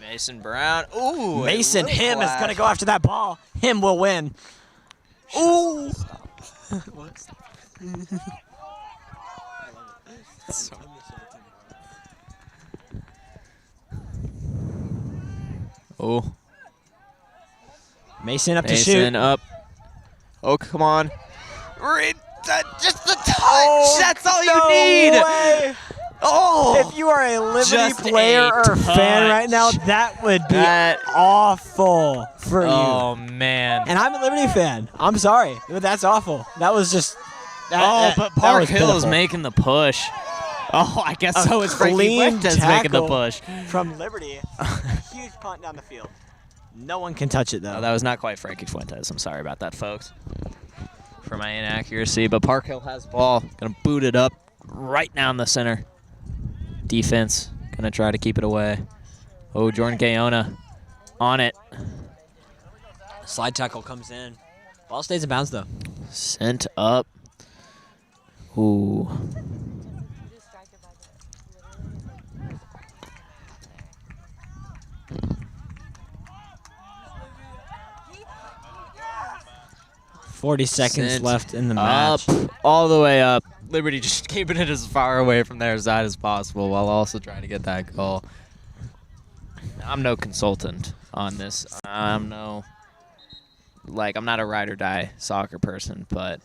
[SPEAKER 2] Mason Brown. Ooh.
[SPEAKER 1] Mason Him is going to go after that ball. Him will win. Ooh.
[SPEAKER 2] Oh.
[SPEAKER 1] Mason up to
[SPEAKER 2] Mason
[SPEAKER 1] shoot.
[SPEAKER 2] up. Oh, come on. Just the touch.
[SPEAKER 1] Oh,
[SPEAKER 2] That's all you
[SPEAKER 1] no
[SPEAKER 2] need.
[SPEAKER 1] way.
[SPEAKER 2] Oh.
[SPEAKER 1] If you are a Liberty
[SPEAKER 2] Just
[SPEAKER 1] player
[SPEAKER 2] a
[SPEAKER 1] or fan right now,
[SPEAKER 2] touch.
[SPEAKER 1] that would be
[SPEAKER 2] That-
[SPEAKER 1] awful for
[SPEAKER 2] Oh,
[SPEAKER 1] you.
[SPEAKER 2] man.
[SPEAKER 1] And I'm a Liberty fan. I'm sorry, but that's awful. That was just.
[SPEAKER 2] But Park Hill is making the push. Oh, I guess so is Frankie
[SPEAKER 1] clean
[SPEAKER 2] Fuentes making the
[SPEAKER 1] tackle
[SPEAKER 2] push.
[SPEAKER 1] from Liberty. Huge punt down the field. No one can touch it though.
[SPEAKER 2] Oh, that was not quite Frankie Fuentes. I'm sorry about that, folks, for my inaccuracy. But Park Hill has the ball. Gonna boot it up right down the center. Defense gonna try to keep it away. Oh, Jordan Gaona on it.
[SPEAKER 1] Slide tackle comes in. Ball stays in bounds though.
[SPEAKER 2] Sent up. Ooh.
[SPEAKER 1] 40 seconds
[SPEAKER 2] Sent
[SPEAKER 1] left in the
[SPEAKER 2] up,
[SPEAKER 1] match.
[SPEAKER 2] all the way up. Liberty just keeping it as far away from their side as possible while also trying to get that goal. I'm no consultant on this. I'm not a ride or die soccer person, but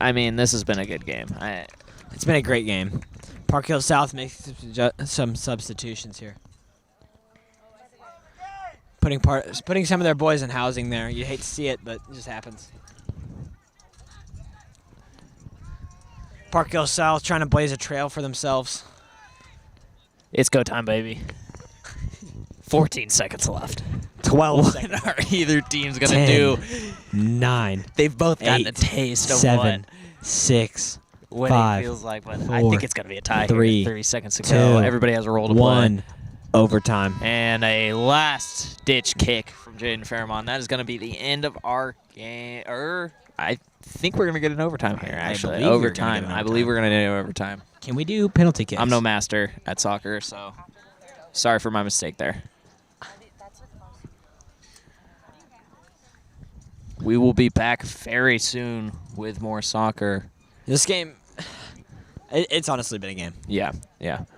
[SPEAKER 2] I mean, this has been a good game.
[SPEAKER 1] It's been a great game. Park Hill South makes some substitutions here. Putting some of their boys in housing there. You hate to see it, but it just happens. Park Hill South trying to blaze a trail for themselves.
[SPEAKER 2] It's go time, baby. 14 seconds left.
[SPEAKER 1] 12
[SPEAKER 2] What
[SPEAKER 1] seconds.
[SPEAKER 2] are either teams going
[SPEAKER 1] 10,
[SPEAKER 2] to do?
[SPEAKER 1] 9,
[SPEAKER 2] They've both gotten a
[SPEAKER 1] 8,
[SPEAKER 2] taste of
[SPEAKER 1] 7, 6,
[SPEAKER 2] what winning
[SPEAKER 1] 5,
[SPEAKER 2] feels like, but I
[SPEAKER 1] 4,
[SPEAKER 2] think it's going to be a tie
[SPEAKER 1] 3,
[SPEAKER 2] here. 30 seconds to go.
[SPEAKER 1] 2,
[SPEAKER 2] Everybody has a role to play.
[SPEAKER 1] 1, overtime.
[SPEAKER 2] And a last-ditch kick from Jaden Fairmont. That is going to be the end of our game. I think we're going to get an overtime here, actually.
[SPEAKER 1] believe we're gonna get
[SPEAKER 2] Overtime.
[SPEAKER 1] an
[SPEAKER 2] I believe we're going to do overtime.
[SPEAKER 1] Can we do penalty kicks?
[SPEAKER 2] I'm no master at soccer, so sorry for my mistake there. We will be back very soon with more soccer.
[SPEAKER 1] This game, it's honestly been a game.
[SPEAKER 2] Yeah.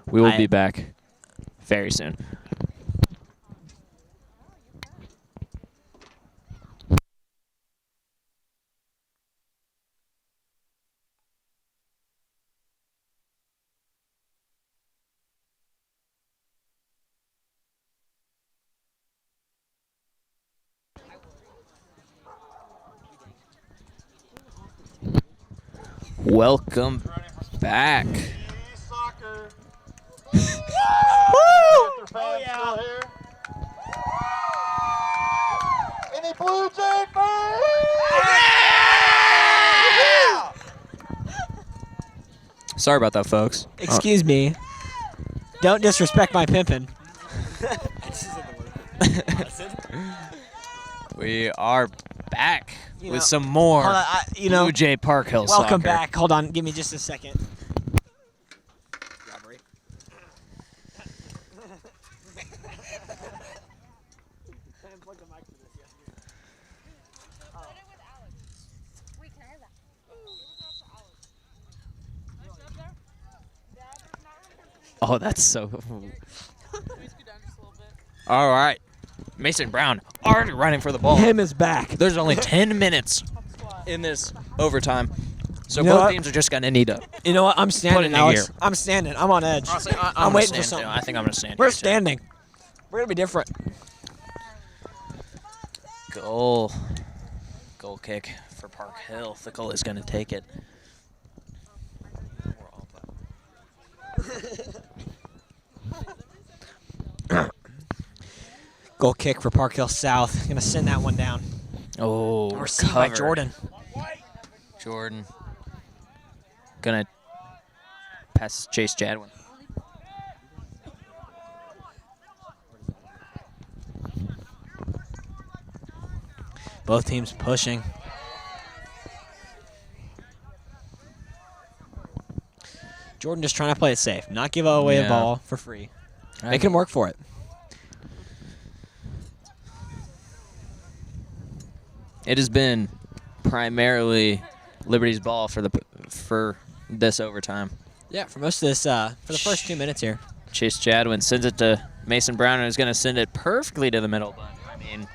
[SPEAKER 2] We will be back very soon. Welcome back.
[SPEAKER 4] Soccer.
[SPEAKER 1] Woo!
[SPEAKER 4] Oh, yeah. Still here. Any Blue Jay fans?
[SPEAKER 2] Sorry about that, folks.
[SPEAKER 1] Excuse me. Don't disrespect my pimpin'.
[SPEAKER 2] We are back
[SPEAKER 1] You
[SPEAKER 2] with
[SPEAKER 1] know,
[SPEAKER 2] some more
[SPEAKER 1] Hold on,
[SPEAKER 2] Blue Jay Park Hill
[SPEAKER 1] welcome
[SPEAKER 2] soccer.
[SPEAKER 1] back. Hold on, give me just a second.
[SPEAKER 2] Oh, that's so. All right. Mason Brown already running for the ball.
[SPEAKER 1] Him is back.
[SPEAKER 2] There's only 10 minutes in this overtime. So
[SPEAKER 1] You know
[SPEAKER 2] both
[SPEAKER 1] what?
[SPEAKER 2] teams are just going to need to.
[SPEAKER 1] You know what? I'm standing,
[SPEAKER 2] in
[SPEAKER 1] Alex.
[SPEAKER 2] gear.
[SPEAKER 1] I'm standing. I'm on edge.
[SPEAKER 2] Honestly, I'm
[SPEAKER 1] I'm
[SPEAKER 2] gonna
[SPEAKER 1] waiting for
[SPEAKER 2] stand,
[SPEAKER 1] something.
[SPEAKER 2] too. I think I'm going to stand.
[SPEAKER 1] We're
[SPEAKER 2] here, too.
[SPEAKER 1] standing. We're going to be different.
[SPEAKER 2] Goal. Goal kick for Park Hill. The goal is going to take it.
[SPEAKER 1] Goal kick for Park Hill South. Going to send that one down.
[SPEAKER 2] Oh,
[SPEAKER 1] Received by
[SPEAKER 2] recovered.
[SPEAKER 1] Jordan.
[SPEAKER 2] Jordan. Gonna pass Chase Jadwin.
[SPEAKER 1] Both teams pushing. Jordan just trying to play it safe, not give away a
[SPEAKER 2] Yeah.
[SPEAKER 1] ball for free. Make him work for it.
[SPEAKER 2] It has been primarily Liberty's ball for this overtime.
[SPEAKER 1] Yeah, for most of this, for the first 2 minutes here.
[SPEAKER 2] Chase Jadwin sends it to Mason Brown, and is going to send it perfectly to the middle. But I mean,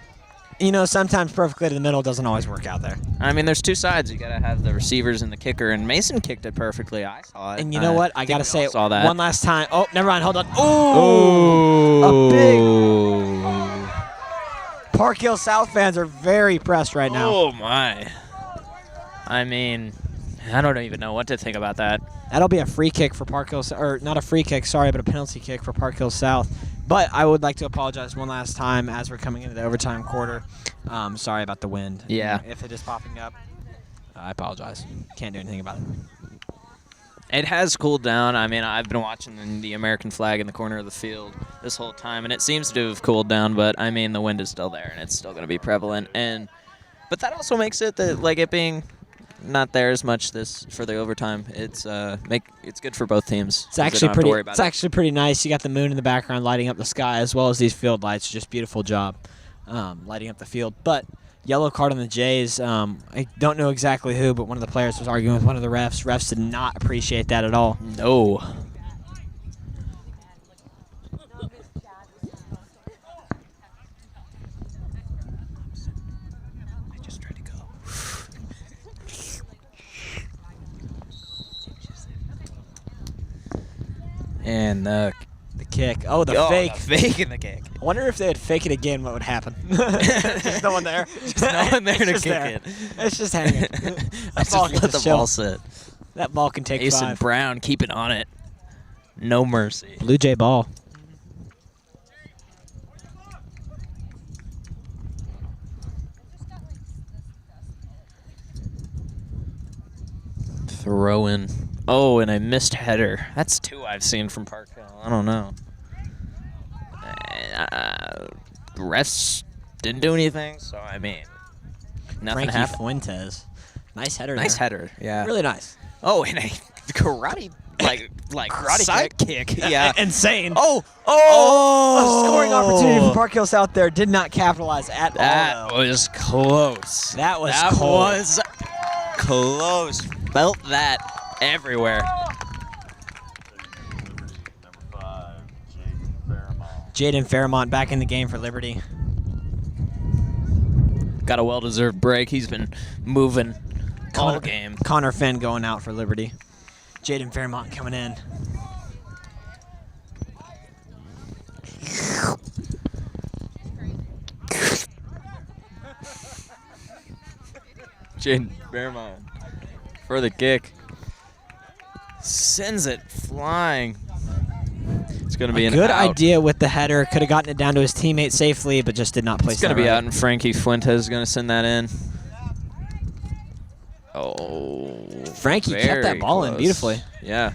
[SPEAKER 1] You know, sometimes perfectly to the middle doesn't always work out there.
[SPEAKER 2] there's two sides. You got to have the receivers and the kicker, and Mason kicked it perfectly. I saw it.
[SPEAKER 1] And you know what? I
[SPEAKER 2] think
[SPEAKER 1] got to
[SPEAKER 2] we
[SPEAKER 1] say
[SPEAKER 2] all
[SPEAKER 1] it
[SPEAKER 2] saw that.
[SPEAKER 1] one last time. Oh, never mind. Hold on. Oh! A big... Park Hill South fans are very pressed right now.
[SPEAKER 2] Oh my! I mean, I don't even know what to think about that.
[SPEAKER 1] That'll be a free kick for Park Hill, or not a free kick, sorry, but a penalty kick for Park Hill South. But I would like to apologize one last time as we're coming into the overtime quarter. Sorry about the wind.
[SPEAKER 2] Yeah.
[SPEAKER 1] If it is popping up, I apologize. Can't do anything about it.
[SPEAKER 2] It has cooled down. I mean, I've been watching the American flag in the corner of the field this whole time, and it seems to have cooled down. But I mean, the wind is still there, and it's still going to be prevalent. But that also makes it that, like, it being not there as much this for the overtime. It's good for both teams.
[SPEAKER 1] It's actually pretty nice. You got the moon in the background lighting up the sky as well as these field lights. Just beautiful job lighting up the field. But yellow card on the Jays. I don't know exactly who, but one of the players was arguing with one of the refs. Refs did not appreciate that at all.
[SPEAKER 2] No. I just tried to go. And the
[SPEAKER 1] Kick. Oh, the fake.
[SPEAKER 2] The fake in the kick.
[SPEAKER 1] I wonder if they would fake it again, what would happen? Just no one there.
[SPEAKER 2] Just no one there to
[SPEAKER 1] just
[SPEAKER 2] kick
[SPEAKER 1] there.
[SPEAKER 2] it.
[SPEAKER 1] It's just hanging.
[SPEAKER 2] Let's just let the ball sit.
[SPEAKER 1] That ball can take
[SPEAKER 2] Mason
[SPEAKER 1] 5.
[SPEAKER 2] Brown keeping on it. No mercy.
[SPEAKER 1] Blue Jay ball.
[SPEAKER 2] Throw in. Oh, and I missed header. That's 2 I've seen from Park Hill. I don't know. Refs didn't do anything, so I mean, nothing
[SPEAKER 1] Frankie
[SPEAKER 2] happened.
[SPEAKER 1] Fuentes. Nice header
[SPEAKER 2] Nice
[SPEAKER 1] there.
[SPEAKER 2] header, yeah.
[SPEAKER 1] Really nice.
[SPEAKER 2] Oh, and a karate
[SPEAKER 1] Karate
[SPEAKER 2] side kick. Yeah.
[SPEAKER 1] Insane.
[SPEAKER 2] Oh,
[SPEAKER 1] A scoring opportunity for Park Hill South there. Did not capitalize at
[SPEAKER 2] That
[SPEAKER 1] all.
[SPEAKER 2] was close.
[SPEAKER 1] That was
[SPEAKER 2] That
[SPEAKER 1] cold.
[SPEAKER 2] was close. Felt that everywhere.
[SPEAKER 4] Number 5, Jaden Fairmont.
[SPEAKER 1] Jaden Fairmont back in the game for Liberty.
[SPEAKER 2] Got a well-deserved break. He's been moving all game.
[SPEAKER 1] Connor Finn going out for Liberty. Jaden Fairmont coming in.
[SPEAKER 2] Jaden Fairmont for the kick. Sends it flying. It's going to be an
[SPEAKER 1] Good
[SPEAKER 2] out.
[SPEAKER 1] idea with the header. Could have gotten it down to his teammate safely, but just did not place
[SPEAKER 2] It's going
[SPEAKER 1] that
[SPEAKER 2] to be
[SPEAKER 1] right.
[SPEAKER 2] out, and Frankie Fuentes is going to send that in. Oh.
[SPEAKER 1] Frankie kept that
[SPEAKER 2] very
[SPEAKER 1] ball in
[SPEAKER 2] close.
[SPEAKER 1] beautifully.
[SPEAKER 2] Yeah.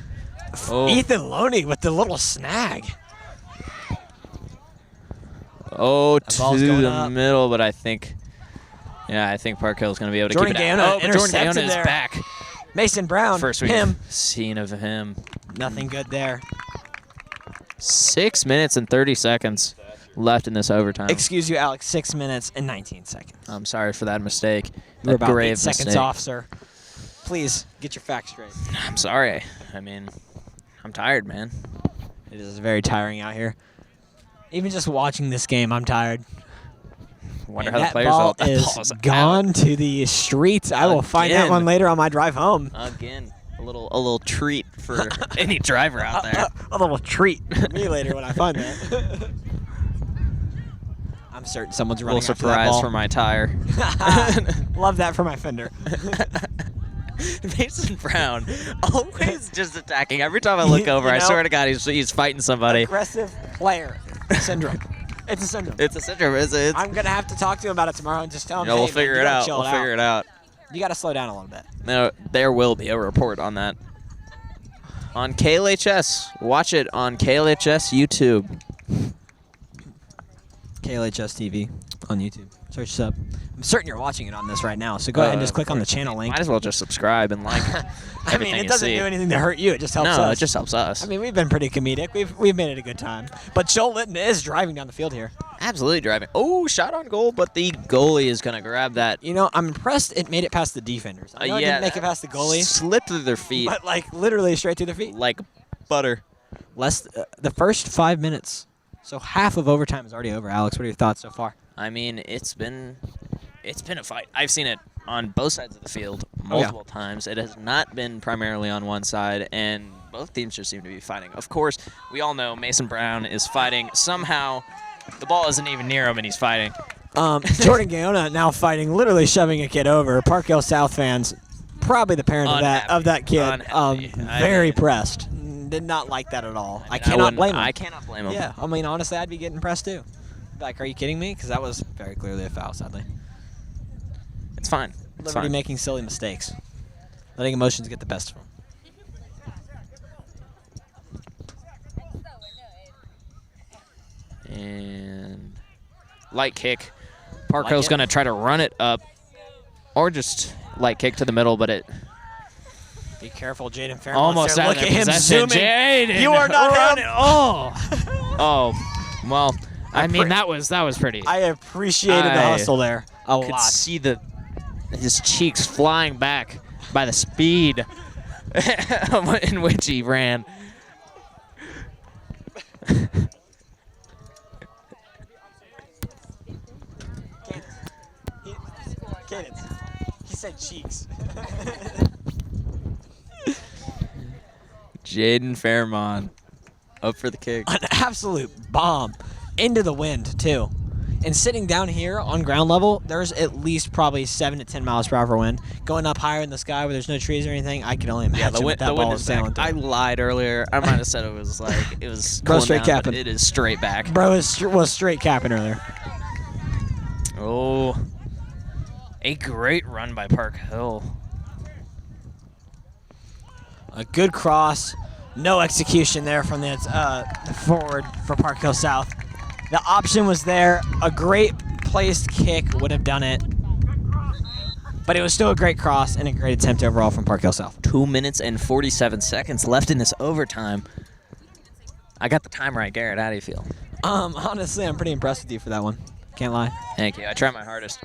[SPEAKER 2] Oh.
[SPEAKER 1] Ethan Loney with the little snag.
[SPEAKER 2] Oh,
[SPEAKER 1] That ball's
[SPEAKER 2] to
[SPEAKER 1] going
[SPEAKER 2] the
[SPEAKER 1] up.
[SPEAKER 2] middle, but I think Park Hill's going to be able to
[SPEAKER 1] Jordan
[SPEAKER 2] keep it
[SPEAKER 1] Gayona
[SPEAKER 2] out. Oh, but Jordan
[SPEAKER 1] intercepted
[SPEAKER 2] Gayona is
[SPEAKER 1] there.
[SPEAKER 2] back.
[SPEAKER 1] Mason Brown.
[SPEAKER 2] First we've
[SPEAKER 1] him.
[SPEAKER 2] seen of him.
[SPEAKER 1] Nothing good there.
[SPEAKER 2] 6 minutes and 30 seconds left in this overtime.
[SPEAKER 1] Excuse you, Alex. 6 minutes and 19 seconds.
[SPEAKER 2] I'm sorry for that mistake.
[SPEAKER 1] We're
[SPEAKER 2] That
[SPEAKER 1] about 8
[SPEAKER 2] grave
[SPEAKER 1] seconds
[SPEAKER 2] mistake.
[SPEAKER 1] off, sir. Please get your facts straight.
[SPEAKER 2] I'm sorry. I mean, I'm tired, man.
[SPEAKER 1] It is very tiring out here. Even just watching this game, I'm tired.
[SPEAKER 2] Wonder
[SPEAKER 1] And
[SPEAKER 2] how the
[SPEAKER 1] that
[SPEAKER 2] players
[SPEAKER 1] ball
[SPEAKER 2] felt. That
[SPEAKER 1] is
[SPEAKER 2] ball's
[SPEAKER 1] gone to the streets. I will find that
[SPEAKER 2] Again.
[SPEAKER 1] one later on my drive home.
[SPEAKER 2] Again, a little treat for any driver out there.
[SPEAKER 1] A little treat for me later when I find that. I'm certain someone's
[SPEAKER 2] A
[SPEAKER 1] running
[SPEAKER 2] little
[SPEAKER 1] after that
[SPEAKER 2] surprise
[SPEAKER 1] ball.
[SPEAKER 2] for my tire.
[SPEAKER 1] Love that for my fender.
[SPEAKER 2] Mason Brown, always just attacking. Every time I look over,
[SPEAKER 1] You
[SPEAKER 2] I
[SPEAKER 1] know,
[SPEAKER 2] swear to God, he's fighting somebody.
[SPEAKER 1] Aggressive player syndrome. It's a syndrome.
[SPEAKER 2] It's a syndrome. It's
[SPEAKER 1] I'm gonna have to talk to him about it tomorrow and just tell him.
[SPEAKER 2] we'll
[SPEAKER 1] hey,
[SPEAKER 2] figure
[SPEAKER 1] man,
[SPEAKER 2] it
[SPEAKER 1] you gotta
[SPEAKER 2] out.
[SPEAKER 1] chill
[SPEAKER 2] We'll figure it out.
[SPEAKER 1] You gotta slow down a little bit.
[SPEAKER 2] No, there will be a report on that. On KLHS. Watch it on KLHS YouTube.
[SPEAKER 1] KLHS TV on YouTube. Search us up. I'm certain you're watching it on this right now, so go ahead and just click on the channel link.
[SPEAKER 2] Might as well just subscribe and like
[SPEAKER 1] I mean, it doesn't do anything to hurt you. It just helps us.
[SPEAKER 2] No, it just helps us.
[SPEAKER 1] I mean, we've been pretty comedic. We've made it a good time. But Joel Litton is driving down the field here.
[SPEAKER 2] Absolutely driving. Oh, shot on goal, but the goalie is going to grab that.
[SPEAKER 1] You know, I'm impressed it made it past the defenders. I know it didn't make it past the goalie,
[SPEAKER 2] Slipped through their feet
[SPEAKER 1] but like literally straight through their feet.
[SPEAKER 2] like butter.
[SPEAKER 1] The first 5 minutes. So half of overtime is already over. Alex, what are your thoughts so far?
[SPEAKER 2] I mean, it's been a fight. I've seen it on both sides of the field multiple times. It has not been primarily on one side, and both teams just seem to be fighting. Of course, we all know Mason Brown is fighting. Somehow, the ball isn't even near him, and he's fighting.
[SPEAKER 1] Jordan Gaona now fighting, literally shoving a kid over. Park Hill South fans, probably the parent of that kid,
[SPEAKER 2] Unhappy.
[SPEAKER 1] very pressed. Did not like that at all. I
[SPEAKER 2] I
[SPEAKER 1] cannot blame him.
[SPEAKER 2] I cannot blame him.
[SPEAKER 1] Yeah, I mean, honestly, I'd be getting pressed too. Like, are you kidding me? Because that was very clearly a foul, sadly.
[SPEAKER 2] It's fine. It's
[SPEAKER 1] Liberty
[SPEAKER 2] fine.
[SPEAKER 1] making silly mistakes. Letting emotions get the best of them.
[SPEAKER 2] And light kick. Park
[SPEAKER 1] Like
[SPEAKER 2] Hill's
[SPEAKER 1] it?
[SPEAKER 2] going to try to run it up, or just light kick to the middle, but it
[SPEAKER 1] Be careful, Jaden Fairmont.
[SPEAKER 2] almost
[SPEAKER 1] there.
[SPEAKER 2] out
[SPEAKER 1] Look
[SPEAKER 2] of
[SPEAKER 1] at
[SPEAKER 2] their
[SPEAKER 1] him
[SPEAKER 2] possession.
[SPEAKER 1] zooming.
[SPEAKER 2] Jaden
[SPEAKER 1] You are not
[SPEAKER 2] running.
[SPEAKER 1] him.
[SPEAKER 2] Oh, well, I mean that was pretty.
[SPEAKER 1] I appreciated the
[SPEAKER 2] I
[SPEAKER 1] hustle there a
[SPEAKER 2] could
[SPEAKER 1] lot.
[SPEAKER 2] see his cheeks flying back by the speed in which he ran.
[SPEAKER 1] He said cheeks.
[SPEAKER 2] Jaden Fairmont up for the kick.
[SPEAKER 1] An absolute bomb into the wind too. And sitting down here on ground level, there's at least probably 7 to 10 miles per hour wind. Going up higher in the sky where there's no trees or anything, I can only imagine
[SPEAKER 2] the
[SPEAKER 1] what that
[SPEAKER 2] wind
[SPEAKER 1] ball
[SPEAKER 2] is
[SPEAKER 1] is
[SPEAKER 2] back.
[SPEAKER 1] sailing through.
[SPEAKER 2] I lied earlier. I might have said it was
[SPEAKER 1] Bro,
[SPEAKER 2] cooling
[SPEAKER 1] straight
[SPEAKER 2] down, but
[SPEAKER 1] capping.
[SPEAKER 2] It is straight back.
[SPEAKER 1] Bro was straight capping earlier.
[SPEAKER 2] Oh, a great run by Park Hill.
[SPEAKER 1] A good cross. No execution there from the forward for Park Hill South. The option was there. A great placed kick would have done it. But it was still a great cross and a great attempt overall from Park Hill South.
[SPEAKER 2] 2 minutes and 47 seconds left in this overtime. I got the time right, Garrett. How do you feel?
[SPEAKER 1] Honestly, I'm pretty impressed with you for that one. Can't lie.
[SPEAKER 2] Thank you. I tried my hardest.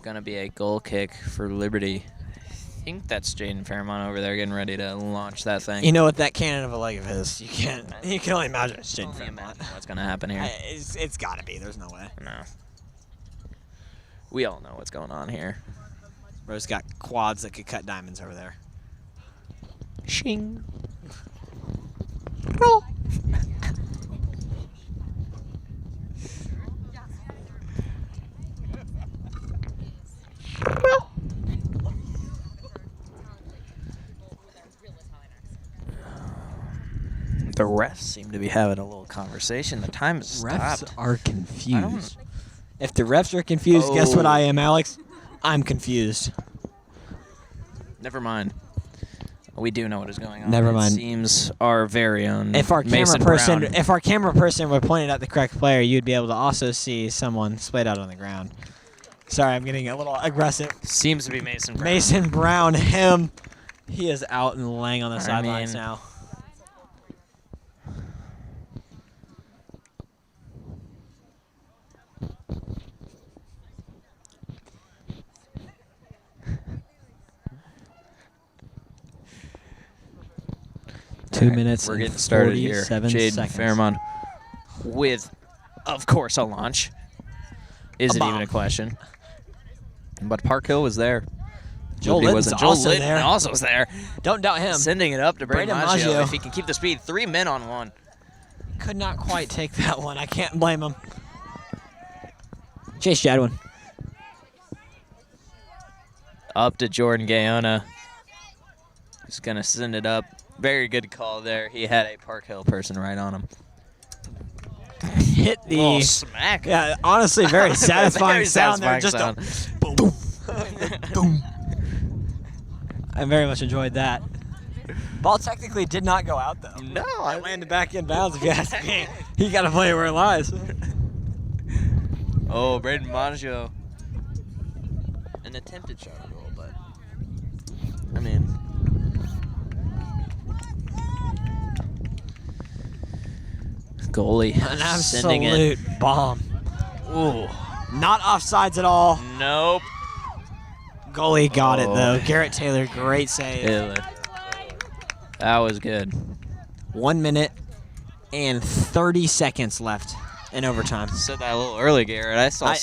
[SPEAKER 2] Gonna be a goal kick for Liberty. I think that's Jaden Fairmont over there getting ready to launch that thing.
[SPEAKER 1] You know, with that cannon of a leg of his, you can only imagine it's Jaden
[SPEAKER 2] Only
[SPEAKER 1] Fairmont.
[SPEAKER 2] imagine what's gonna happen here.
[SPEAKER 1] It's got to be. There's no way.
[SPEAKER 2] No. We all know what's going on here.
[SPEAKER 1] Bro's got quads that could cut diamonds over there.
[SPEAKER 2] Shing. The refs seem to be having a little conversation. The time has stopped.
[SPEAKER 1] Refs are confused. If the refs are confused, guess what I am, Alex? I'm confused.
[SPEAKER 2] Never mind. We do know what is going on.
[SPEAKER 1] Never mind.
[SPEAKER 2] It seems our very own
[SPEAKER 1] If our
[SPEAKER 2] Mason
[SPEAKER 1] camera person would point it at the correct player, you'd be able to also see someone splayed out on the ground. Sorry, I'm getting a little aggressive.
[SPEAKER 2] seems to be Mason Brown.
[SPEAKER 1] Mason Brown, him. He is out and laying on the sidelines
[SPEAKER 2] mean-
[SPEAKER 1] now. 2 minutes
[SPEAKER 2] We're
[SPEAKER 1] and
[SPEAKER 2] getting started here.
[SPEAKER 1] 47
[SPEAKER 2] Jaden
[SPEAKER 1] seconds.
[SPEAKER 2] Fairmont with, of course, a launch. Is
[SPEAKER 1] A
[SPEAKER 2] it
[SPEAKER 1] bomb.
[SPEAKER 2] even a question? But Park Hill was there.
[SPEAKER 1] Joel
[SPEAKER 2] Liberty
[SPEAKER 1] Litton's
[SPEAKER 2] wasn't. Joel
[SPEAKER 1] also
[SPEAKER 2] Litton
[SPEAKER 1] there.
[SPEAKER 2] also was there.
[SPEAKER 1] Don't doubt him.
[SPEAKER 2] Sending it up to Brandon
[SPEAKER 1] Brandon
[SPEAKER 2] Maggio.
[SPEAKER 1] Maggio.
[SPEAKER 2] If he can keep the speed. 3 men on one.
[SPEAKER 1] Could not quite take that one. I can't blame him. Chase Jadwin.
[SPEAKER 2] Up to Jordan Gayona. He's going to send it up. Very good call there. He had a Park Hill person right on him.
[SPEAKER 1] Hit the...
[SPEAKER 2] Oh, smack.
[SPEAKER 1] Yeah, honestly, very satisfying
[SPEAKER 2] Very
[SPEAKER 1] sound there.
[SPEAKER 2] satisfying
[SPEAKER 1] Just a boom. Boom. I very much enjoyed that. Ball technically did not go out, though.
[SPEAKER 2] No,
[SPEAKER 1] It landed back in bounds, if you ask me. He got to play where it lies.
[SPEAKER 2] Oh, Brandon Maggio. An attempted shot on goal, but I mean, goalie
[SPEAKER 1] An
[SPEAKER 2] sending it.
[SPEAKER 1] absolute bomb. Ooh. Not offsides at all.
[SPEAKER 2] Nope.
[SPEAKER 1] Goalie got it, though.
[SPEAKER 2] Oh.
[SPEAKER 1] Garrett Taylor, great save.
[SPEAKER 2] That was good.
[SPEAKER 1] 1 minute and 30 seconds left in overtime.
[SPEAKER 2] Said that a little early, Garrett. I still
[SPEAKER 1] I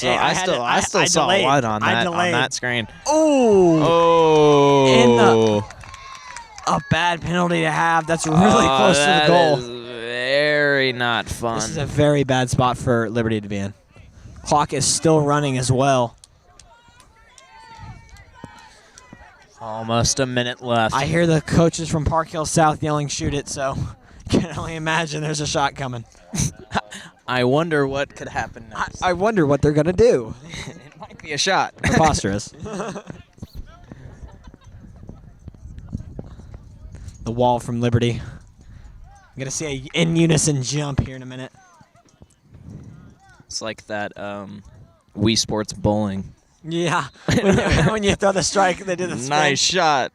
[SPEAKER 2] saw
[SPEAKER 1] delayed.
[SPEAKER 2] one on
[SPEAKER 1] I
[SPEAKER 2] that
[SPEAKER 1] delayed.
[SPEAKER 2] on that screen.
[SPEAKER 1] Oh!
[SPEAKER 2] Oh.
[SPEAKER 1] A bad penalty to have. That's really close to the
[SPEAKER 2] that
[SPEAKER 1] goal.
[SPEAKER 2] is very not fun.
[SPEAKER 1] This is a very bad spot for Liberty to be in. Clock is still running as well.
[SPEAKER 2] Almost a minute left.
[SPEAKER 1] I hear the coaches from Park Hill South yelling, "Shoot it!" So can only imagine there's a shot coming.
[SPEAKER 2] I wonder what could happen next.
[SPEAKER 1] I wonder what they're gonna do.
[SPEAKER 2] It might be a shot.
[SPEAKER 1] Preposterous. The wall from Liberty. I'm gonna see a in unison jump here in a minute.
[SPEAKER 2] It's like that Wii Sports bowling.
[SPEAKER 1] Yeah, when you throw the strike, they do the spin.
[SPEAKER 2] Nice shot.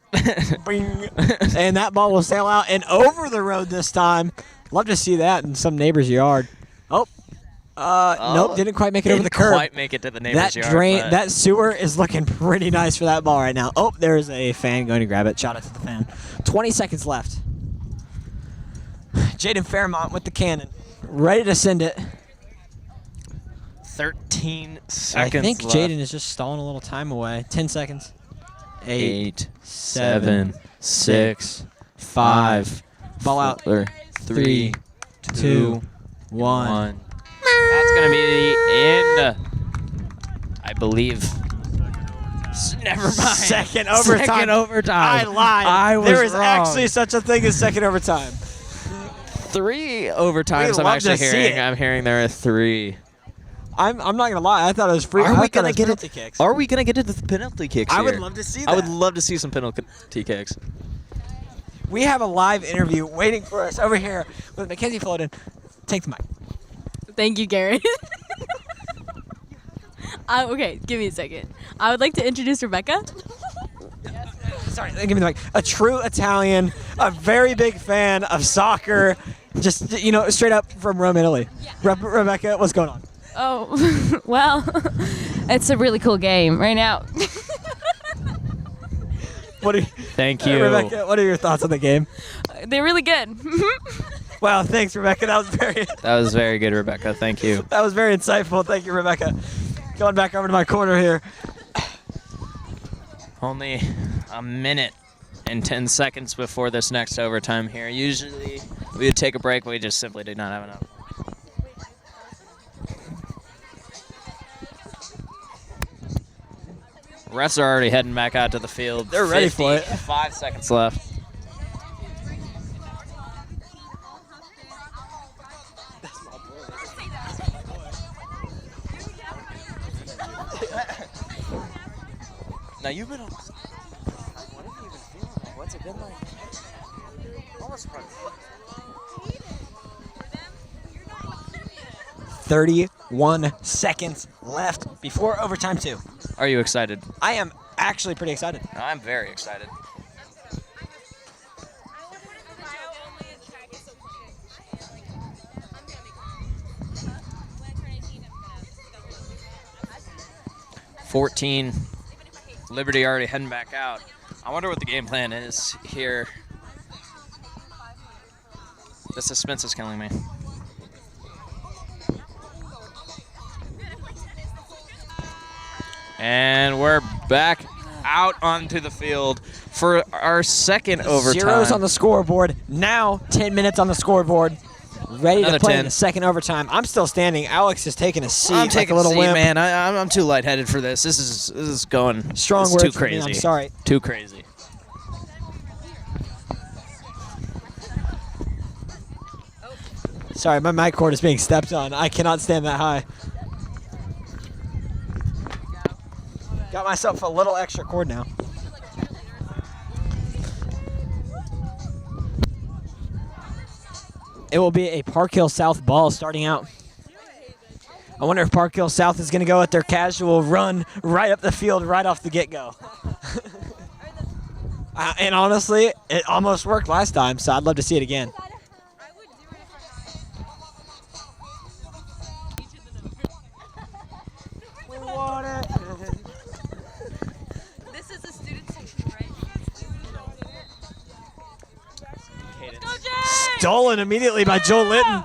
[SPEAKER 1] Bing. And that ball will sail out and over the road this time. Love to see that in some neighbor's yard. Nope, didn't quite make it over the curb.
[SPEAKER 2] Quite make it to the neighbor's
[SPEAKER 1] That
[SPEAKER 2] yard.
[SPEAKER 1] drain,
[SPEAKER 2] but
[SPEAKER 1] that sewer is looking pretty nice for that ball right now. Oh, there's a fan going to grab it. Shout out to the fan. 20 seconds left. Jaden Fairmont with the cannon, ready to send it.
[SPEAKER 2] 13
[SPEAKER 1] I
[SPEAKER 2] seconds
[SPEAKER 1] think
[SPEAKER 2] left.
[SPEAKER 1] Jaden is just stalling a little time away. 10 seconds.
[SPEAKER 2] 8,
[SPEAKER 1] 7,
[SPEAKER 2] 7, 6, 5.
[SPEAKER 1] Ball out.
[SPEAKER 2] 3,
[SPEAKER 1] 2, 1.
[SPEAKER 2] 1. That's going to be the end. I believe. Never mind.
[SPEAKER 1] Second overtime.
[SPEAKER 2] Second overtime.
[SPEAKER 1] I lied.
[SPEAKER 2] I was
[SPEAKER 1] there is
[SPEAKER 2] wrong.
[SPEAKER 1] actually such a thing as second overtime.
[SPEAKER 2] 3 overtimes
[SPEAKER 1] We'd
[SPEAKER 2] I'm
[SPEAKER 1] love
[SPEAKER 2] actually
[SPEAKER 1] to see
[SPEAKER 2] hearing.
[SPEAKER 1] it.
[SPEAKER 2] I'm hearing there are 3.
[SPEAKER 1] I'm not gonna lie. I thought it was free.
[SPEAKER 2] Are we gonna
[SPEAKER 1] get
[SPEAKER 2] get
[SPEAKER 1] penalty kicks?
[SPEAKER 2] Are we gonna get into the penalty kicks
[SPEAKER 1] I
[SPEAKER 2] here?
[SPEAKER 1] would love to see that.
[SPEAKER 2] I would love to see some penalty kicks.
[SPEAKER 1] We have a live interview waiting for us over here with Mackenzie Floden. Take the mic.
[SPEAKER 6] Thank you, Garrett. Okay, give me a second. I would like to introduce Rebecca.
[SPEAKER 1] Sorry, give me the mic. A true Italian, a very big fan of soccer, just straight up from Rome, Italy. Rebecca, what's going on?
[SPEAKER 7] Oh, well, it's a really cool game right now.
[SPEAKER 2] Thank you.
[SPEAKER 1] Rebecca, what are your thoughts on the game?
[SPEAKER 7] They're really good.
[SPEAKER 1] Wow, thanks, Rebecca. That
[SPEAKER 2] That was very good, Rebecca. Thank you.
[SPEAKER 1] that was very insightful. Thank you, Rebecca. Going back over to my corner here.
[SPEAKER 2] Only a minute and 10 seconds before this next overtime here. Usually we would take a break, but we just simply did not have enough. Refs are already heading back out to the field.
[SPEAKER 1] They're ready for it.
[SPEAKER 2] 5 seconds left. Now you've been on. What have you been feeling like? What's it been like? Almost
[SPEAKER 1] 31 seconds left before overtime 2.
[SPEAKER 2] Are you excited?
[SPEAKER 1] I am actually pretty excited.
[SPEAKER 2] I'm very excited. Liberty already heading back out. I wonder what the game plan is here. The suspense is killing me. And we're back out onto the field for our second overtime.
[SPEAKER 1] Zeros on the scoreboard. Now 10 minutes on the scoreboard. Ready
[SPEAKER 2] Another
[SPEAKER 1] to play
[SPEAKER 2] 10.
[SPEAKER 1] in the second overtime. I'm still standing. Alex is taking a seat.
[SPEAKER 2] I'm
[SPEAKER 1] like
[SPEAKER 2] taking
[SPEAKER 1] a little
[SPEAKER 2] seat,
[SPEAKER 1] wimp.
[SPEAKER 2] man. I'm too lightheaded for this. This is going
[SPEAKER 1] Strong
[SPEAKER 2] it's
[SPEAKER 1] words
[SPEAKER 2] too
[SPEAKER 1] from me,
[SPEAKER 2] crazy.
[SPEAKER 1] I'm sorry.
[SPEAKER 2] Too crazy.
[SPEAKER 1] Sorry, my mic cord is being stepped on. I cannot stand that high. Got myself a little extra cord now. It will be a Park Hill South ball starting out. I wonder if Park Hill South is going to go with their casual run right up the field right off the get-go. And honestly, it almost worked last time, so I'd love to see it again.
[SPEAKER 6] This is a student section, right?
[SPEAKER 1] Stolen immediately by Joe Litton.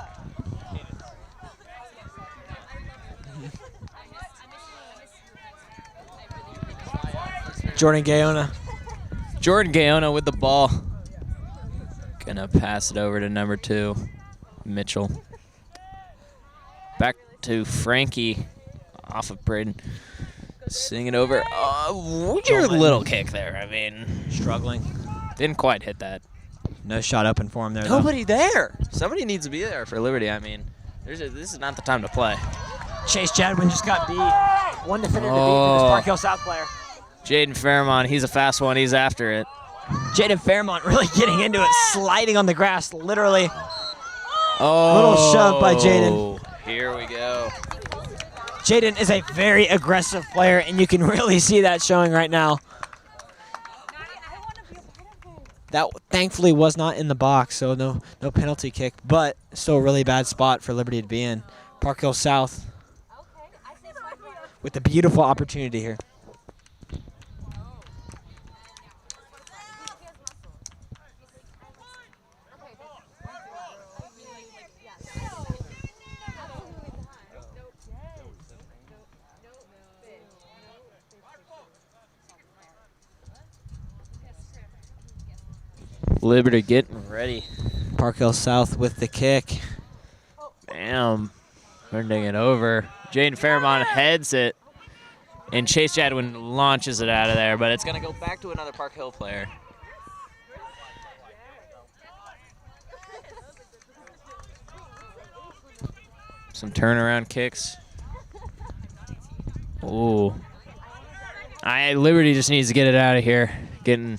[SPEAKER 1] Jordan Gaona.
[SPEAKER 2] Jordan Gaona with the ball. Gonna pass it over to number 2, Mitchell. Back to Frankie off of Braden. Sing it over. Weird little kick there. I mean,
[SPEAKER 1] Struggling.
[SPEAKER 2] didn't quite hit that.
[SPEAKER 1] No shot open for him there, though.
[SPEAKER 2] Nobody there. Somebody needs to be there for Liberty. I mean, this is not the time to play.
[SPEAKER 1] Chase Jadwin just got beat. One defender to beat for this Park Hill South player.
[SPEAKER 2] Jaden Fairmont, he's a fast one. He's after it.
[SPEAKER 1] Jaden Fairmont really getting into it, sliding on the grass, literally.
[SPEAKER 2] Oh,
[SPEAKER 1] Little shove by Jaden.
[SPEAKER 2] Here we go.
[SPEAKER 1] Jaden is a very aggressive player, and you can really see that showing right now. That thankfully was not in the box, so no penalty kick, but still a really bad spot for Liberty to be in. Park Hill South with a beautiful opportunity here.
[SPEAKER 2] Liberty getting ready.
[SPEAKER 1] Park Hill South with the kick.
[SPEAKER 2] Bam. Turning it over. Jaden Fairmont heads it. And Chase Jadwin launches it out of there, but it's going to go back to another Park Hill player. Some turnaround kicks. Ooh. Liberty just needs to get it out of here. Getting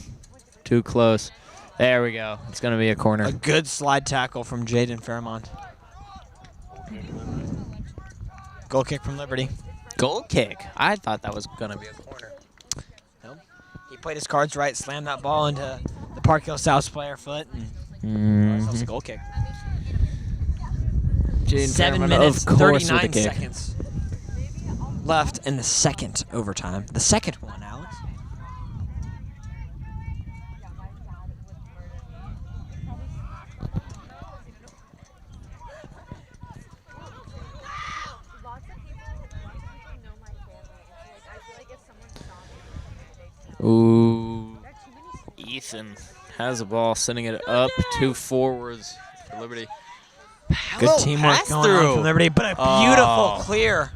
[SPEAKER 2] too close. There we go. It's going to be a corner.
[SPEAKER 1] A good slide tackle from Jaden Fairmont. Goal kick from Liberty.
[SPEAKER 2] Goal kick. I thought that was going to be a corner.
[SPEAKER 1] Nope. He played his cards right, slammed that ball into the Park Hill South player foot, and that was a goal kick. 7 minutes, 39 seconds left in the second overtime. The second one, Alex.
[SPEAKER 2] Ooh. Ethan has the ball, sending it up 2 forwards for Liberty.
[SPEAKER 1] Good teamwork going on from Liberty, but a beautiful clear.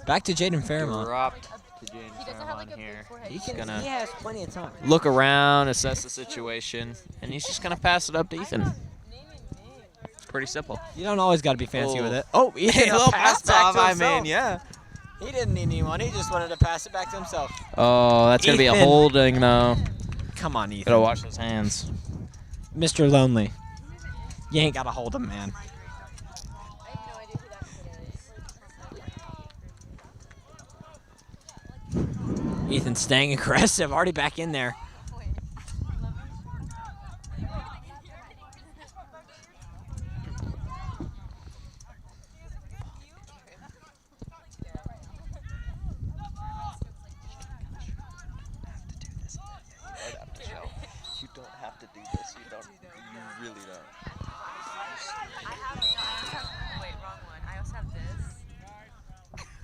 [SPEAKER 1] Back to Jaden Fairmont.
[SPEAKER 2] Dropped to Jaden Fairmont here. He's going
[SPEAKER 1] He
[SPEAKER 2] to
[SPEAKER 1] has plenty of time.
[SPEAKER 2] look around, assess the situation, and he's just going to pass it up to Ethan. It's pretty simple.
[SPEAKER 1] You don't always got to be fancy
[SPEAKER 2] Oh.
[SPEAKER 1] with it. Oh, Ethan,
[SPEAKER 2] Hey, a little
[SPEAKER 1] pass
[SPEAKER 2] pass
[SPEAKER 1] back
[SPEAKER 2] off,
[SPEAKER 1] to
[SPEAKER 2] I
[SPEAKER 1] himself.
[SPEAKER 2] mean, yeah.
[SPEAKER 1] He didn't need anyone. He just wanted to pass it back to himself.
[SPEAKER 2] Oh, that's going to be a
[SPEAKER 1] Ethan.
[SPEAKER 2] holding, though.
[SPEAKER 1] Come on, Ethan.
[SPEAKER 2] Gotta wash those hands.
[SPEAKER 1] Mr. Lonely. You ain't got to hold him, man. Ethan staying aggressive, already back in there.
[SPEAKER 3] You don't have to do this. You really don't.
[SPEAKER 6] Wait, wrong one. I also have this.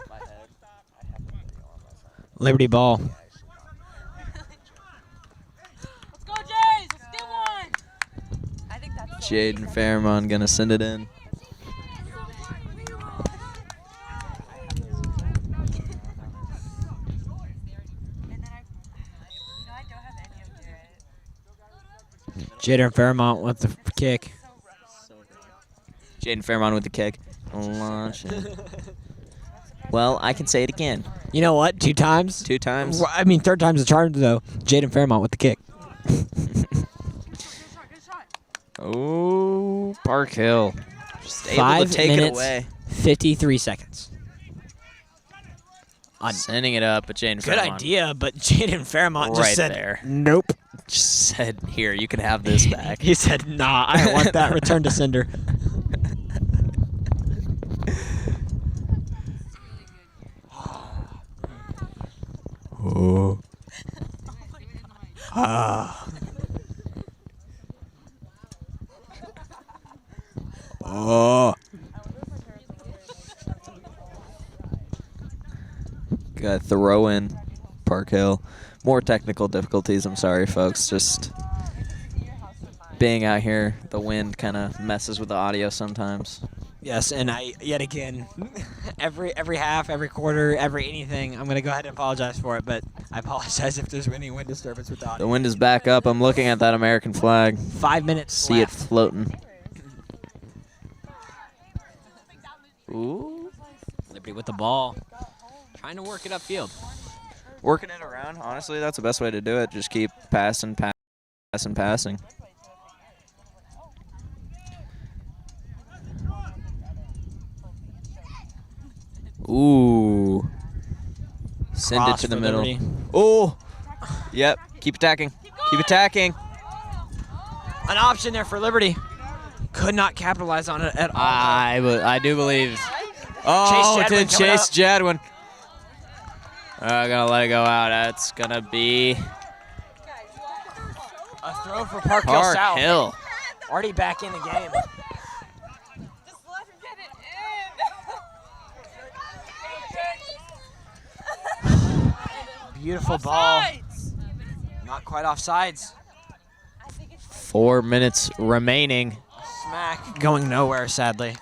[SPEAKER 2] My head. I have the video on my phone.
[SPEAKER 1] Liberty ball.
[SPEAKER 7] Let's go, Jays! Let's get one!
[SPEAKER 6] I think that's
[SPEAKER 2] Jaden Fairmont gonna send it in.
[SPEAKER 6] And then I don't have any of Garrett.
[SPEAKER 1] Jaden Fairmont with the kick.
[SPEAKER 2] Jaden Fairmont with the kick. Launch it. Well, I can say it again.
[SPEAKER 1] You know what? 2 times?
[SPEAKER 2] 2 times.
[SPEAKER 1] Well, I mean, 3rd time's the charm, though. Jaden Fairmont with the kick.
[SPEAKER 2] Oh, Park Hill. Just able
[SPEAKER 1] 5
[SPEAKER 2] to take it
[SPEAKER 1] minutes,
[SPEAKER 2] away.
[SPEAKER 1] 53 seconds.
[SPEAKER 2] Sending it up, but Jaden
[SPEAKER 1] Good
[SPEAKER 2] Fairmont
[SPEAKER 1] idea, but Jaden Fairmont just
[SPEAKER 2] Right
[SPEAKER 1] said,
[SPEAKER 2] there.
[SPEAKER 1] nope.
[SPEAKER 2] just said, "Here, you can have this back."
[SPEAKER 1] He said, nah, I don't want that. Return to sender. Oh. Ah. Oh.
[SPEAKER 2] Got to throw in Park Hill. More technical difficulties. I'm sorry, folks. Just being out here, the wind kind of messes with the audio sometimes.
[SPEAKER 1] Yes, and I yet again, every half, every quarter, every anything, I'm gonna go ahead and apologize for it. But I apologize if there's any wind disturbance with the
[SPEAKER 2] The
[SPEAKER 1] audio.
[SPEAKER 2] wind is back up. I'm looking at that American flag.
[SPEAKER 1] 5 minutes.
[SPEAKER 2] See
[SPEAKER 1] left.
[SPEAKER 2] it floating. Ooh.
[SPEAKER 1] Liberty with the ball, trying to work it upfield.
[SPEAKER 2] Working it around. Honestly, that's the best way to do it. Just keep passing, passing. Ooh. Send it
[SPEAKER 1] Cross
[SPEAKER 2] to the
[SPEAKER 1] for
[SPEAKER 2] middle.
[SPEAKER 1] Liberty.
[SPEAKER 2] Oh. Yep. Keep attacking. Keep attacking.
[SPEAKER 1] An option there for Liberty. Could not capitalize on it at all.
[SPEAKER 2] I do believe. Oh,
[SPEAKER 1] Chase
[SPEAKER 2] it did
[SPEAKER 1] Jadwin coming
[SPEAKER 2] Chase Jadwin. Gonna let it go out. That's gonna be
[SPEAKER 1] A throw for Park Hill
[SPEAKER 2] Park
[SPEAKER 1] South.
[SPEAKER 2] Hill.
[SPEAKER 1] Already back in the game.
[SPEAKER 6] Just let him get it in.
[SPEAKER 1] Beautiful ball. Not quite offsides.
[SPEAKER 2] 4 minutes remaining.
[SPEAKER 1] Smack. Going nowhere, sadly.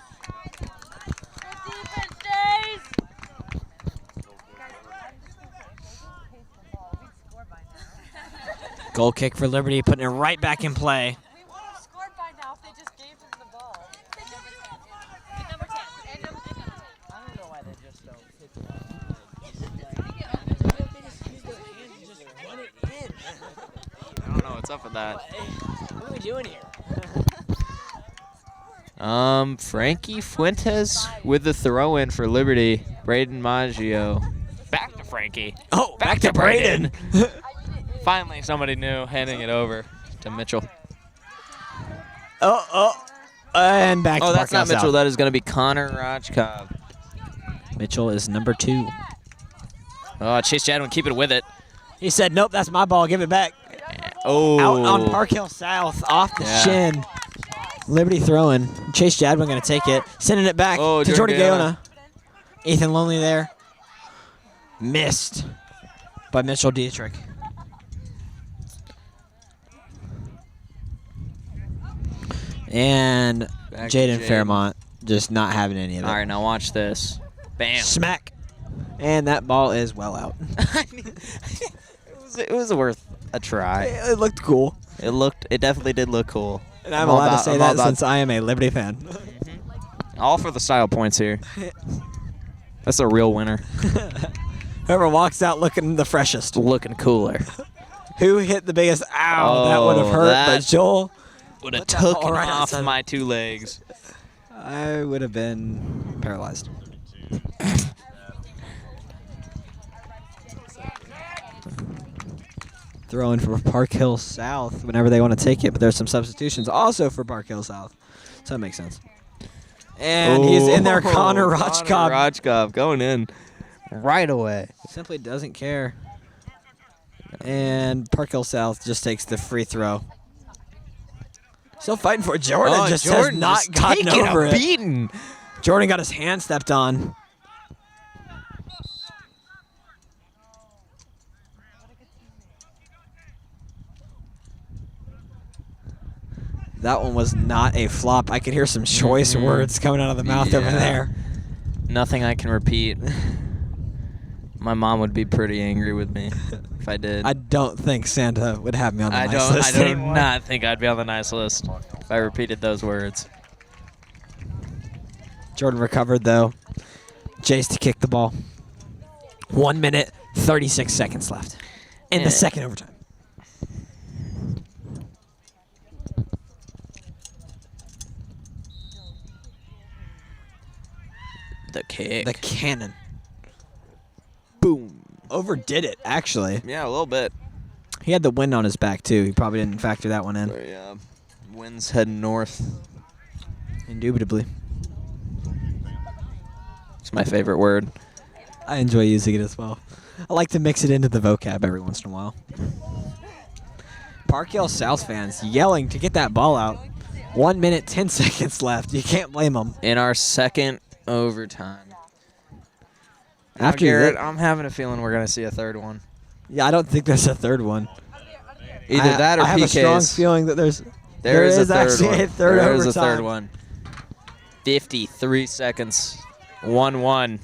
[SPEAKER 1] Goal kick for Liberty, putting it right back in play.
[SPEAKER 6] We would have scored by now if they just gave him the ball.
[SPEAKER 2] I don't know why they just don't hit I don't know what's up with that.
[SPEAKER 1] What are we doing here?
[SPEAKER 2] Frankie Fuentes with the throw in for Liberty. Braden Maggio. Back to Frankie.
[SPEAKER 1] Oh, back to Braden.
[SPEAKER 2] Finally, somebody new handing it over to Mitchell.
[SPEAKER 1] And back to
[SPEAKER 2] Oh, that's
[SPEAKER 1] Park
[SPEAKER 2] not
[SPEAKER 1] Hill
[SPEAKER 2] Mitchell.
[SPEAKER 1] South.
[SPEAKER 2] That is going to be Connor Rajkov.
[SPEAKER 1] Mitchell is number 2.
[SPEAKER 2] Oh, Chase Jadwin keeping with it.
[SPEAKER 1] He said, nope, that's my ball. Give it back.
[SPEAKER 2] Oh.
[SPEAKER 1] Out on Park Hill South, off the
[SPEAKER 2] Yeah.
[SPEAKER 1] shin. Liberty throwing. Chase Jadwin going to take it. Sending it back
[SPEAKER 2] Oh,
[SPEAKER 1] to Jordan
[SPEAKER 2] Jordan
[SPEAKER 1] Gaona. Ethan Lonely there. Missed by Mitchell Dietrich. And
[SPEAKER 2] Back to
[SPEAKER 1] Jaden
[SPEAKER 2] Jaden.
[SPEAKER 1] Fairmont just not having any of it.
[SPEAKER 2] All right, now watch this. Bam.
[SPEAKER 1] Smack. And that ball is well out.
[SPEAKER 2] It was worth a try.
[SPEAKER 1] It looked cool.
[SPEAKER 2] It definitely did look cool.
[SPEAKER 1] And I'm
[SPEAKER 2] all
[SPEAKER 1] allowed
[SPEAKER 2] about-
[SPEAKER 1] to say
[SPEAKER 2] I'm all
[SPEAKER 1] that
[SPEAKER 2] about-
[SPEAKER 1] since I am a Liberty fan.
[SPEAKER 2] All for the style points here. That's a real winner.
[SPEAKER 1] Whoever walks out looking the freshest.
[SPEAKER 2] Looking cooler.
[SPEAKER 1] Who hit the biggest? Ow, that would have
[SPEAKER 2] Oh,
[SPEAKER 1] hurt. But
[SPEAKER 2] that-
[SPEAKER 1] Joel,
[SPEAKER 2] Would have
[SPEAKER 1] Put that ball
[SPEAKER 2] taken
[SPEAKER 1] right
[SPEAKER 2] off
[SPEAKER 1] outside.
[SPEAKER 2] my 2 legs.
[SPEAKER 1] I would have been paralyzed. Throwing for Park Hill South whenever they want to take it, but there's some substitutions also for Park Hill South, so that makes sense. And he's in there, Connor Rajkov.
[SPEAKER 2] Connor Rajkov going in right away.
[SPEAKER 1] Simply doesn't care. And Park Hill South just takes the free throw. Still fighting for it. Jordan just has not gotten over it.
[SPEAKER 2] Beaten.
[SPEAKER 1] Jordan got his hand stepped on. That one was not a flop. I could hear some choice words coming out of the mouth over there.
[SPEAKER 2] Nothing I can repeat. My mom would be pretty angry with me if I did.
[SPEAKER 1] I don't think Santa would have me on the nice list
[SPEAKER 2] I do
[SPEAKER 1] anymore.
[SPEAKER 2] not think I'd be on the nice list if I repeated those words.
[SPEAKER 1] Jordan recovered, though. Jace to kick the ball. 1 minute, 36 seconds left in the second overtime.
[SPEAKER 2] The kick.
[SPEAKER 1] The cannon. Boom. Overdid it, actually.
[SPEAKER 2] Yeah, a little bit.
[SPEAKER 1] He had the wind on his back, too. He probably didn't factor that one in.
[SPEAKER 2] Yeah. Wind's heading north.
[SPEAKER 1] Indubitably.
[SPEAKER 2] It's my favorite word.
[SPEAKER 1] I enjoy using it as well. I like to mix it into the vocab every once in a while. Park Hill South fans yelling to get that ball out. 1 minute, 10 seconds left. You can't blame them.
[SPEAKER 2] In our second overtime.
[SPEAKER 1] After
[SPEAKER 2] Garrett,
[SPEAKER 1] that-
[SPEAKER 2] I'm having a feeling we're going to see a third one.
[SPEAKER 1] Yeah, I don't think there's a third one.
[SPEAKER 2] Either that or
[SPEAKER 1] I have
[SPEAKER 2] PKs.
[SPEAKER 1] a strong feeling that
[SPEAKER 2] There is a third
[SPEAKER 1] actually
[SPEAKER 2] one.
[SPEAKER 1] a third
[SPEAKER 2] There
[SPEAKER 1] overtime.
[SPEAKER 2] is a third one. 53 seconds. 1-1.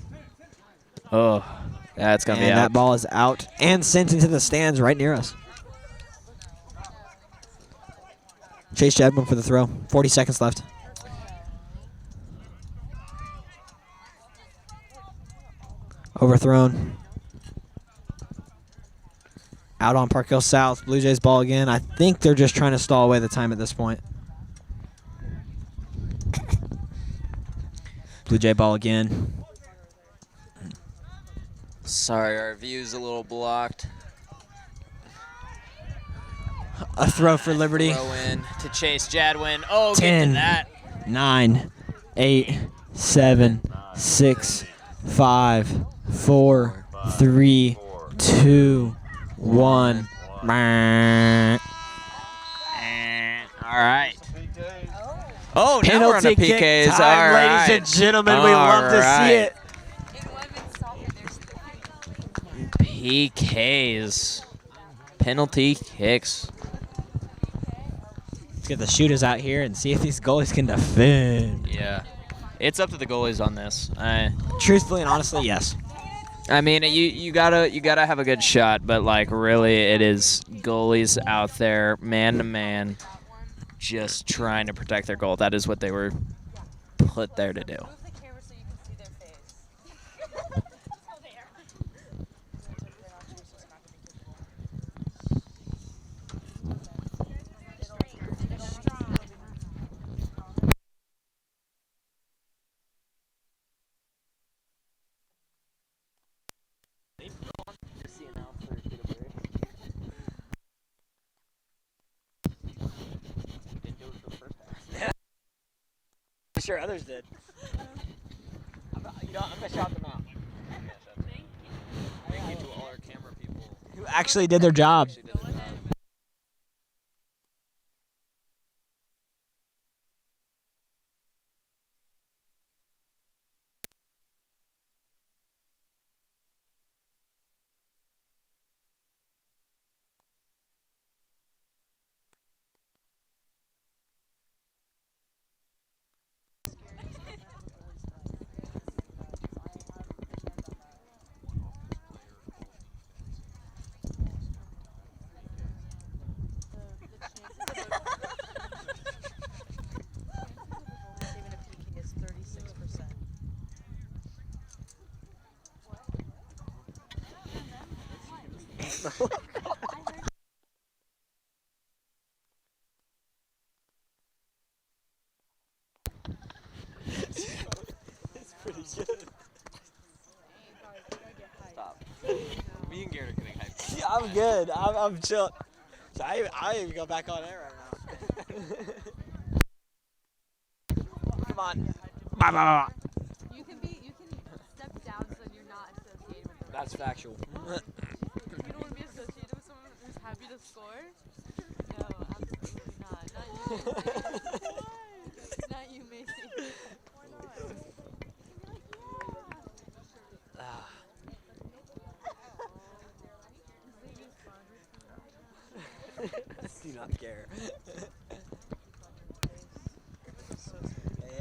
[SPEAKER 2] Oh, that's going to be
[SPEAKER 1] And
[SPEAKER 2] out.
[SPEAKER 1] that ball is out and sent into the stands right near us. Chase Jadwin for the throw. 40 seconds left. Overthrown. Out on Park Hill South. Blue Jays ball again. I think they're just trying to stall away the time at this point. Blue Jay ball again.
[SPEAKER 2] Sorry, our view's a little blocked.
[SPEAKER 1] A throw for Liberty.
[SPEAKER 2] Throw in to Chase Jadwin. Oh,
[SPEAKER 1] 10,
[SPEAKER 2] get to that.
[SPEAKER 1] 9, 8, 7, 6, 5, 4, 3, 2, 1.
[SPEAKER 2] All right. Oh, now we're on
[SPEAKER 1] Penalty
[SPEAKER 2] the
[SPEAKER 1] kick
[SPEAKER 2] PKs.
[SPEAKER 1] time,
[SPEAKER 2] All right.
[SPEAKER 1] ladies and gentlemen. We love to see it.
[SPEAKER 2] PKs. Penalty kicks.
[SPEAKER 1] Let's get the shooters out here and see if these goalies can defend.
[SPEAKER 2] Yeah. It's up to the goalies on this.
[SPEAKER 1] Truthfully and honestly, yes.
[SPEAKER 2] I mean, you gotta have a good shot, but like really, it is goalies out there, man to man, just trying to protect their goal. That is what they were put there to do.
[SPEAKER 1] Sure, others did. I'm gonna shout them out.
[SPEAKER 2] Thank you to all our camera people
[SPEAKER 1] Who actually did their job.
[SPEAKER 2] Stop. Me and Garrett are getting hyped.
[SPEAKER 1] Yeah, I'm good. I'm chill. So I even go back on air right now. Come on. Bye, bye, bye.
[SPEAKER 6] You can step down so you're not associated with the
[SPEAKER 1] That's factual.
[SPEAKER 6] You don't want to be associated with someone who's happy to score? No, absolutely not. Not you. Not you, Macy.
[SPEAKER 1] Do not care.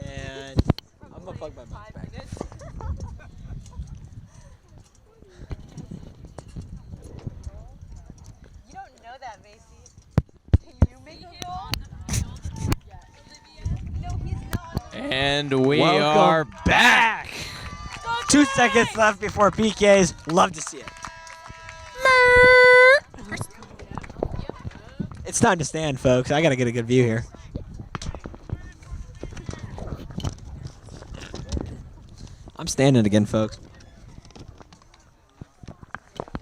[SPEAKER 1] And I'm gonna plug my mic back.
[SPEAKER 6] You don't know that, Macy. Can you make a goal? No, he's not.
[SPEAKER 2] And we
[SPEAKER 1] Welcome
[SPEAKER 2] are back.
[SPEAKER 1] 2 seconds left before PKs. Love to see it. It's time to stand, folks. I gotta get a good view here. I'm standing again, folks.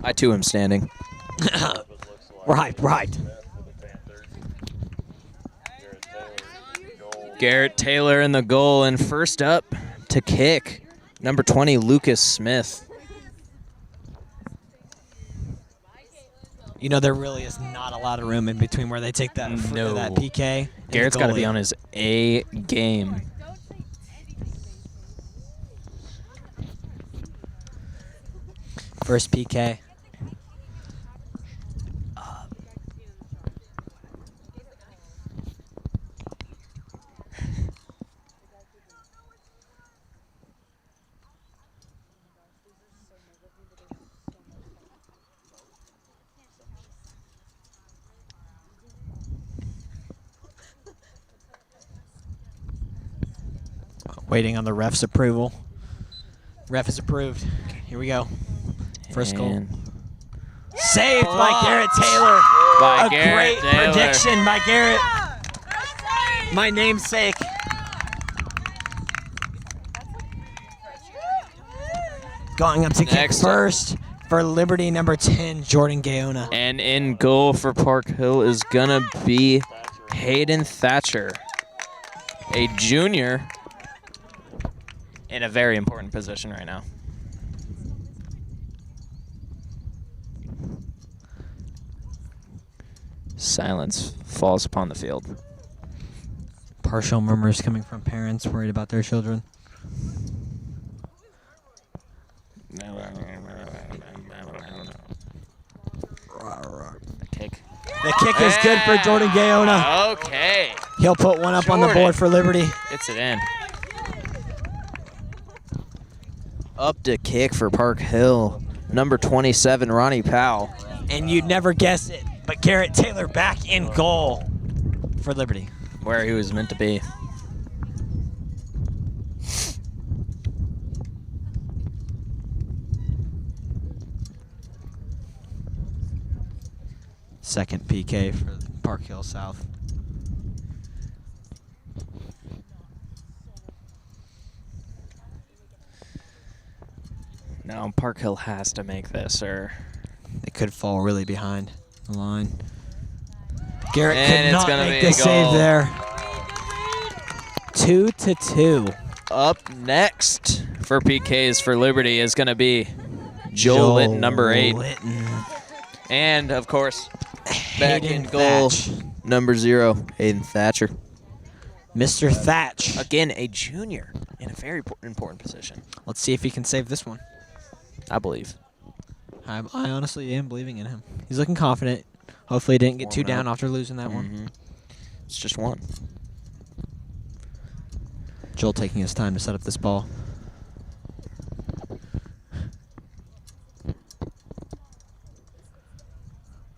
[SPEAKER 2] I too am standing.
[SPEAKER 1] Right.
[SPEAKER 2] Garrett Taylor in the goal, and first up to kick, number 20, Lucas Smith.
[SPEAKER 1] You know, there really is not a lot of room in between where they take that
[SPEAKER 2] No.
[SPEAKER 1] that PK. and the
[SPEAKER 2] Garrett's got to be
[SPEAKER 1] goalie.
[SPEAKER 2] on his A game.
[SPEAKER 1] First PK. Waiting on the ref's approval. Ref is approved. Here we go. First goal.
[SPEAKER 2] And
[SPEAKER 1] Saved by Garrett Taylor.
[SPEAKER 2] by
[SPEAKER 1] A
[SPEAKER 2] Garrett
[SPEAKER 1] great
[SPEAKER 2] Taylor.
[SPEAKER 1] prediction by Garrett. My namesake. Going up to kick
[SPEAKER 2] Next up.
[SPEAKER 1] first for Liberty, number 10, Jordan Gaona.
[SPEAKER 2] And in goal for Park Hill is going to be Hayden Thatcher, a junior in a very important position right now. Silence falls upon the field.
[SPEAKER 1] Partial murmurs coming from parents worried about their children.
[SPEAKER 2] Kick.
[SPEAKER 1] The kick is good for Jordan Gaona.
[SPEAKER 2] Okay.
[SPEAKER 1] He'll put one up on the
[SPEAKER 2] Jordan.
[SPEAKER 1] board for Liberty.
[SPEAKER 2] Gets it in. Up to kick for Park Hill. Number 27, Ronnie Powell.
[SPEAKER 1] And you'd never guess it, but Garrett Taylor back in goal for Liberty.
[SPEAKER 2] Where he was meant to be.
[SPEAKER 1] Second PK for Park Hill South.
[SPEAKER 2] Now Park Hill has to make this, or
[SPEAKER 1] They could fall really behind the line. Garrett
[SPEAKER 2] And
[SPEAKER 1] could
[SPEAKER 2] it's
[SPEAKER 1] not
[SPEAKER 2] gonna
[SPEAKER 1] make
[SPEAKER 2] be a
[SPEAKER 1] the save
[SPEAKER 2] goal.
[SPEAKER 1] there. 2-2.
[SPEAKER 2] up next for PKs for Liberty is going to be Joel Litton, number 8.
[SPEAKER 1] Litton.
[SPEAKER 2] And, of course, back
[SPEAKER 1] Hayden
[SPEAKER 2] in goal,
[SPEAKER 1] Thatch.
[SPEAKER 2] number 0, Hayden Thatcher.
[SPEAKER 1] Mr. Thatch.
[SPEAKER 2] Again, a junior in a very important position,
[SPEAKER 1] Let's see if he can save this one.
[SPEAKER 2] I believe.
[SPEAKER 1] I honestly am believing in him. He's looking confident. Hopefully he didn't get too
[SPEAKER 2] Warm
[SPEAKER 1] down
[SPEAKER 2] up.
[SPEAKER 1] after losing that one.
[SPEAKER 2] Mhm. It's just one.
[SPEAKER 1] Joel taking his time to set up this ball.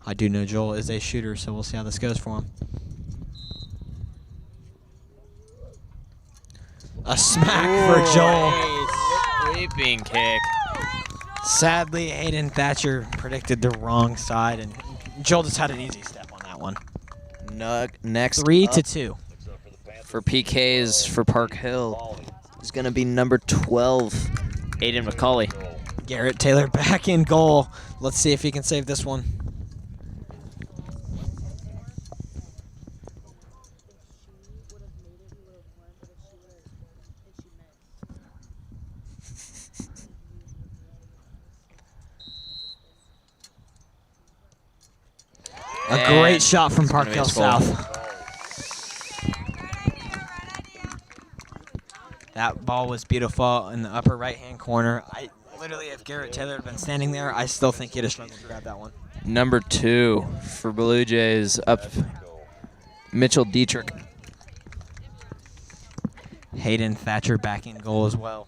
[SPEAKER 1] I do know Joel is a shooter, so we'll see how this goes for him. A smack for Joel.
[SPEAKER 2] Sweeping kick.
[SPEAKER 1] Sadly, Hayden Thatcher predicted the wrong side, and Joel just had an easy step on that one.
[SPEAKER 2] Next
[SPEAKER 1] 3-2.
[SPEAKER 2] for PKs for Park Hill is going to be number 12, Aiden McCauley.
[SPEAKER 1] Garrett Taylor back in goal. Let's see if he can save this one. A great
[SPEAKER 2] And
[SPEAKER 1] shot from
[SPEAKER 2] it's
[SPEAKER 1] Park
[SPEAKER 2] gonna be a
[SPEAKER 1] Hill
[SPEAKER 2] score.
[SPEAKER 1] South. That ball was beautiful in the upper right-hand corner. I literally, if Garrett Taylor had been standing there, I still think he'd have struggled to grab that one.
[SPEAKER 2] Number 2 for Blue Jays up Mitchell Dietrich.
[SPEAKER 1] Hayden Thatcher back in goal as well.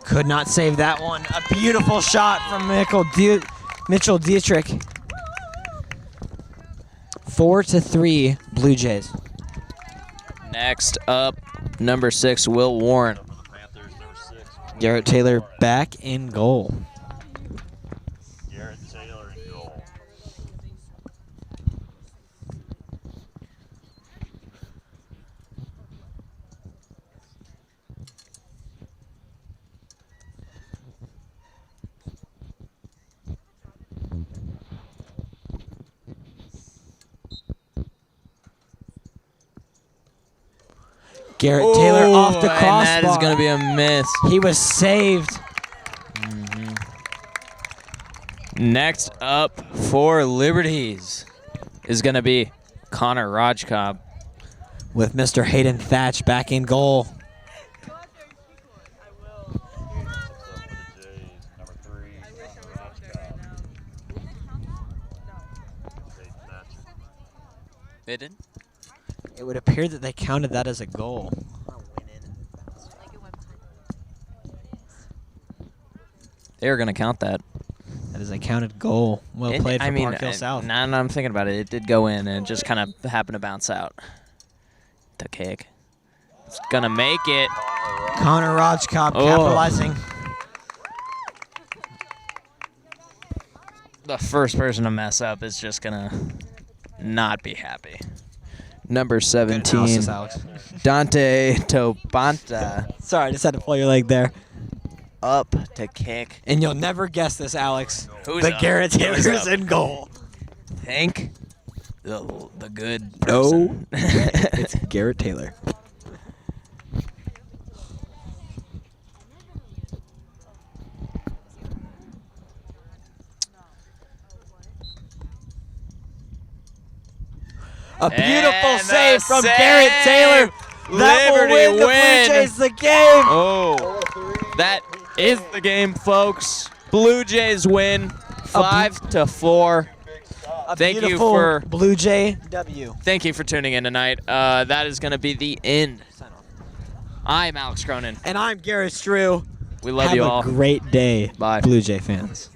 [SPEAKER 1] Could not save that one. A beautiful shot from Mitchell Dietrich. 4-3 Blue Jays.
[SPEAKER 2] Next up, number 6, Will Warren.
[SPEAKER 4] For the Panthers, number 6.
[SPEAKER 1] Garrett Taylor back in goal.
[SPEAKER 4] Garrett Taylor in goal.
[SPEAKER 1] Garrett Taylor off the crossbar.
[SPEAKER 2] And that is going to be a miss.
[SPEAKER 1] He was saved.
[SPEAKER 2] Next up for Liberties is going to be Connor Rajkab.
[SPEAKER 1] With Mr. Hayden Thatch back in goal.
[SPEAKER 4] Next up for the Jays, number 3, Rajkov. Hayden Thatcher.
[SPEAKER 2] They did?
[SPEAKER 1] It would appear that they counted that as a goal.
[SPEAKER 2] They were going to count that.
[SPEAKER 1] That is a counted goal. Well played for Park Hill
[SPEAKER 2] I-
[SPEAKER 1] South.
[SPEAKER 2] Now that I'm thinking about it, it did go in and it just kind of happened to bounce out. The kick. It's going to make it.
[SPEAKER 1] Connor Rajkop
[SPEAKER 2] Oh.
[SPEAKER 1] capitalizing.
[SPEAKER 2] The first person to mess up is just going to not be happy. Number
[SPEAKER 1] Good
[SPEAKER 2] 17,
[SPEAKER 1] analysis, Alex.
[SPEAKER 2] Dante Tobanta.
[SPEAKER 1] Sorry, I just had to pull your leg there.
[SPEAKER 2] Up to kick.
[SPEAKER 1] And you'll never guess this, Alex.
[SPEAKER 2] Who's
[SPEAKER 1] but
[SPEAKER 2] up?
[SPEAKER 1] Garrett Taylor
[SPEAKER 2] Who's
[SPEAKER 1] is
[SPEAKER 2] up?
[SPEAKER 1] in goal.
[SPEAKER 2] Think the good
[SPEAKER 1] No,
[SPEAKER 2] person.
[SPEAKER 1] it's Garrett Taylor. A beautiful
[SPEAKER 2] And
[SPEAKER 1] save
[SPEAKER 2] the
[SPEAKER 1] from
[SPEAKER 2] save.
[SPEAKER 1] Garrett Taylor. That will
[SPEAKER 2] Liberty
[SPEAKER 1] win the
[SPEAKER 2] win.
[SPEAKER 1] Blue Jays the game.
[SPEAKER 2] Oh, that is the game, folks. Blue Jays win 5-4.
[SPEAKER 1] A
[SPEAKER 2] Thank you
[SPEAKER 1] beautiful
[SPEAKER 2] for-
[SPEAKER 1] Blue Jay W.
[SPEAKER 2] Thank you for tuning in tonight. That is going to be the end. I'm Alex Cronin.
[SPEAKER 1] And I'm Garrett Strough.
[SPEAKER 2] We love
[SPEAKER 1] Have
[SPEAKER 2] you
[SPEAKER 1] a
[SPEAKER 2] all.
[SPEAKER 1] great day,
[SPEAKER 2] Bye.
[SPEAKER 1] Blue Jay fans.